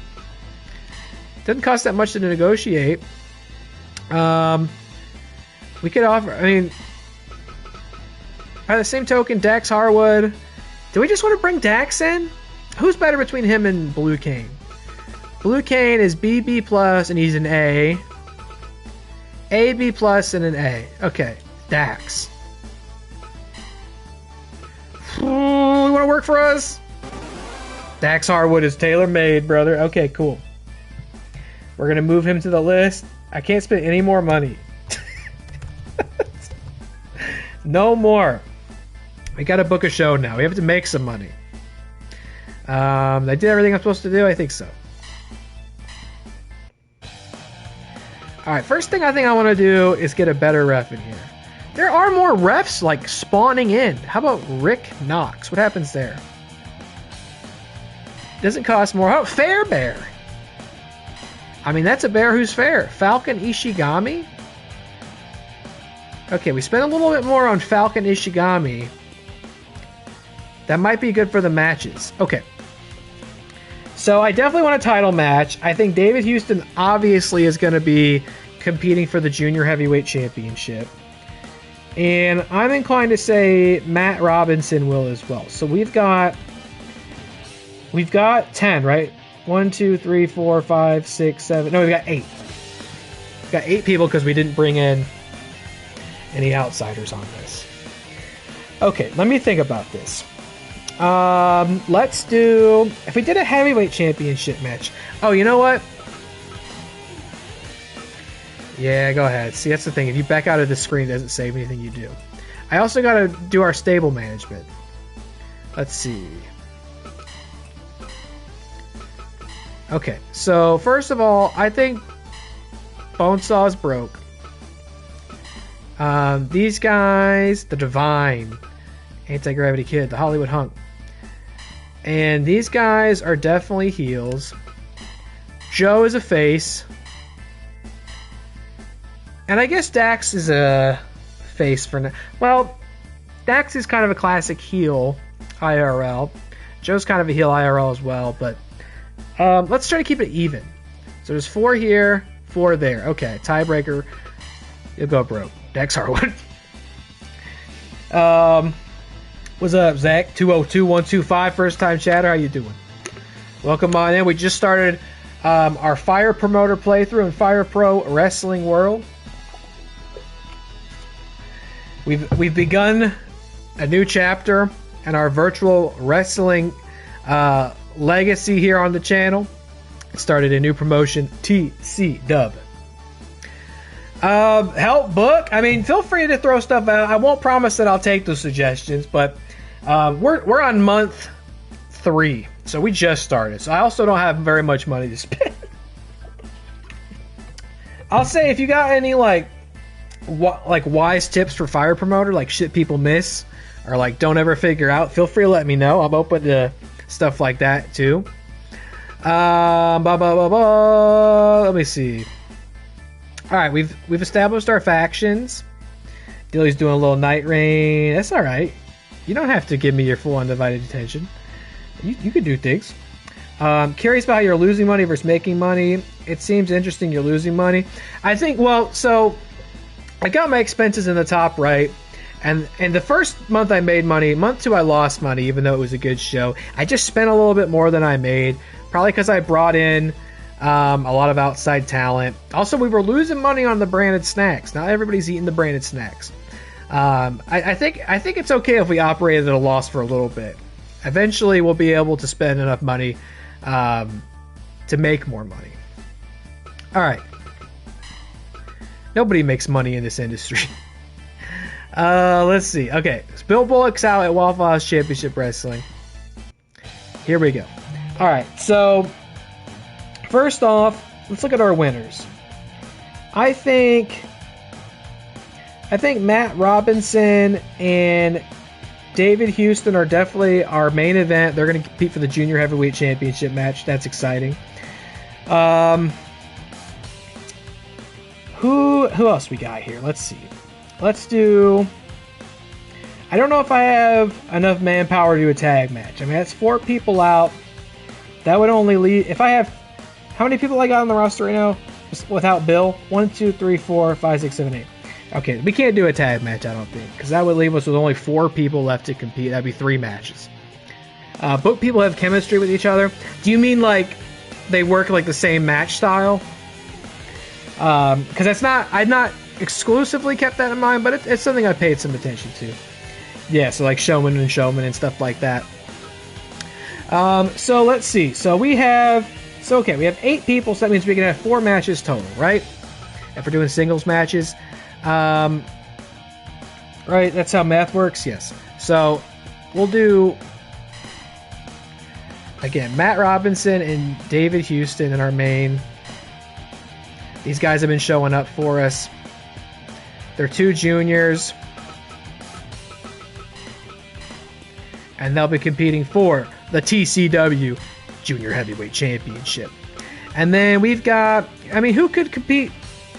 A: Doesn't cost that much to negotiate. We could offer... I mean... By the same token, Dax Harwood. Do we just want to bring Dax in? Who's better between him and Blue Cane? Blue Cane is BB plus and he's an A. AB plus and an A. Okay. Dax. You want to work for us? Dax Harwood is tailor-made, brother. Okay, cool. We're going to move him to the list. I can't spend any more money. No more. We got to book a show now. We have to make some money. I did everything I'm supposed to do? I think so. All right, first thing I think I want to do is get a better ref in here. There are more refs like spawning in. How about Rick Knox? What happens there? Doesn't cost more. Oh, Fair Bear. I mean, that's a bear who's fair. Falcon Ishigami. Okay, we spent a little bit more on Falcon Ishigami. That might be good for the matches. Okay. So I definitely want a title match. I think David Houston obviously is going to be competing for the Junior Heavyweight Championship. And I'm inclined to say Matt Robinson will as well. So we've got 10, right? 1, 2, 3, 4, 5, 6, 7. No, we've got 8. We've got 8 people because we didn't bring in any outsiders on this. Okay, let me think about this. Let's do... If we did a heavyweight championship match... Oh, you know what? Yeah, go ahead. See, that's the thing. If you back out of the screen, it doesn't save anything you do. I also got to do our stable management. Let's see. Okay, so first of all, I think Bonesaw's broke. These guys, the Divine, Anti-Gravity Kid, the Hollywood Hunk. And these guys are definitely heels. Joe is a face. And I guess Dax is a face for now. Well, Dax is kind of a classic heel IRL. Joe's kind of a heel IRL as well, but let's try to keep it even. So there's 4 here, 4 there. Okay, tiebreaker. You'll go broke. Dax Harwood. What's up, Zach? 202-125, first time chatter. How you doing? Welcome on in. We just started our Fire Promoter playthrough in Fire Pro Wrestling World. We've begun a new chapter in our virtual wrestling legacy here on the channel. Started a new promotion, TCW. Help book. I mean, feel free to throw stuff out. I won't promise that I'll take those suggestions, but we're on month 3, so we just started. So I also don't have very much money to spend. I'll say if you got any like wise tips for Fire Promoter, like shit people miss or like don't ever figure out, feel free to let me know. I'm open to stuff like that too. Let me see. All right, we've established our factions. Dilly's doing a little Night Rain. That's all right. You don't have to give me your full undivided attention. You can do things. Curious about how you're losing money versus making money. It seems interesting you're losing money. I think, well, so I got my expenses in the top right. And the first month I made money. Month 2 I lost money, even though it was a good show. I just spent a little bit more than I made. Probably because I brought in a lot of outside talent. Also, we were losing money on the branded snacks. Not everybody's eating the branded snacks. I think it's okay if we operated at a loss for a little bit. Eventually, we'll be able to spend enough money to make more money. All right. Nobody makes money in this industry. Let's see. Okay, so Bill Bullock's out at Waffle House Championship Wrestling. Here we go. All right, so first off, let's look at our winners. I think Matt Robinson and David Houston are definitely our main event. They're going to compete for the Junior Heavyweight Championship match. That's exciting. Who else we got here? Let's see. Let's do... I don't know if I have enough manpower to do a tag match. I mean, that's 4 people out. That would only leave... If I have... How many people I got on the roster right now? Without Bill? 1, 2, 3, 4, 5, 6, 7, 8. Okay, we can't do a tag match, I don't think. Because that would leave us with only 4 people left to compete. That'd be 3 matches. Both people have chemistry with each other. Do you mean, like, they work, like, the same match style? Because that's not... I've not exclusively kept that in mind, but it's something I paid some attention to. Yeah, so, like, showman and stuff like that. So, let's see. So, we have... So, okay, we have 8 people, so that means we can have 4 matches total, right? If we're doing singles matches. Right, that's how math works? Yes. So, we'll do... Again, Matt Robinson and David Houston in our main These guys have been showing up for us. They're 2 juniors. And they'll be competing for the TCW Junior Heavyweight Championship. And then we've got, I mean, who could compete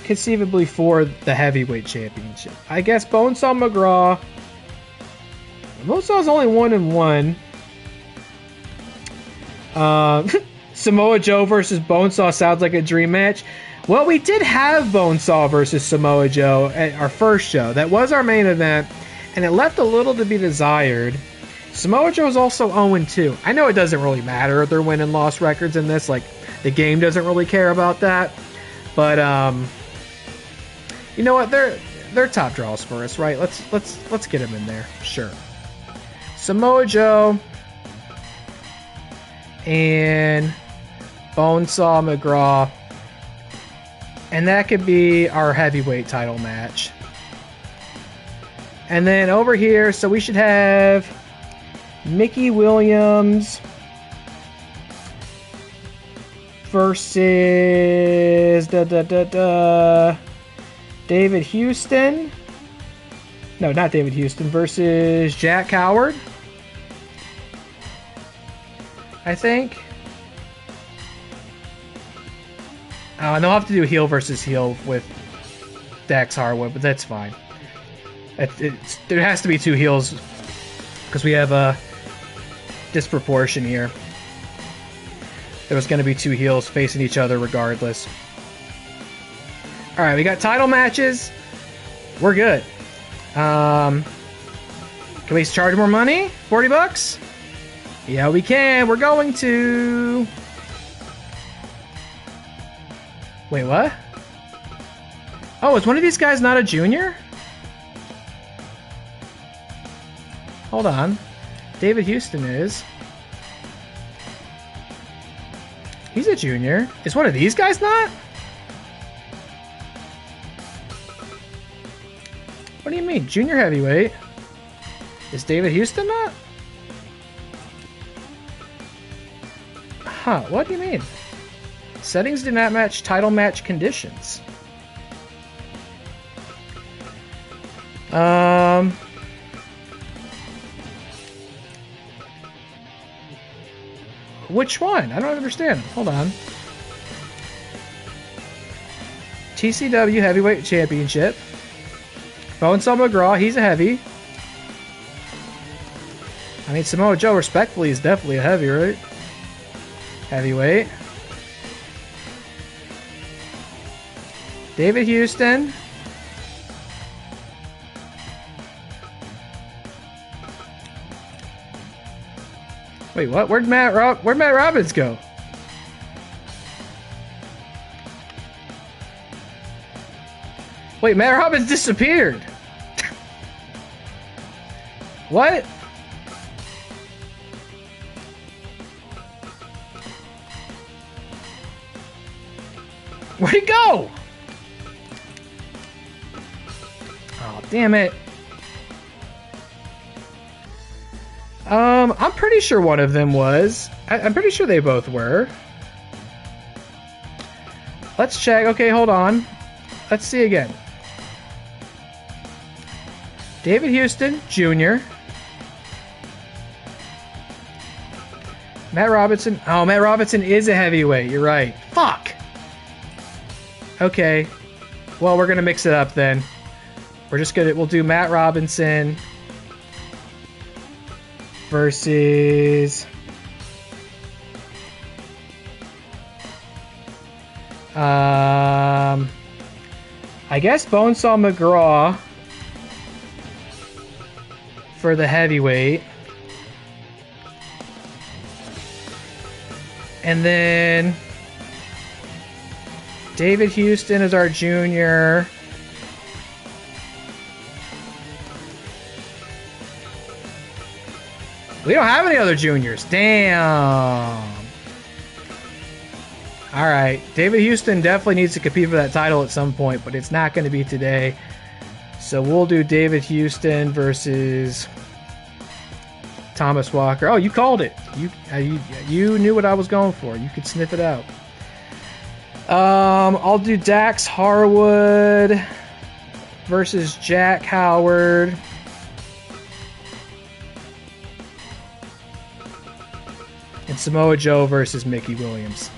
A: conceivably for the Heavyweight Championship? I guess Bonesaw McGraw. Bonesaw's only 1-1. Samoa Joe versus Bonesaw sounds like a dream match. Well, we did have Bonesaw versus Samoa Joe at our first show. That was our main event, and it left a little to be desired. Samoa Joe is also 0-2. I know it doesn't really matter their win and loss records in this. Like, the game doesn't really care about that. But you know what? They're top draws for us, right? Let's get them in there. Sure. Samoa Joe and Bonesaw McGraw. And that could be our heavyweight title match. And then over here, so we should have Mickey Williams versus David Houston. No, not David Houston. Versus Jack Howard, I think. And they'll have to do heel versus heel with Dax Harwood, but that's fine. There has to be 2 heels because we have a disproportion here. There was going to be 2 heels facing each other regardless. All right, we got title matches. We're good. Can we charge more money? $40? Yeah, we can. We're going to. Wait, what? Oh, is one of these guys not a junior? Hold on. David Houston is. He's a junior. Is one of these guys not? What do you mean? Junior heavyweight? Is David Houston not? Huh, what do you mean? Settings do not match title match conditions. Which one? I don't understand. Hold on. TCW Heavyweight Championship. Bonesaw McGraw, he's a heavy. I mean, Samoa Joe, respectfully, is definitely a heavy, right? Heavyweight. David Houston. Wait, what? Where'd Matt Robbins go? Wait, Matt Robbins disappeared. What? Where'd he go? Oh, damn it. I'm pretty sure one of them was. I'm pretty sure they both were. Let's check. Okay, hold on. Let's see again. David Houston, Jr. Matt Robinson. Oh, Matt Robinson is a heavyweight. You're right. Fuck. Okay. Well, we're going to mix it up then. We'll do Matt Robinson versus I guess Bonesaw McGraw for the heavyweight. And then David Houston is our junior. We don't have any other juniors. Damn. All right. David Houston definitely needs to compete for that title at some point, but it's not going to be today. So we'll do David Houston versus Thomas Walker. Oh, you called it. You knew what I was going for. You could sniff it out. I'll do Dax Harwood versus Jack Howard. And Samoa Joe versus Mickey Williams.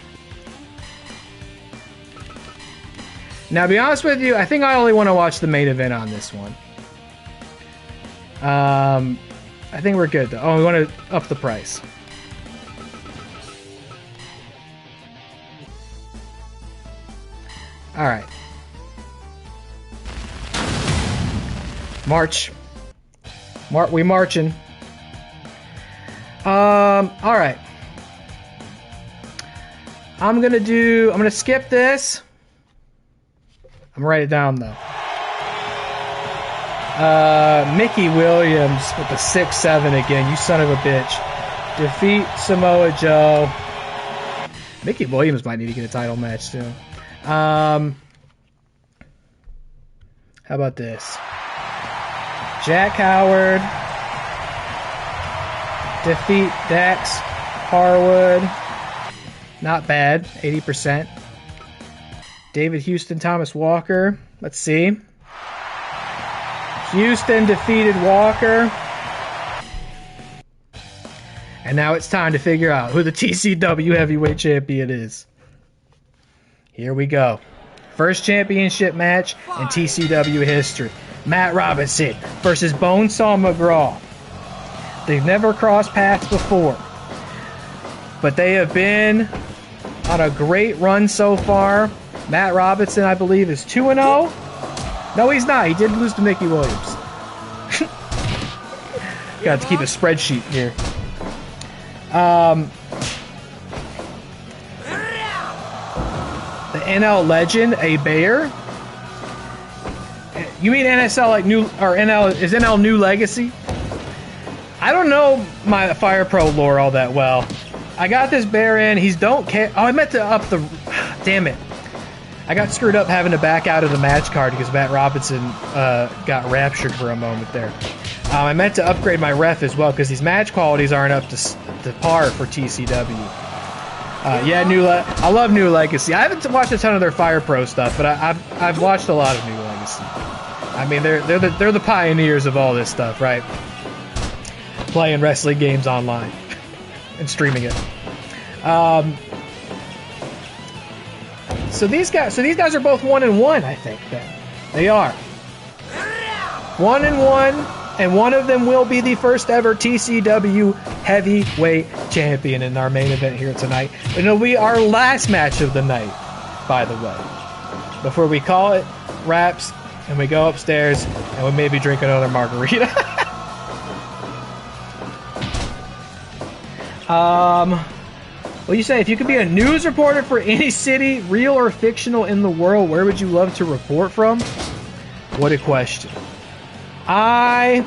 A: Now, to be honest with you, I think I only want to watch the main event on this one. I think we're good, though. Oh, we want to up the price. All right. March. We marching. All right. I'm gonna skip this. I'm gonna write it down though. Mickey Williams with the 6-7 again. You son of a bitch. Defeat Samoa Joe. Mickey Williams might need to get a title match too. How about this? Jack Howard. Defeat Dax Harwood. Not bad. 80%. David Houston, Thomas Walker. Let's see. Houston defeated Walker. And now it's time to figure out who the TCW Heavyweight Champion is. Here we go. First championship match in TCW history. Matt Robinson versus Bonesaw McGraw. They've never crossed paths before. But they have been on a great run so far. Matt Robinson, I believe, is 2-0. No, he's not. He did lose to Mickey Williams. Got to keep a spreadsheet here. The NL legend, A Bear. You mean NSL like new or NL is NL New Legacy? I don't know my Fire Pro lore all that well. I got this bear in. He's don't care. Oh, I meant to up the. Damn it. I got screwed up having to back out of the match card because Matt Robinson got raptured for a moment there. I meant to upgrade my ref as well because these match qualities aren't up to par for TCW. Yeah, I love New Legacy. I haven't watched a ton of their Fire Pro stuff, but I've watched a lot of New Legacy. I mean, they're the pioneers of all this stuff, right? Playing wrestling games online and streaming it. So these guys are both 1-1, I think. Then they are 1-1. And one of them will be the first ever TCW Heavyweight Champion in our main event here tonight. And it'll be our last match of the night, by the way. Before we call it wraps and we go upstairs and we maybe drink another margarita. What you say? If you could be a news reporter for any city, real or fictional, in the world, where would you love to report from? What a question. I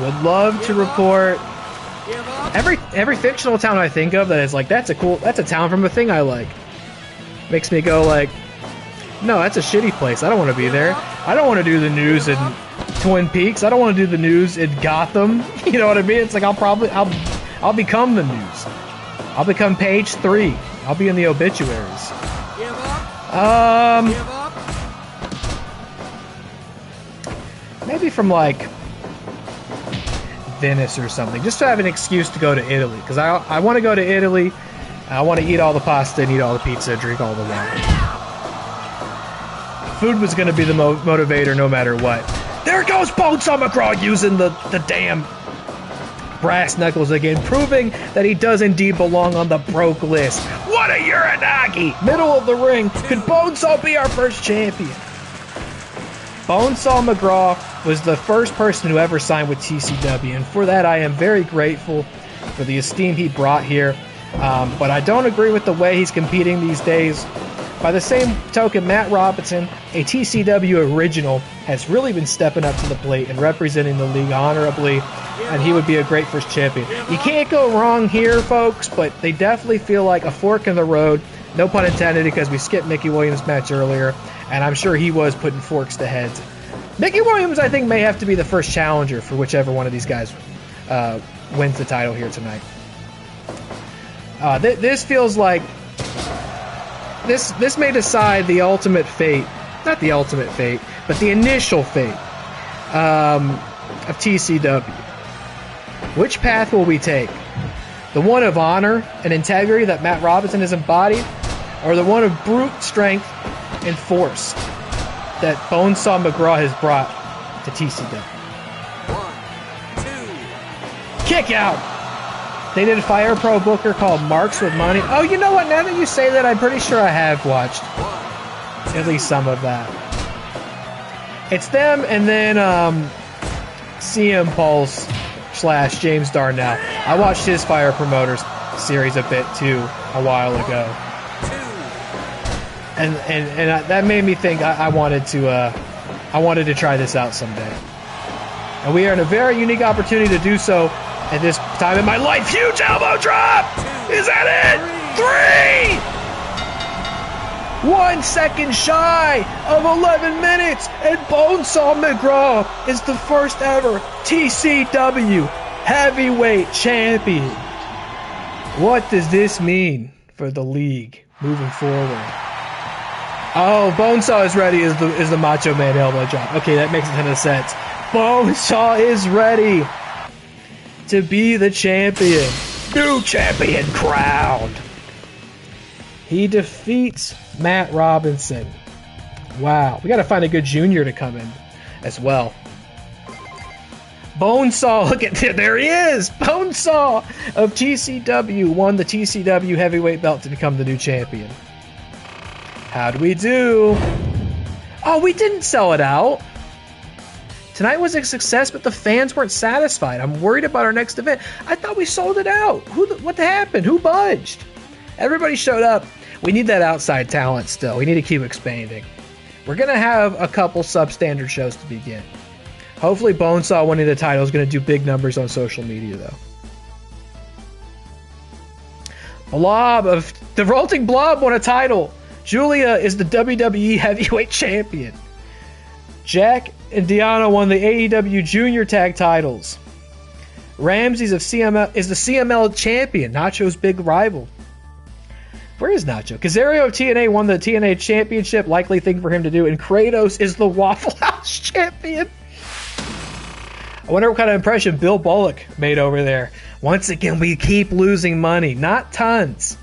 A: would love to report every fictional town I think of that is like that's a town from a thing I like. Makes me go like, no, that's a shitty place. I don't want to be there. I don't want to do the news in Twin Peaks. I don't want to do the news in Gotham. You know what I mean? It's like I'll become the news. I'll become page 3. I'll be in the obituaries. Maybe from like Venice or something, just to have an excuse to go to Italy, because I want to go to Italy. I want to eat all the pasta and eat all the pizza, drink all the wine. Food was going to be the motivator no matter what. There goes Bonesaw McGraw using the damn brass knuckles again, proving that he does indeed belong on the broke list. What a Uranagi! Middle of the ring. Could Bonesaw be our first champion? Bonesaw McGraw was the first person who ever signed with TCW, and for that I am very grateful for the esteem he brought here. But I don't agree with the way he's competing these days. By the same token, Matt Robinson, a TCW original, has really been stepping up to the plate and representing the league honorably, and he would be a great first champion. You can't go wrong here, folks, but they definitely feel like a fork in the road. No pun intended, because we skipped Mickey Williams' match earlier, and I'm sure he was putting forks to heads. Mickey Williams, I think, may have to be the first challenger for whichever one of these guys wins the title here tonight. This feels like this may decide the ultimate fate, not the ultimate fate, but the initial fate of TCW. Which path will we take? The one of honor and integrity that Matt Robinson has embodied, or the one of brute strength and force that Bonesaw McGraw has brought to TCW?
C: 1, 2.
A: Kick out! They did a Fire Pro Booker called Marks with Money. Oh, you know what? Now that you say that, I'm pretty sure I have watched at least some of that. It's them and then CM Pulse / James Darnell. I watched his Fire Promoters series a bit too a while ago, and that made me think I wanted to try this out someday. And we are in a very unique opportunity to do so at this time in my life. Huge elbow drop! Is that it? 3! 1 second shy of 11 minutes, and Bonesaw McGraw is the first ever TCW heavyweight champion. What does this mean for the league moving forward? Oh, Bonesaw is ready is the Macho Man elbow drop. Okay, that makes a ton of sense. Bonesaw is ready to be the champion. New champion crowned. He defeats Matt Robinson. Wow. We got to find a good junior to come in as well. Bonesaw, look at it. There he is. Bonesaw of TCW won the TCW heavyweight belt to become the new champion. How'd we do? Oh, we didn't sell it out. Tonight was a success, but the fans weren't satisfied. I'm worried about our next event. I thought we sold it out. What happened? Who budged? Everybody showed up. We need that outside talent still. We need to keep expanding. We're going to have a couple substandard shows to begin. Hopefully Bonesaw winning the title is going to do big numbers on social media, though. The Rolting Blob won a title. Julia is the WWE Heavyweight Champion. Jack and Deanna won the AEW Junior Tag titles. Ramses of CML is the CML champion, Nacho's big rival. Where is Nacho? Kazarian of TNA won the TNA championship, likely thing for him to do, and Kratos is the Waffle House champion. I wonder what kind of impression Bill Bullock made over there. Once again, we keep losing money, not tons.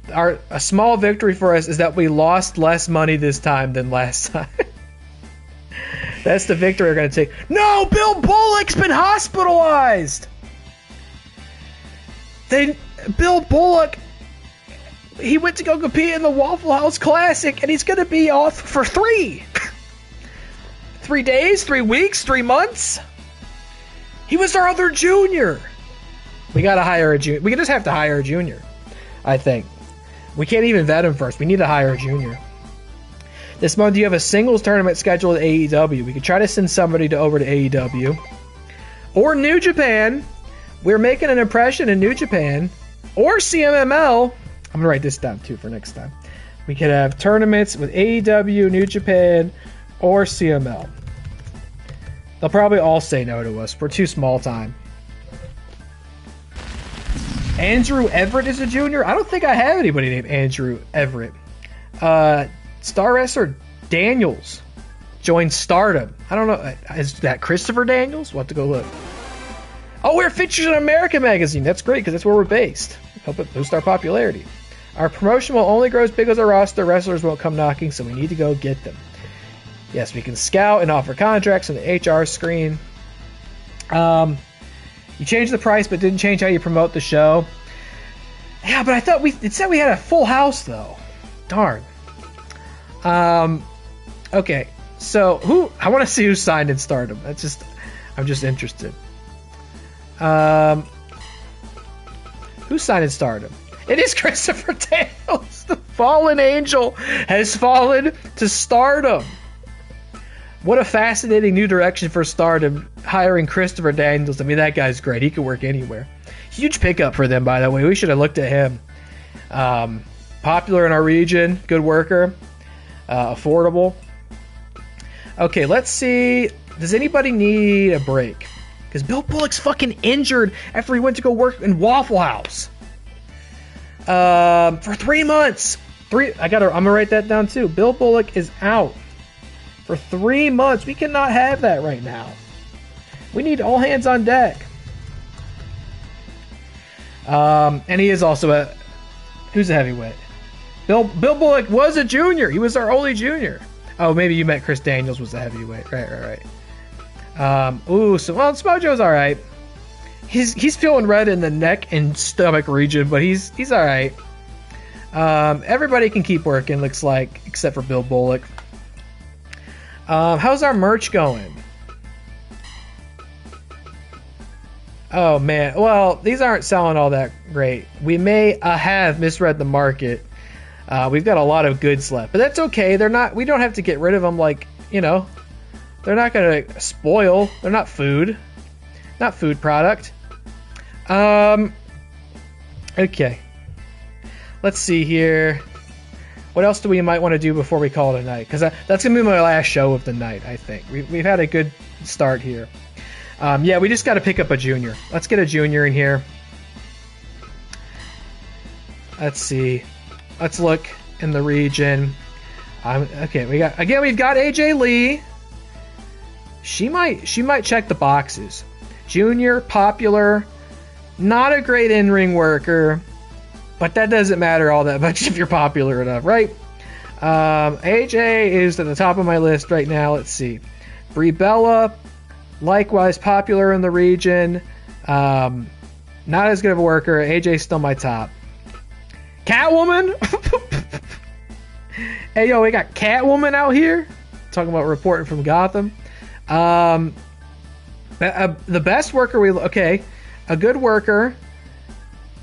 A: A small victory for us is that we lost less money this time than last time. That's the victory we're going to take. No, Bill Bullock's been hospitalized. Bill Bullock, he went to go compete in the Waffle House Classic, and he's going to be off for 3 days, 3 weeks, 3 months. He was our other junior. We got to hire a junior. We just have to hire a junior, I think. We can't even vet him first. We need to hire a junior. This month, you have a singles tournament scheduled at AEW. We could try to send somebody over to AEW. Or New Japan. We're making an impression in New Japan. Or CMML. I'm going to write this down, too, for next time. We could have tournaments with AEW, New Japan, or CML. They'll probably all say no to us. We're too small time. Andrew Everett is a junior? I don't think I have anybody named Andrew Everett. Star wrestler Daniels joined Stardom. I don't know. Is that Christopher Daniels? We'll have to go look. Oh, we're featured in American Magazine. That's great because that's where we're based. Help it boost our popularity. Our promotion will only grow as big as our roster. Wrestlers won't come knocking, so we need to go get them. Yes, we can scout and offer contracts on the HR screen. You changed the price, but didn't change how you promote the show. Yeah, but I thought it said we had a full house, though. Darn. Okay, so I want to see who signed in Stardom. I'm just interested. Who signed in Stardom? It is Christopher Daniels. The fallen angel has fallen to Stardom. What a fascinating new direction for Stardom, hiring Christopher Daniels. I mean, that guy's great. He could work anywhere. Huge pickup for them, by the way. We should have looked at him. Popular in our region. Good worker. Affordable. Okay, let's see. Does anybody need a break? Because Bill Bullock's fucking injured after he went to go work in Waffle House. For 3 months. I'm gonna write that down too. Bill Bullock is out for 3 months. We cannot have that right now. We need all hands on deck. And he is also who's a heavyweight? Bill Bullock was a junior. He was our only junior. Oh, maybe you meant Chris Daniels was a heavyweight. Right. Smojo's all right. He's feeling red in the neck and stomach region, but he's all right. Everybody can keep working, looks like, except for Bill Bullock. How's our merch going? Oh man, well, these aren't selling all that great. We may have misread the market. We've got a lot of goods left, but that's okay. We don't have to get rid of them. Like, you know, they're not gonna spoil. They're not food product. Okay. Let's see here. What else do we might want to do before we call it a night? Because that's gonna be my last show of the night. I think we've had a good start here. Yeah, we just got to pick up a junior. Let's get a junior in here. Let's see. Let's look in the region. Okay, we've got AJ Lee. She might check the boxes. Junior, popular, not a great in-ring worker, but that doesn't matter all that much if you're popular enough, right? AJ is at the top of my list right now. Let's see. Brie Bella, likewise popular in the region. Not as good of a worker. AJ's still my top. Catwoman? Hey, yo, we got Catwoman out here. Talking about reporting from Gotham. The best worker a good worker,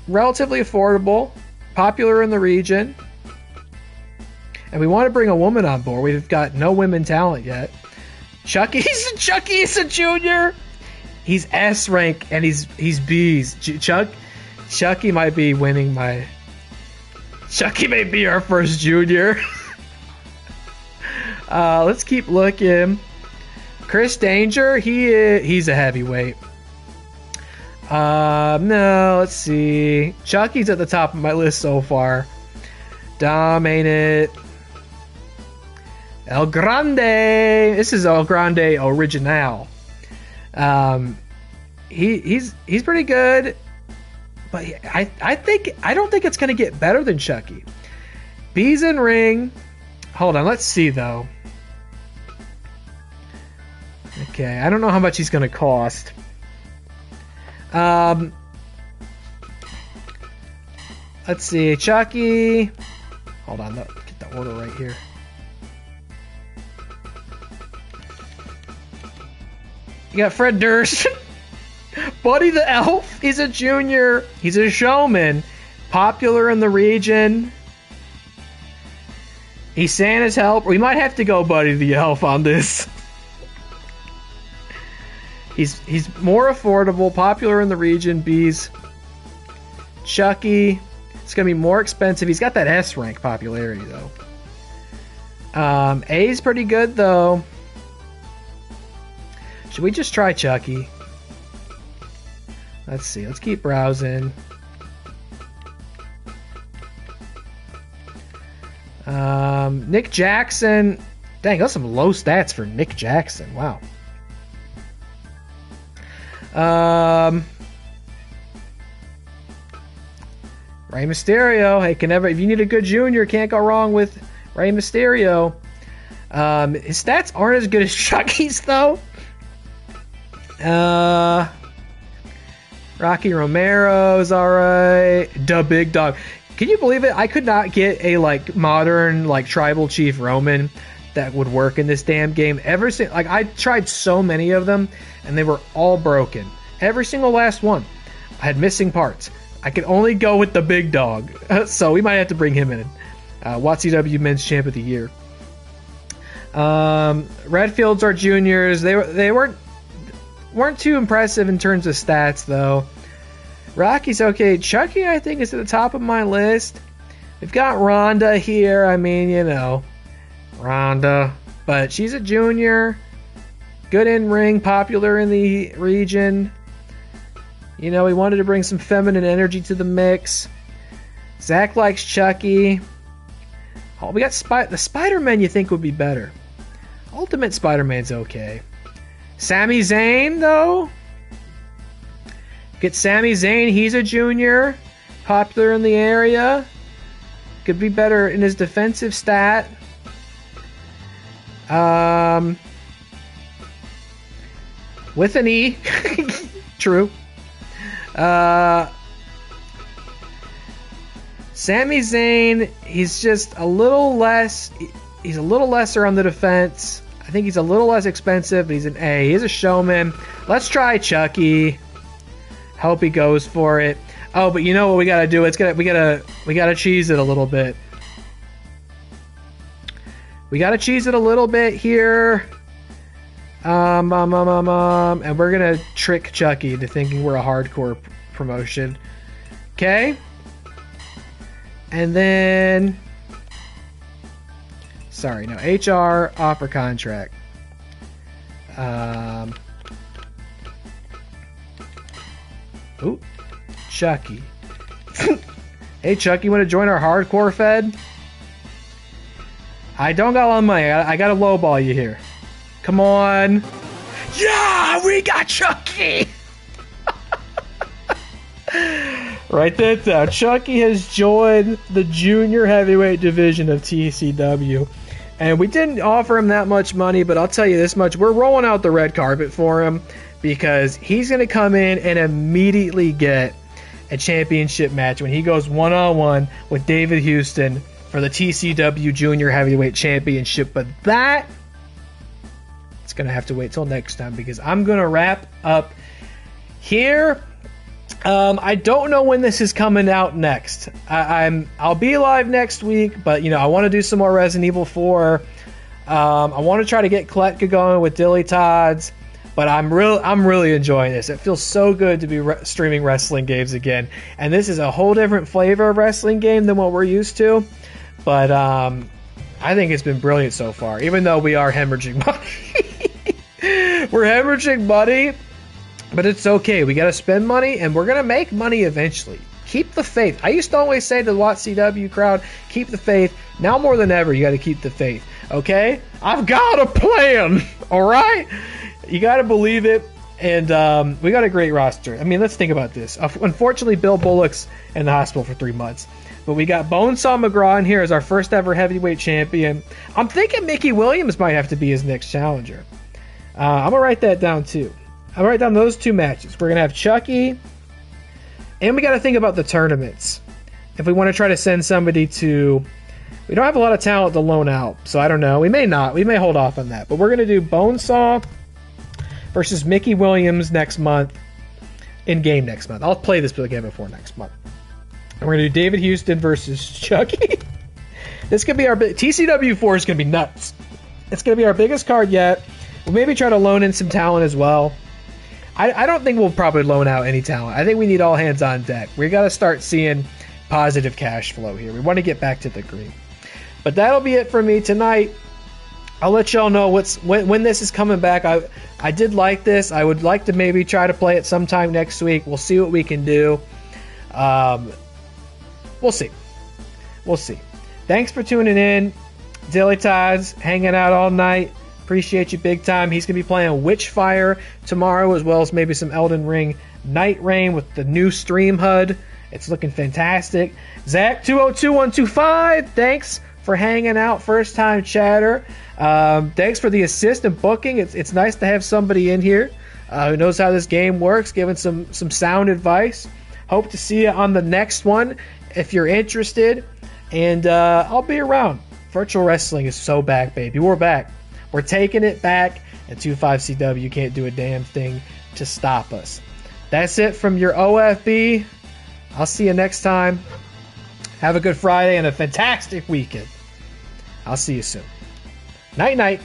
A: relatively affordable, popular in the region, and we want to bring a woman on board. We've got no women talent yet. Chucky's a junior. He's S rank and he's B's. Chucky might be winning my. Chucky may be our first junior. Let's keep looking. Chris Danger, he's a heavyweight. No, let's see. Chucky's at the top of my list so far. Dom, ain't it? El Grande. This is El Grande Original. He's pretty good, but I don't think it's gonna get better than Chucky. B's in ring. Hold on, let's see though. Okay, I don't know how much he's gonna cost. Let's see, Chucky. Hold on, get the order right here. You got Fred Durst. Buddy the Elf. He's a junior. He's a showman. Popular in the region. He's Santa's helper. We might have to go Buddy the Elf on this. He's more affordable, popular in the region. B's. Chucky. It's gonna be more expensive. He's got that S rank popularity though. A's pretty good though. Should we just try Chucky? Let's see. Let's keep browsing. Nick Jackson. Dang, those are some low stats for Nick Jackson. Wow. Rey Mysterio. Hey, if you need a good junior, can't go wrong with Rey Mysterio. His stats aren't as good as Chucky's though. Rocky Romero's alright. Da Big Dog. Can you believe it? I could not get a modern tribal chief Roman that would work in this damn game. I tried so many of them and they were all broken. Every single last one. I had missing parts. I could only go with the Big Dog. So we might have to bring him in. WATCW Men's Champ of the Year. Redfield's our juniors. They weren't too impressive in terms of stats though. Rocky's okay. Chucky, I think, is at the top of my list. We've got Rhonda here. I mean, Rhonda. But she's a junior. Good in ring, popular in the region. We wanted to bring some feminine energy to the mix. Zach likes Chucky. Oh, we got the Spider-Man you think would be better. Ultimate Spider-Man's okay. Sami Zayn, though? Get Sami Zayn. He's a junior. Popular in the area. Could be better in his defensive stat. With an E. True. Sami Zayn, he's just a little less. He's a little lesser on the defense. I think he's a little less expensive, but he's an A. He's a showman. Let's try Chucky. Hope he goes for it. Oh, but you know what we gotta do? We gotta cheese it a little bit. We gotta cheese it a little bit here. And we're gonna trick Chucky into thinking we're a hardcore promotion. Okay? And then, sorry, no, HR offer contract. Ooh, Chucky. Hey, Chucky, want to join our hardcore fed? I don't got a lot of money. I got to lowball you here. Come on. Yeah, we got Chucky. Write that down. Chucky has joined the junior heavyweight division of TCW. And we didn't offer him that much money, but I'll tell you this much. We're rolling out the red carpet for him because he's going to come in and immediately get a championship match when he goes one-on-one with David Houston for the TCW Junior Heavyweight Championship. But that, it's going to have to wait till next time because I'm going to wrap up here. I don't know when this is coming out next. I'll be live next week, but I want to do some more Resident Evil 4. I want to try to get Kletka going with Dilly Todd's, but I'm really enjoying this. It feels so good to be streaming wrestling games again, and this is a whole different flavor of wrestling game than what we're used to. But I think it's been brilliant so far, even though we are hemorrhaging money. We're hemorrhaging money. But it's okay. We got to spend money, and we're going to make money eventually. Keep the faith. I used to always say to the WATCW crowd, keep the faith. Now more than ever, you got to keep the faith. Okay? I've got a plan. All right? You got to believe it. And we got a great roster. I mean, let's think about this. Unfortunately, Bill Bullock's in the hospital for 3 months. But we got Bonesaw McGraw in here as our first ever heavyweight champion. I'm thinking Mickey Williams might have to be his next challenger. I'm going to write that down, too. I'll write down those 2 matches. We're going to have Chucky, and we got to think about the tournaments. If we want to try to send somebody to... We don't have a lot of talent to loan out, so I don't know. We may not. We may hold off on that. But we're going to do Bonesaw versus Mickey Williams next month, in-game next month. I'll play this again before next month. And we're going to do David Houston versus Chucky. This could be our... TCW 4 is going to be nuts. It's going to be our biggest card yet. We'll maybe try to loan in some talent as well. I don't think we'll probably loan out any talent. I think we need all hands on deck. We got to start seeing positive cash flow here. We want to get back to the green. But that'll be it for me tonight. I'll let y'all know when this is coming back. I did like this. I would like to maybe try to play it sometime next week. We'll see what we can do. We'll see. We'll see. Thanks for tuning in. Dilly Todd's hanging out all night. Appreciate you big time. He's going to be playing Witchfire tomorrow, as well as maybe some Elden Ring Night Rain with the new stream HUD. It's looking fantastic. Zach 202125, thanks for hanging out. First time chatter. Thanks for the assist and booking. It's nice to have somebody in here who knows how this game works, giving some sound advice. Hope to see you on the next one if you're interested. And I'll be around. Virtual wrestling is so back, baby. We're back. We're taking it back, and 25CW can't do a damn thing to stop us. That's it from your OFB. I'll see you next time. Have a good Friday and a fantastic weekend. I'll see you soon. Night-night.